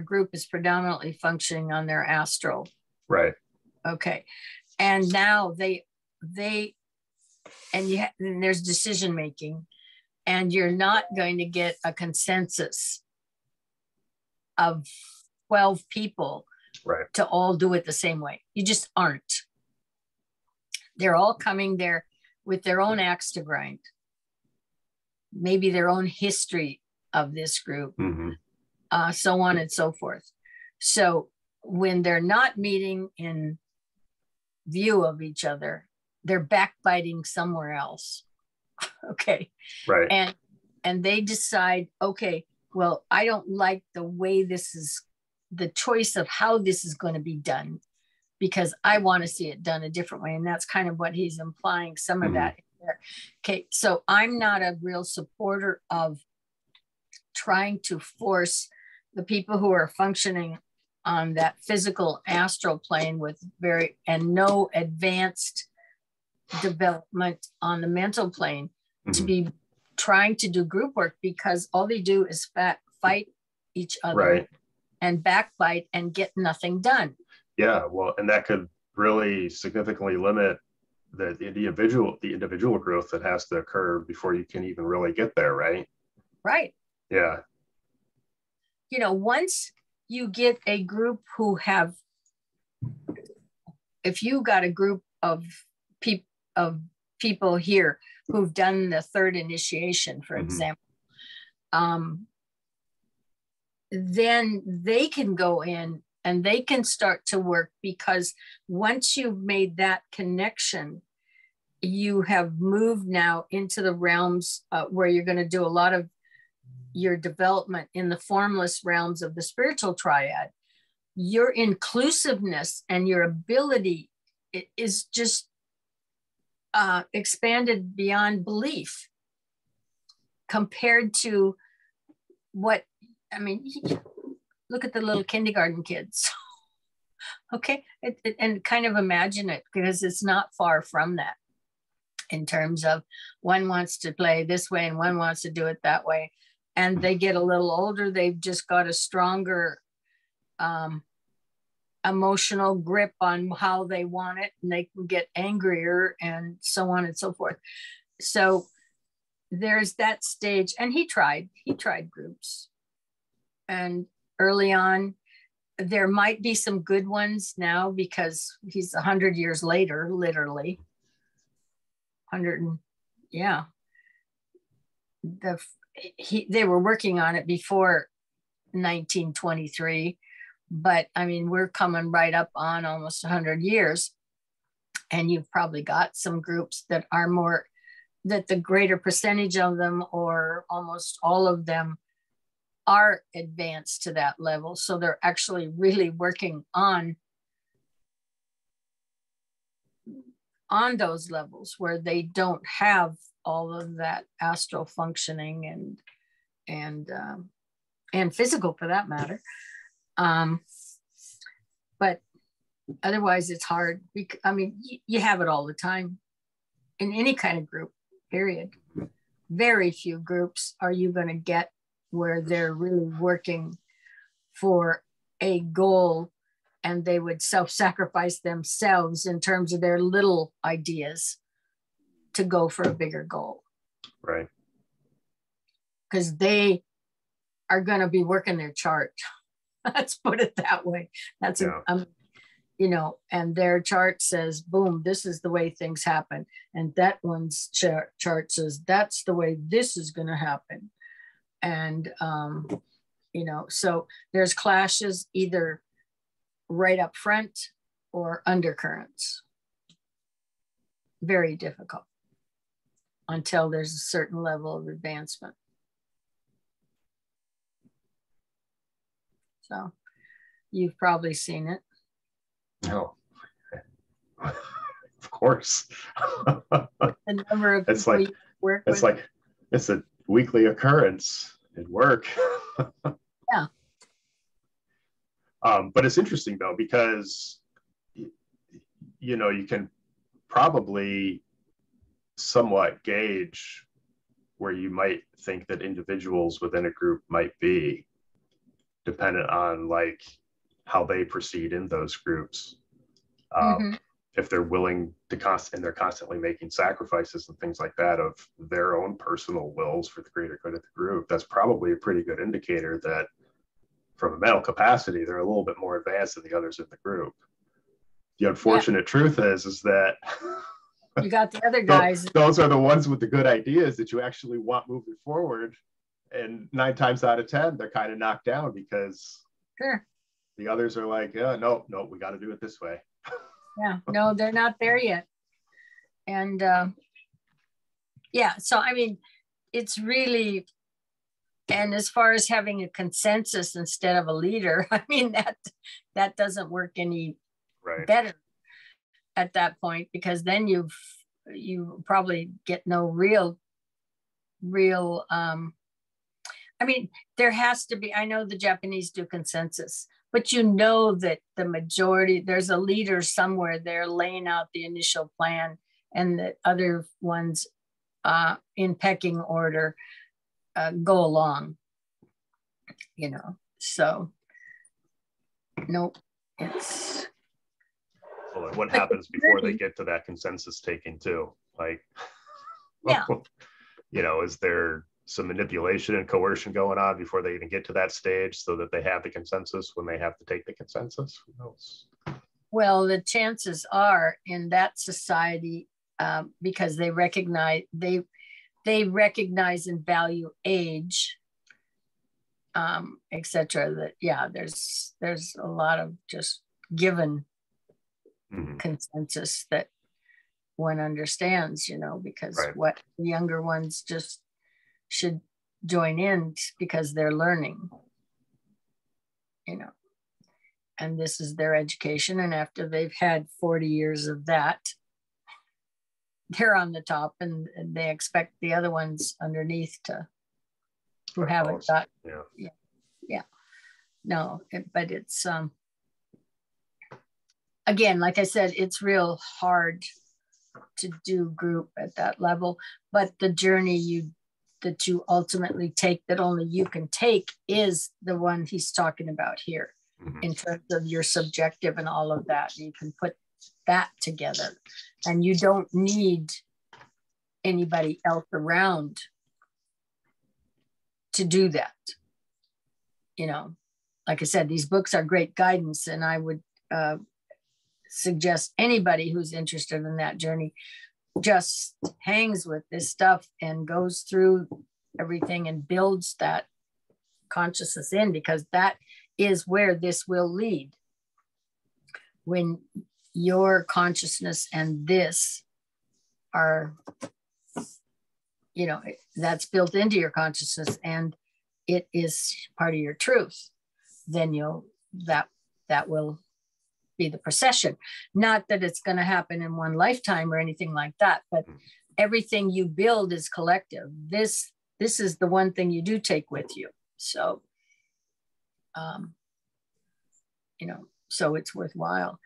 A: group is predominantly functioning on their astral,
B: right?
A: Okay, and now and there's decision making, and you're not going to get a consensus of 12 people, right, to all do it the same way. You just aren't. They're all coming there with their own axe to grind, maybe their own history of this group, mm-hmm. So on and so forth. So when they're not meeting in view of each other, they're backbiting somewhere else. Okay.
B: Right.
A: And they decide, okay, well, I don't like the way the choice of how this is going to be done, because I want to see it done a different way. And that's kind of what he's implying, some of mm-hmm. that there. Okay, so I'm not a real supporter of trying to force the people who are functioning on that physical astral plane with no advanced development on the mental plane, mm-hmm. to be trying to do group work, because all they do is fight each other, right, and backbite and get nothing done.
B: Yeah, well, and that could really significantly limit the individual growth that has to occur before you can even really get there, right?
A: Right.
B: Yeah.
A: You know, once you get a group if you got a group of people here who've done the third initiation, for mm-hmm. example, then they can go in and they can start to work, because once you've made that connection, you have moved now into the realms where you're going to do a lot of your development in the formless realms of the spiritual triad. Your inclusiveness and your ability is just expanded beyond belief compared to what, I mean, look at the little kindergarten kids. Okay, and kind of imagine it, because it's not far from that in terms of one wants to play this way and one wants to do it that way. And they get a little older, they've just got a stronger emotional grip on how they want it, and they can get angrier and so on and so forth. So there's that stage. And he tried groups. And early on, there might be some good ones now, because he's 100 years later, literally. 100, yeah. They were working on it before 1923, but I mean, we're coming right up on almost 100 years, and you've probably got some groups that are more, that the greater percentage of them, or almost all of them, are advanced to that level. So they're actually really working on those levels where they don't have all of that astral functioning and physical, for that matter. But otherwise it's hard. I mean, you have it all the time in any kind of group, period. Very few groups are you going to get where they're really working for a goal, and they would self-sacrifice themselves in terms of their little ideas to go for a bigger goal.
B: Right.
A: Because they are going to be working their chart. Let's put it that way. That's you know, and their chart says, boom, this is the way things happen. And that one's chart says, that's the way this is going to happen. And, you know, so there's clashes either right up front or undercurrents. Very difficult until there's a certain level of advancement. So you've probably seen it.
B: No, of course.
A: The number of
B: it's like,
A: you work
B: it's
A: with.
B: like, it's a weekly occurrence at work.
A: Yeah.
B: But it's interesting though, because, you know, you can probably somewhat gauge where you might think that individuals within a group might be, dependent on like how they proceed in those groups. If they're willing to and they're constantly making sacrifices and things like that of their own personal wills for the greater good of the group, that's probably a pretty good indicator that from a mental capacity, they're a little bit more advanced than the others in the group. The unfortunate truth is that
A: you got the other guys.
B: Those are the ones with the good ideas that you actually want moving forward. And 9 times out of 10, they're kind of knocked down because the others are like, yeah, no, we got to do it this way.
A: Yeah, no, they're not there yet. And yeah, so I mean, it's really, and as far as having a consensus instead of a leader, I mean, that doesn't work any better at that point, because then you probably get no real I mean, there has to be, I know the Japanese do consensus, but you know that the majority, there's a leader somewhere there laying out the initial plan, and the other ones in pecking order go along, you know. So, nope, it's.
B: Well, what happens before they get to that consensus taking too? Like,
A: yeah,
B: you know, is there some manipulation and coercion going on before they even get to that stage so that they have the consensus when they have to take the consensus? Who knows?
A: Well, the chances are in that society, because they recognize and value age, etc. That, yeah, there's a lot of just given consensus that one understands, you know, because
B: Right.
A: what the younger ones just should join in because they're learning, you know, and this is their education. And after they've had 40 years of that, they're on the top, and they expect the other ones underneath to, who haven't got, yeah. No, but it's, again, like I said, it's real hard to do group at that level, but the journey that you ultimately take, that only you can take, is the one he's talking about here, in terms of your subjective and all of that. You can put that together, and you don't need anybody else around to do that. You know, like I said, these books are great guidance, and I would suggest anybody who's interested in that journey just hangs with this stuff and goes through everything and builds that consciousness in, because that is where this will lead. When your consciousness and this are, you know, that's built into your consciousness and it is part of your truth, then that will be the procession. Not that it's going to happen in one lifetime or anything like that, but everything you build is collective. This is the one thing you do take with you. So, you know, so it's worthwhile.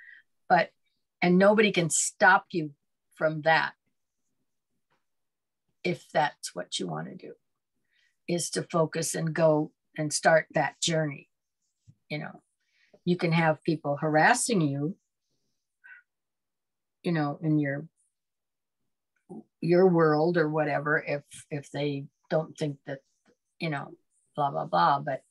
A: And nobody can stop you from that, if that's what you want to do, is to focus and go and start that journey. You know, you can have people harassing you, you know, in your world or whatever, if they don't think that, you know, blah, blah, blah. But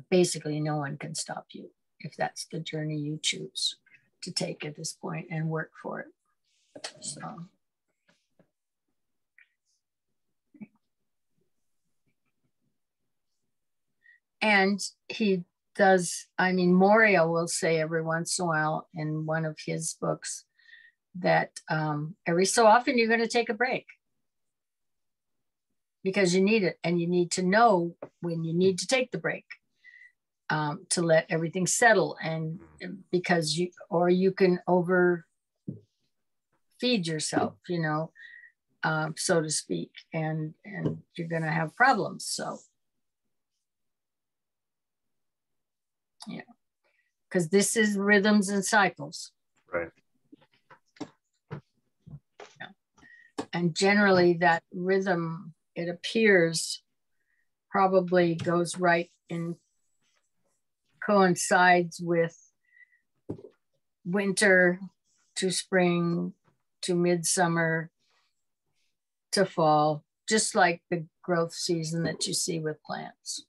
A: basically no one can stop you if that's the journey you choose to take at this point and work for it. So. And he does, I mean, Moria will say every once in a while in one of his books that every so often you're going to take a break because you need it, and you need to know when you need to take the break to let everything settle, and because you can overfeed yourself, you know, so to speak, and you're going to have problems. So. Yeah, because this is rhythms and cycles.
B: Right.
A: Yeah. And generally that rhythm, it appears, probably goes right in, coincides with winter to spring to midsummer to fall, just like the growth season that you see with plants.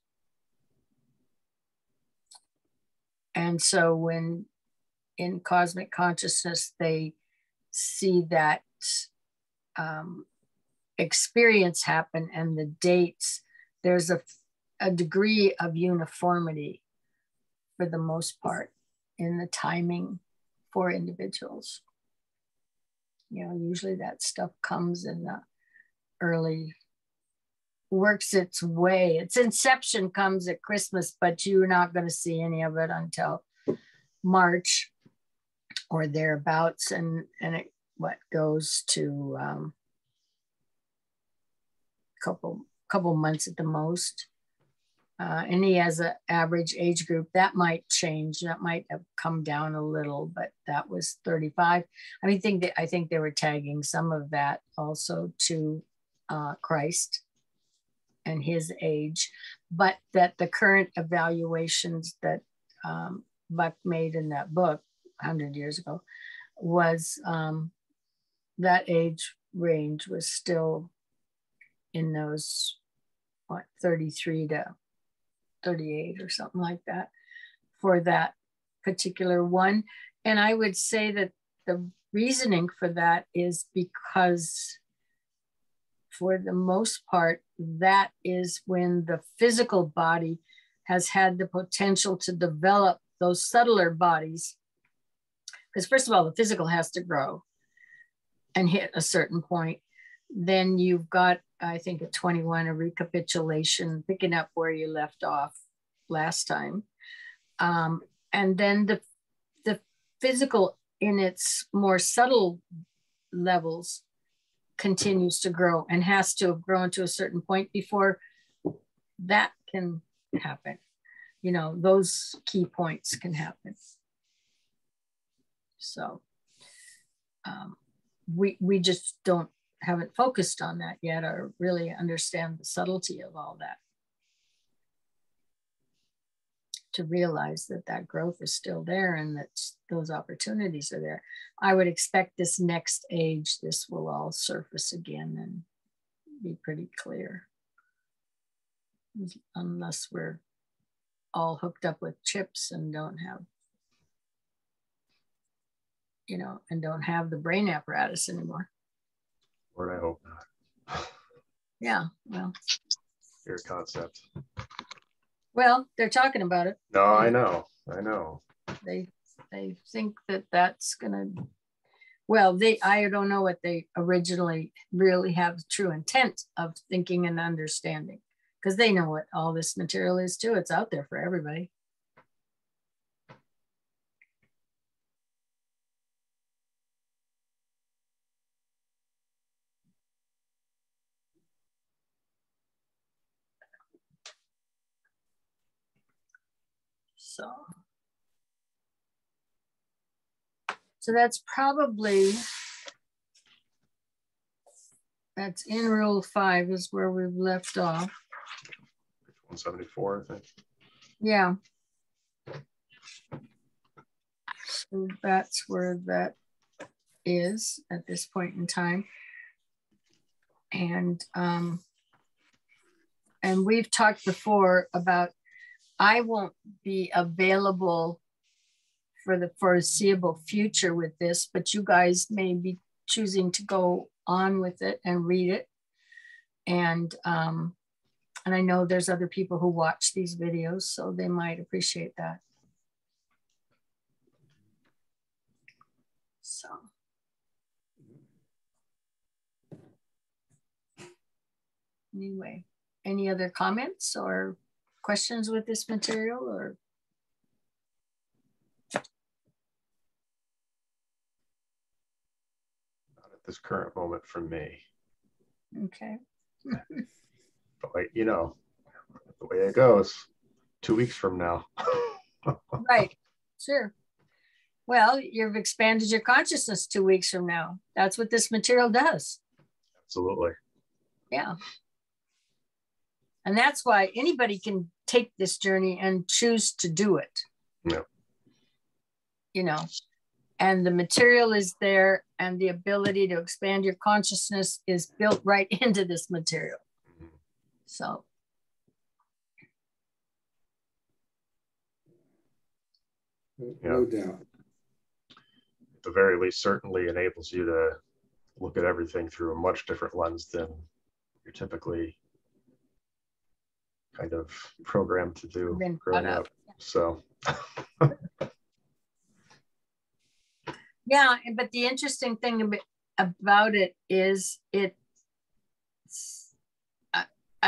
A: And so when in cosmic consciousness, they see that experience happen and the dates, there's a degree of uniformity for the most part in the timing for individuals. You know, usually that stuff comes in the early, works its way. Its inception comes at Christmas, but you're not going to see any of it until March or thereabouts, and it goes to couple months at the most. And he has an average age group that might change. That might have come down a little, but that was 35. I mean, I think they were tagging some of that also to Christ and his age, but that the current evaluations that Bucke made in that book 100 years ago was that age range was still in those 33 to 38 or something like that for that particular one. And I would say that the reasoning for that is because for the most part, that is when the physical body has had the potential to develop those subtler bodies. Because first of all, the physical has to grow and hit a certain point. Then you've got, I think at 21, a recapitulation, picking up where you left off last time. And then the physical in its more subtle levels continues to grow and has to have grown to a certain point before that can happen. You know, those key points can happen. So we just haven't focused on that yet or really understand the subtlety of all that, to realize that that growth is still there and that those opportunities are there. I would expect this next age, this will all surface again and be pretty clear. Unless we're all hooked up with chips and don't have, you know, and don't have the brain apparatus anymore.
B: Lord, I hope not.
A: Yeah, well.
B: Your concept.
A: Well, they're talking about it.
B: No, I know.
A: They think that that's gonna, well, I don't know what they originally really have the true intent of thinking and understanding, because they know what all this material is too. It's out there for everybody. So that's probably, that's in Rule 5 is where we've left off.
B: 174, I think.
A: Yeah. So that's where that is at this point in time. And we've talked before about, I won't be available for the foreseeable future with this, but you guys may be choosing to go on with it and read it. And I know there's other people who watch these videos, so they might appreciate that. So. Anyway, any other comments or questions with this material, or?
B: Not at this current moment from me.
A: Okay.
B: But like, you know, the way it goes, 2 weeks from now.
A: Right, sure. Well, you've expanded your consciousness 2 weeks from now. That's what this material does.
B: Absolutely.
A: Yeah. And that's why anybody can take this journey and choose to do it.
B: Yeah.
A: You know, and the material is there, and the ability to expand your consciousness is built right into this material. Mm-hmm. So.
C: No doubt.
B: At the very least, certainly enables you to look at everything through a much different lens than you're typically kind of programmed to do growing up. So.
A: Yeah, but the interesting thing about it is I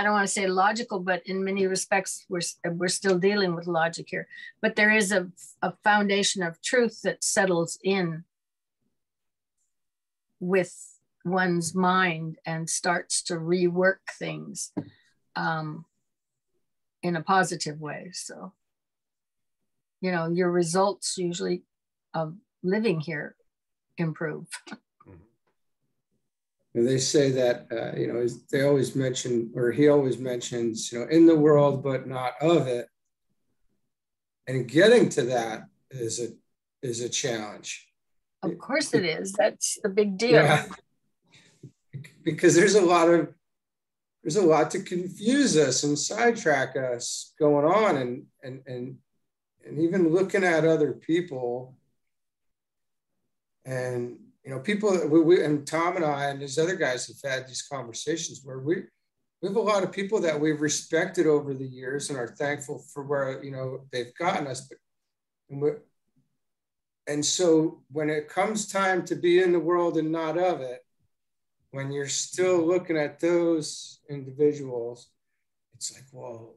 A: don't want to say logical, but in many respects, we're still dealing with logic here. But there is a foundation of truth that settles in with one's mind and starts to rework things in a positive way. So, you know, your results usually of living here improve.
C: And they say that, you know, they always mention, or he always mentions, you know, in the world, but not of it. And getting to that is a challenge.
A: Of course it is. That's the big deal.
C: Yeah. Because there's a lot to confuse us and sidetrack us going on, and even looking at other people and you know, people that we and Tom and I and these other guys have had these conversations where we have a lot of people that we've respected over the years and are thankful for where, you know, they've gotten us. And so when it comes time to be in the world and not of it, when you're still looking at those individuals, it's like, well,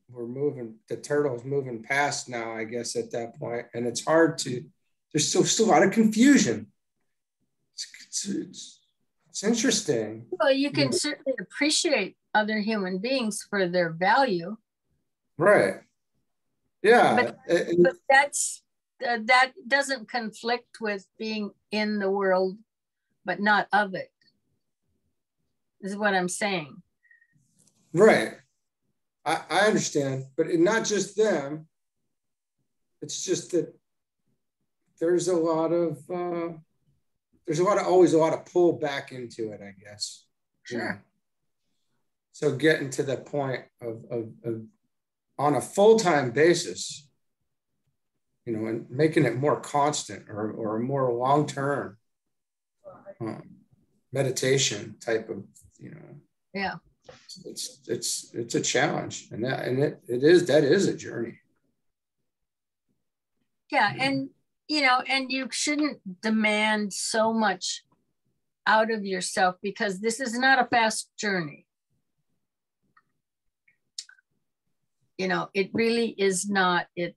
C: we're moving, the turtle's moving past now, I guess, at that point. And it's hard to, there's still a lot of confusion. It's interesting.
A: Well, you can certainly appreciate other human beings for their value.
C: Right. Yeah.
A: But that doesn't conflict with being in the world, but not of it, is what I'm saying.
C: Right. I understand, but not just them. It's just that there's always a lot of pull back into it, I guess.
A: Sure.
C: You know? So getting to the point of on a full-time basis, you know, and making it more constant or a more long-term meditation type of, you know.
A: Yeah.
C: It's a challenge, and that is a journey.
A: Yeah, and you know, and you shouldn't demand so much out of yourself, because this is not a fast journey. You know, it really is not. They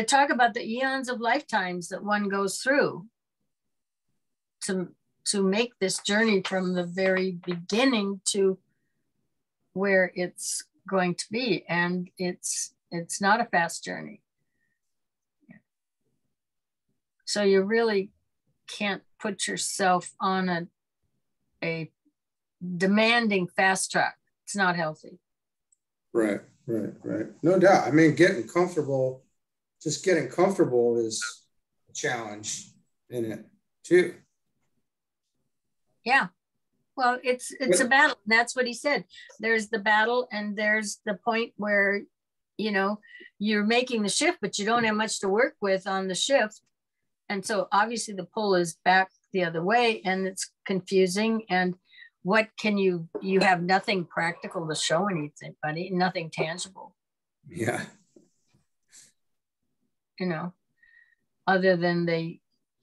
A: talk about the eons of lifetimes that one goes through to make this journey from the very beginning to where it's going to be. And it's not a fast journey. So you really can't put yourself on a demanding fast track. It's not healthy.
C: Right. No doubt. I mean, just getting comfortable is a challenge in it too.
A: Yeah. Well, it's a battle. And that's what he said. There's the battle, and there's the point where, you know, you're making the shift, but you don't have much to work with on the shift. And so obviously the pull is back the other way, and it's confusing. And what can you have nothing practical to show anybody, nothing tangible.
C: Yeah.
A: You know, other than they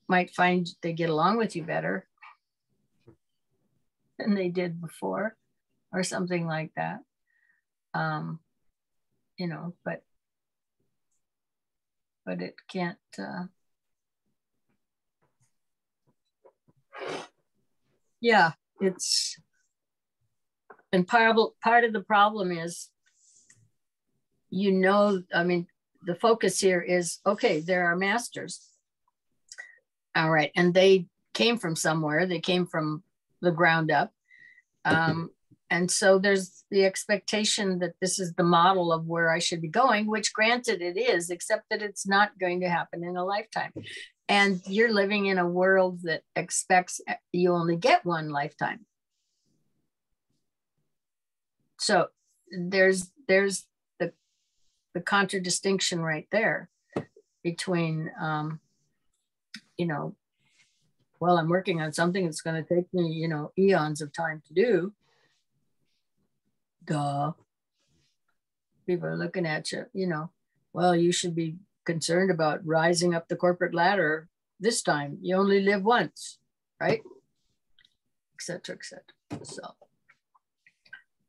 A: might find they get along with you better than they did before, or something like that. You know, but it can't. Yeah, it's, and part of the problem is, you know, I mean, the focus here is, okay, there are masters. All right, and they came from somewhere. They came from the ground up. And so there's the expectation that this is the model of where I should be going, which granted it is, except that it's not going to happen in a lifetime. And you're living in a world that expects you only get one lifetime. So there's the contradistinction right there between, you know, well, I'm working on something that's going to take me, you know, eons of time to do. Duh. People are looking at you, you know, well, you should be concerned about rising up the corporate ladder this time. You only live once, right? Et cetera, et cetera. So,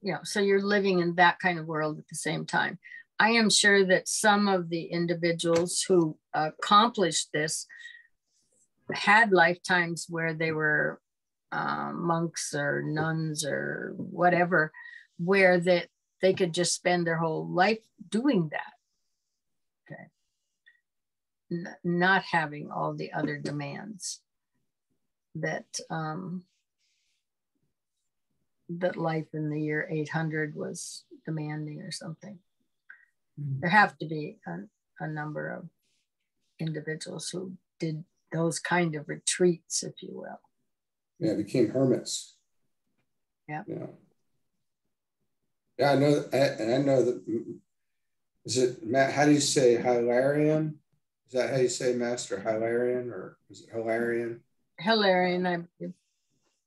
A: you know, so you're living in that kind of world at the same time. I am sure that some of the individuals who accomplished this had lifetimes where they were monks or nuns or whatever, where they could just spend their whole life doing that. Okay. Not having all the other demands that that life in the year 800 was demanding or something. There have to be a number of individuals who did those kind of retreats, if you will.
C: Yeah, became hermits.
A: Yeah.
C: Yeah, I know. And I know that. Is it Matt? How do you say Hilarion? Is that how you say Master Hilarion, or is it Hilarion?
A: Hilarion.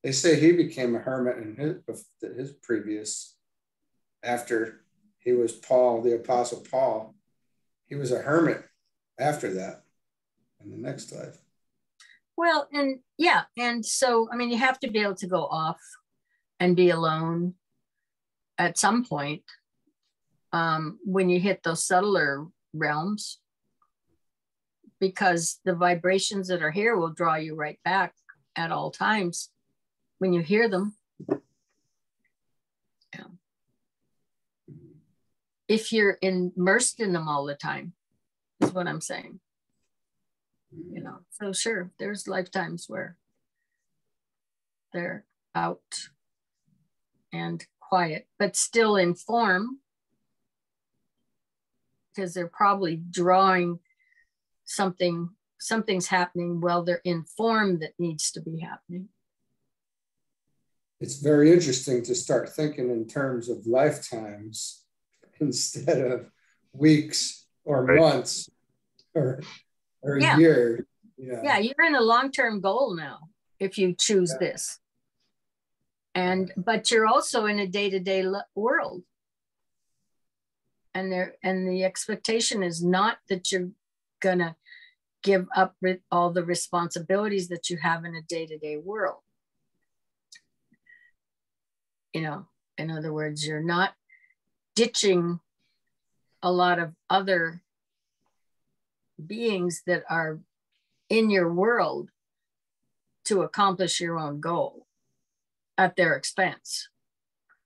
C: They say he became a hermit in his previous, after he was Paul, the Apostle Paul. He was a hermit after that in the next life.
A: Well, and yeah, and so, I mean, you have to be able to go off and be alone at some point when you hit those subtler realms, because the vibrations that are here will draw you right back at all times when you hear them. Yeah. If you're immersed in them all the time, is what I'm saying. You know, so sure, there's lifetimes where they're out and quiet, but still in form, because they're probably drawing something's happening while they're in form that needs to be happening.
C: It's very interesting to start thinking in terms of lifetimes instead of weeks or months or a year.
A: Yeah, you're in a long-term goal now if you choose this. But you're also in a day-to-day world. And the expectation is not that you're gonna give up all the responsibilities that you have in a day-to-day world. You know, in other words, you're not ditching a lot of other beings that are in your world to accomplish your own goal at their expense.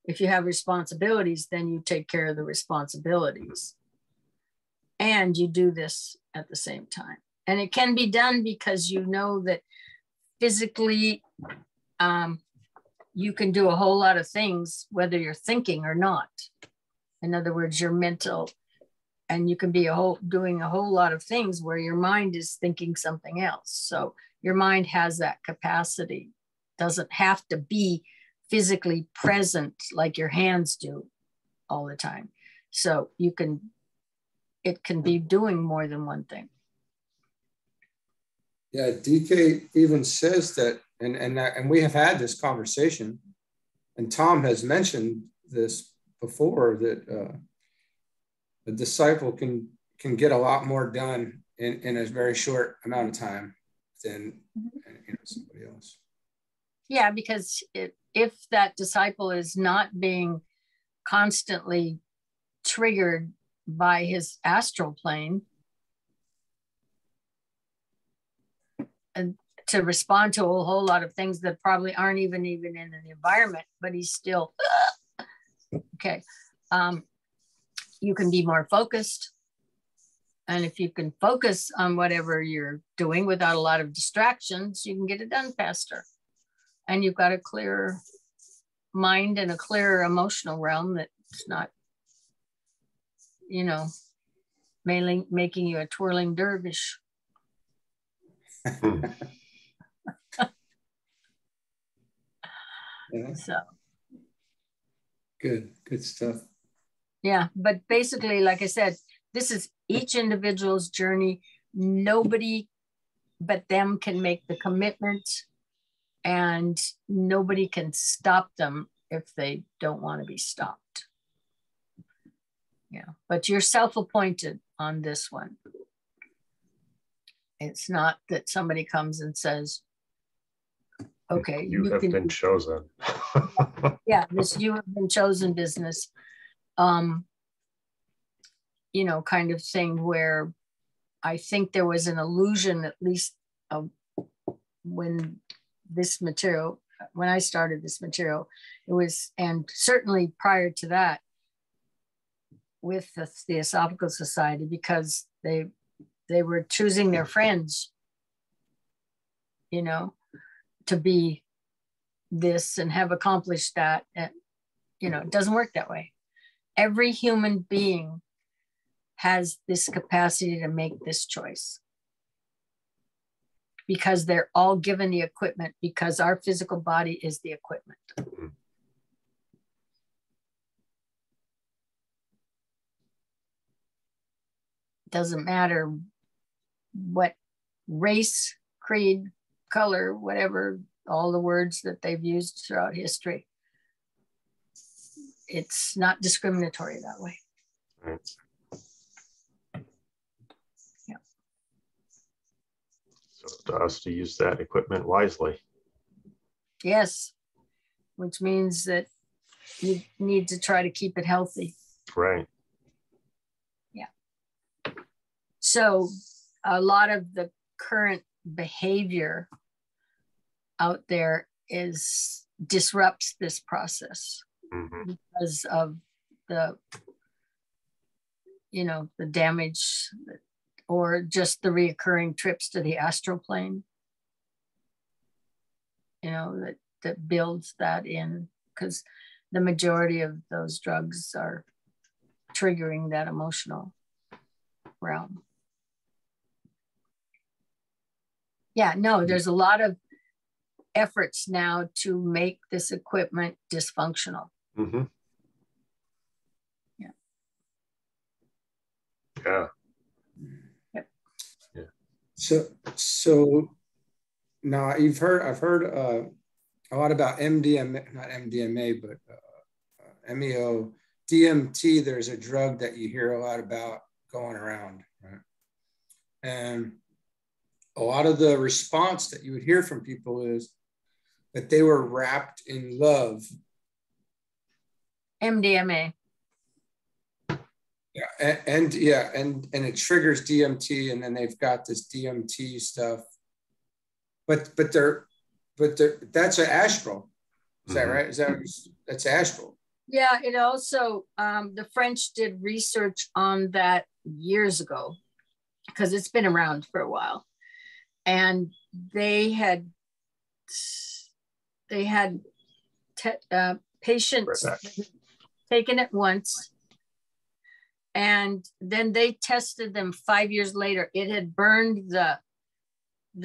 A: If you have responsibilities, then you take care of the responsibilities. And you do this at the same time. And it can be done because you know that physically you can do a whole lot of things, whether you're thinking or not. In other words, you're mental, and you can be doing a whole lot of things where your mind is thinking something else. So your mind has that capacity. Doesn't have to be physically present like your hands do all the time. So it can be doing more than one thing.
C: Yeah, DK even says that, and we have had this conversation, and Tom has mentioned this before, that a disciple can get a lot more done in a very short amount of time than somebody else.
A: Yeah, because if that disciple is not being constantly triggered by his astral plane, and to respond to a whole lot of things that probably aren't even in the environment, but he's still okay. You can be more focused, and if you can focus on whatever you're doing without a lot of distractions, you can get it done faster. And you've got a clearer mind and a clearer emotional realm that's not, mainly making you a twirling dervish.
C: Yeah.
A: So
C: good stuff.
A: Yeah, but basically, like I said, this is each individual's journey. Nobody but them can make the commitment, and nobody can stop them if they don't want to be stopped. Yeah, but you're self-appointed on this one. It's not that somebody comes and says, okay,
B: you have been chosen.
A: Yeah, this you have been chosen business, kind of thing, where I think there was an illusion, at least when I started this material, it was, and certainly prior to that with the Theosophical Society, because they were choosing their friends, to be this and have accomplished that. And, it doesn't work that way. Every human being has this capacity to make this choice, because they're all given the equipment, because our physical body is the equipment. Doesn't matter what race, creed, color, whatever, all the words that they've used throughout history. It's not discriminatory that way.
B: Right.
A: Yeah.
B: So it's to us to use that equipment wisely.
A: Yes, which means that you need to try to keep it healthy.
B: Right.
A: Yeah. So a lot of the current behavior out there disrupts this process because of the damage or just the reoccurring trips to the astral plane, that builds that in, because the majority of those drugs are triggering that emotional realm. Yeah, no, there's a lot of efforts now to make this equipment dysfunctional.
B: Mm-hmm.
A: Yeah.
B: Yeah.
A: Yep.
B: Yeah.
C: So now I've heard a lot about MDMA, not MDMA, but MEO, DMT. There's a drug that you hear a lot about going around, right? And a lot of the response that you would hear from people is that they were wrapped in love.
A: MDMA.
C: Yeah, and it triggers DMT, and then they've got this DMT stuff. But that's an astral. Is that right? That's astral?
A: Yeah, it also the French did research on that years ago, because it's been around for a while, and they had patients taken it once, and then they tested them 5 years later. It had burned the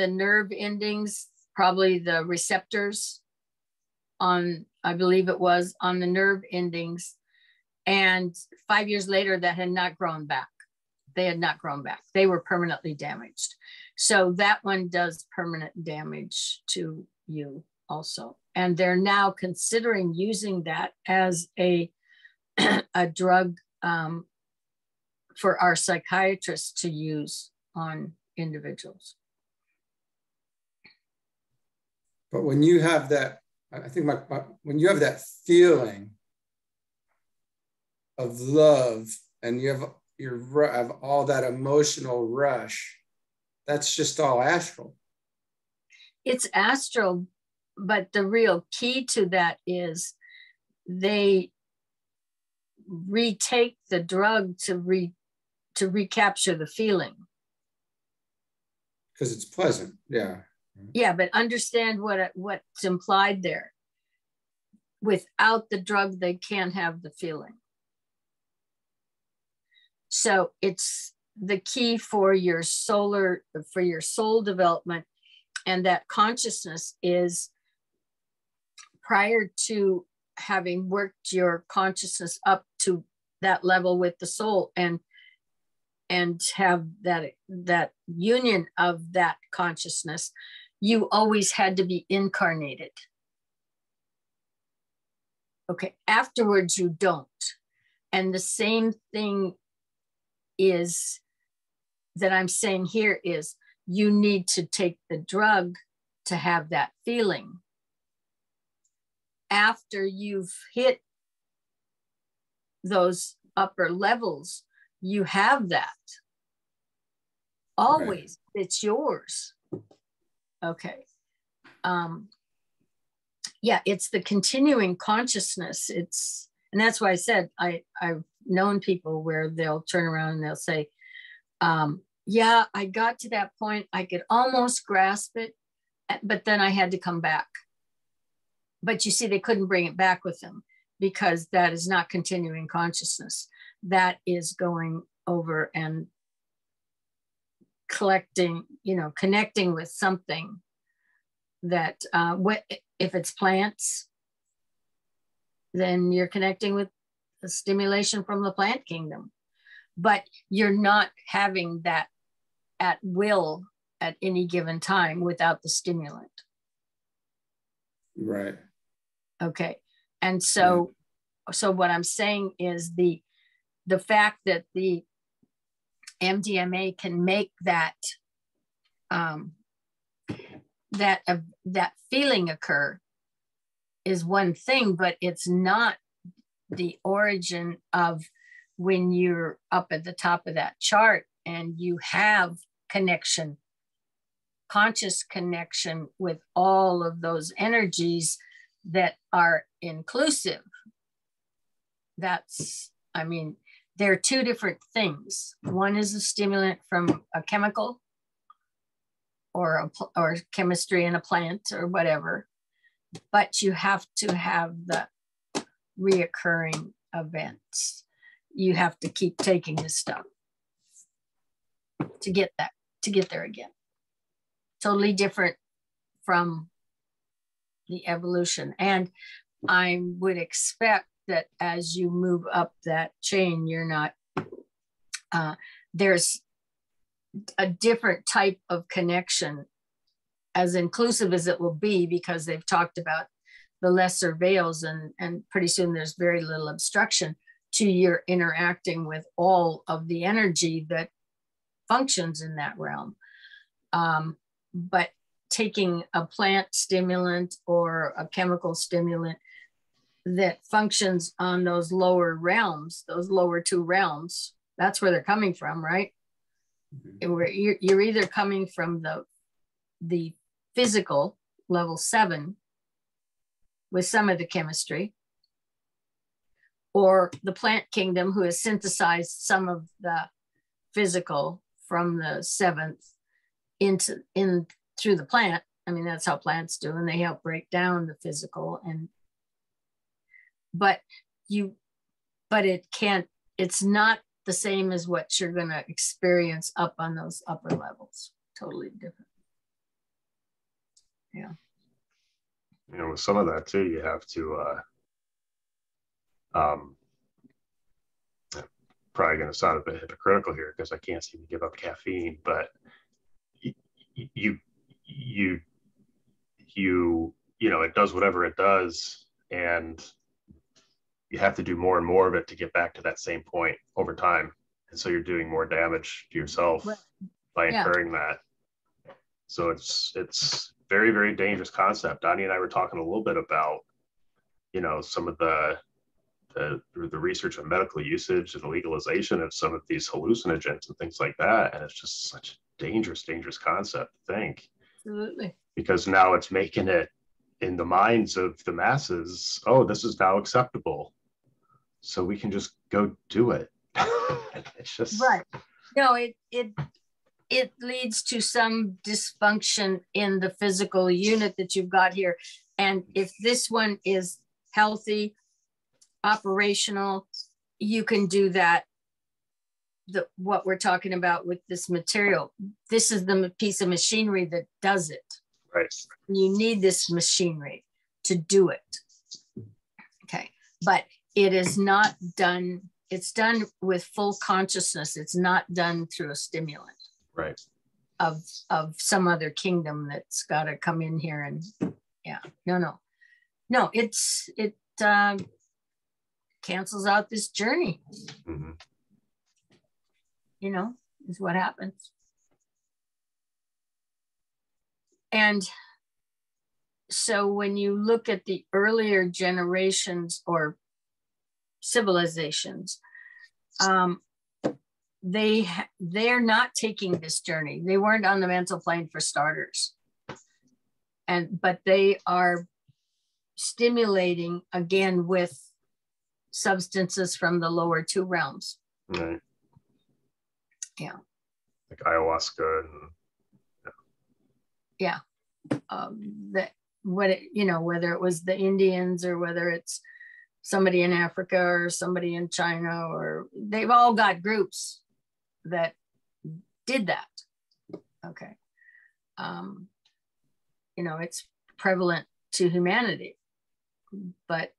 A: nerve endings, probably the receptors on, I believe it was, on the nerve endings. And 5 years later, that had not grown back. They had not grown back. They were permanently damaged. So that one does permanent damage to you also. And they're now considering using that as a drug for our psychiatrists to use on individuals.
C: But when you have that, I think when you have that feeling of love, and you have all that emotional rush, that's just all astral.
A: It's astral, but the real key to that is they retake the drug to recapture the feeling.
C: Because it's pleasant, yeah.
A: Yeah, but understand what's implied there. Without the drug, they can't have the feeling. So it's the key for your soul development, and that consciousness is, prior to having worked your consciousness up to that level with the soul and have that union of that consciousness, you always had to be incarnated. Okay, afterwards you don't. And the same thing is that I'm saying here is, you need to take the drug to have that feeling. After you've hit those upper levels, you have that. Always, right. It's yours. Okay. Yeah, it's the continuing consciousness. And that's why I said I've known people where they'll turn around and they'll say, yeah, I got to that point, I could almost grasp it, but then I had to come back. But you see, they couldn't bring it back with them, because that is not continuing consciousness. That is going over and connecting with something that, if it's plants, then you're connecting with the stimulation from the plant kingdom. But you're not having that at will at any given time without the stimulant.
C: Right.
A: Okay. And so, so what I'm saying is the fact that the MDMA can make that that feeling occur is one thing, but it's not the origin of when you're up at the top of that chart and you have connection, conscious connection with all of those energies that are inclusive. That's, I mean, there are two different things. One is a stimulant from a chemical or chemistry in a plant or whatever, but you have to have the reoccurring events. You have to keep taking this stuff to get there again. Totally different from the evolution. And I would expect that as you move up that chain, you're not, there's a different type of connection, as inclusive as it will be, because they've talked about the lesser veils, and pretty soon there's very little obstruction to your interacting with all of the energy that functions in that realm. But taking a plant stimulant or a chemical stimulant that functions on those lower realms, those lower two realms, that's where they're coming from, right? Mm-hmm. You're either coming from the physical level 7 with some of the chemistry, or the plant kingdom who has synthesized some of the physical from the 7th in through the plant. I mean, that's how plants do, and they help break down the physical. But it's not the same as what you're going to experience up on those upper levels. Totally different. Yeah.
B: You know, with some of that too, you have to probably going to sound a bit hypocritical here because I can't seem to give up caffeine, but you know, it does whatever it does, and you have to do more and more of it to get back to that same point over time. And so you're doing more damage to yourself by incurring that. So it's very, very dangerous concept. Donnie and I were talking a little bit about, you know, some of the research on medical usage and legalization of some of these hallucinogens and things like that. And it's just such a dangerous concept to think.
A: Absolutely. Because
B: now it's making it in the minds of the masses, oh, this is now acceptable, so we can just go do it. It's just
A: right. No, it leads to some dysfunction in the physical unit that you've got here. And if this one is healthy, operational, you can do that. What we're talking about with this material, this is the piece of machinery that does it.
B: Right.
A: You need this machinery to do it. Okay. But it is not done, it's done with full consciousness. It's not done through a stimulant.
B: Right.
A: Of some other kingdom that's got to come in here and no, it cancels out this journey. Mm-hmm. You know, is what happens. And so when you look at the earlier generations or civilizations, they're not taking this journey. They weren't on the mental plane for starters. But they are stimulating again with substances from the lower two realms.
B: Right.
A: Yeah.
B: Like ayahuasca.
A: Whether it was the Indians or whether it's somebody in Africa or somebody in China, or they've all got groups that did that. Okay. It's prevalent to humanity, but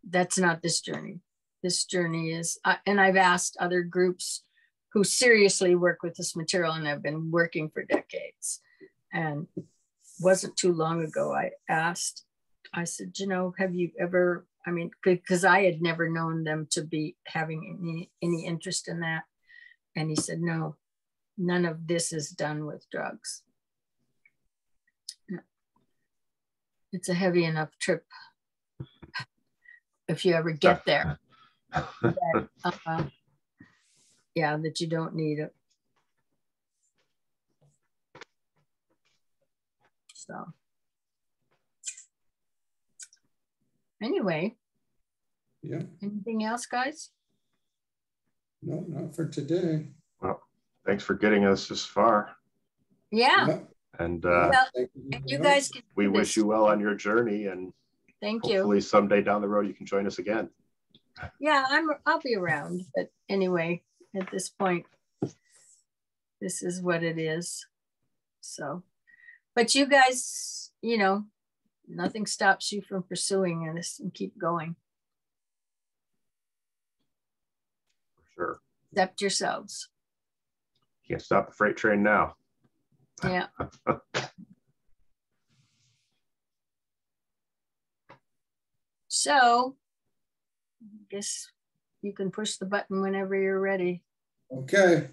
A: that's not this journey. This journey is, and I've asked other groups who seriously work with this material and have been working for decades. And wasn't too long ago, I asked, I said, you know, have you ever, I mean, because I had never known them to be having any interest in that. And he said, no, none of this is done with drugs. It's a heavy enough trip if you ever get there. That, yeah, that you don't need it. So anyway,
C: Yeah.
A: Anything else, guys?
C: No, not for today.
B: Well, thanks for getting us this far.
A: Yeah.
C: Yeah.
B: And
A: Well, if you guys can
B: we
A: do
B: wish
A: this,
B: you well on your journey, and
A: thank you.
B: hopefully someday down the road you can join us again.
A: Yeah, I'll be around. But anyway, at this point, this is what it is. So, but you guys, you know, nothing stops you from pursuing this and keep going.
B: For sure.
A: Accept yourselves.
B: Can't stop the freight train now.
A: Yeah. So, I guess you can push the button whenever you're ready.
C: Okay.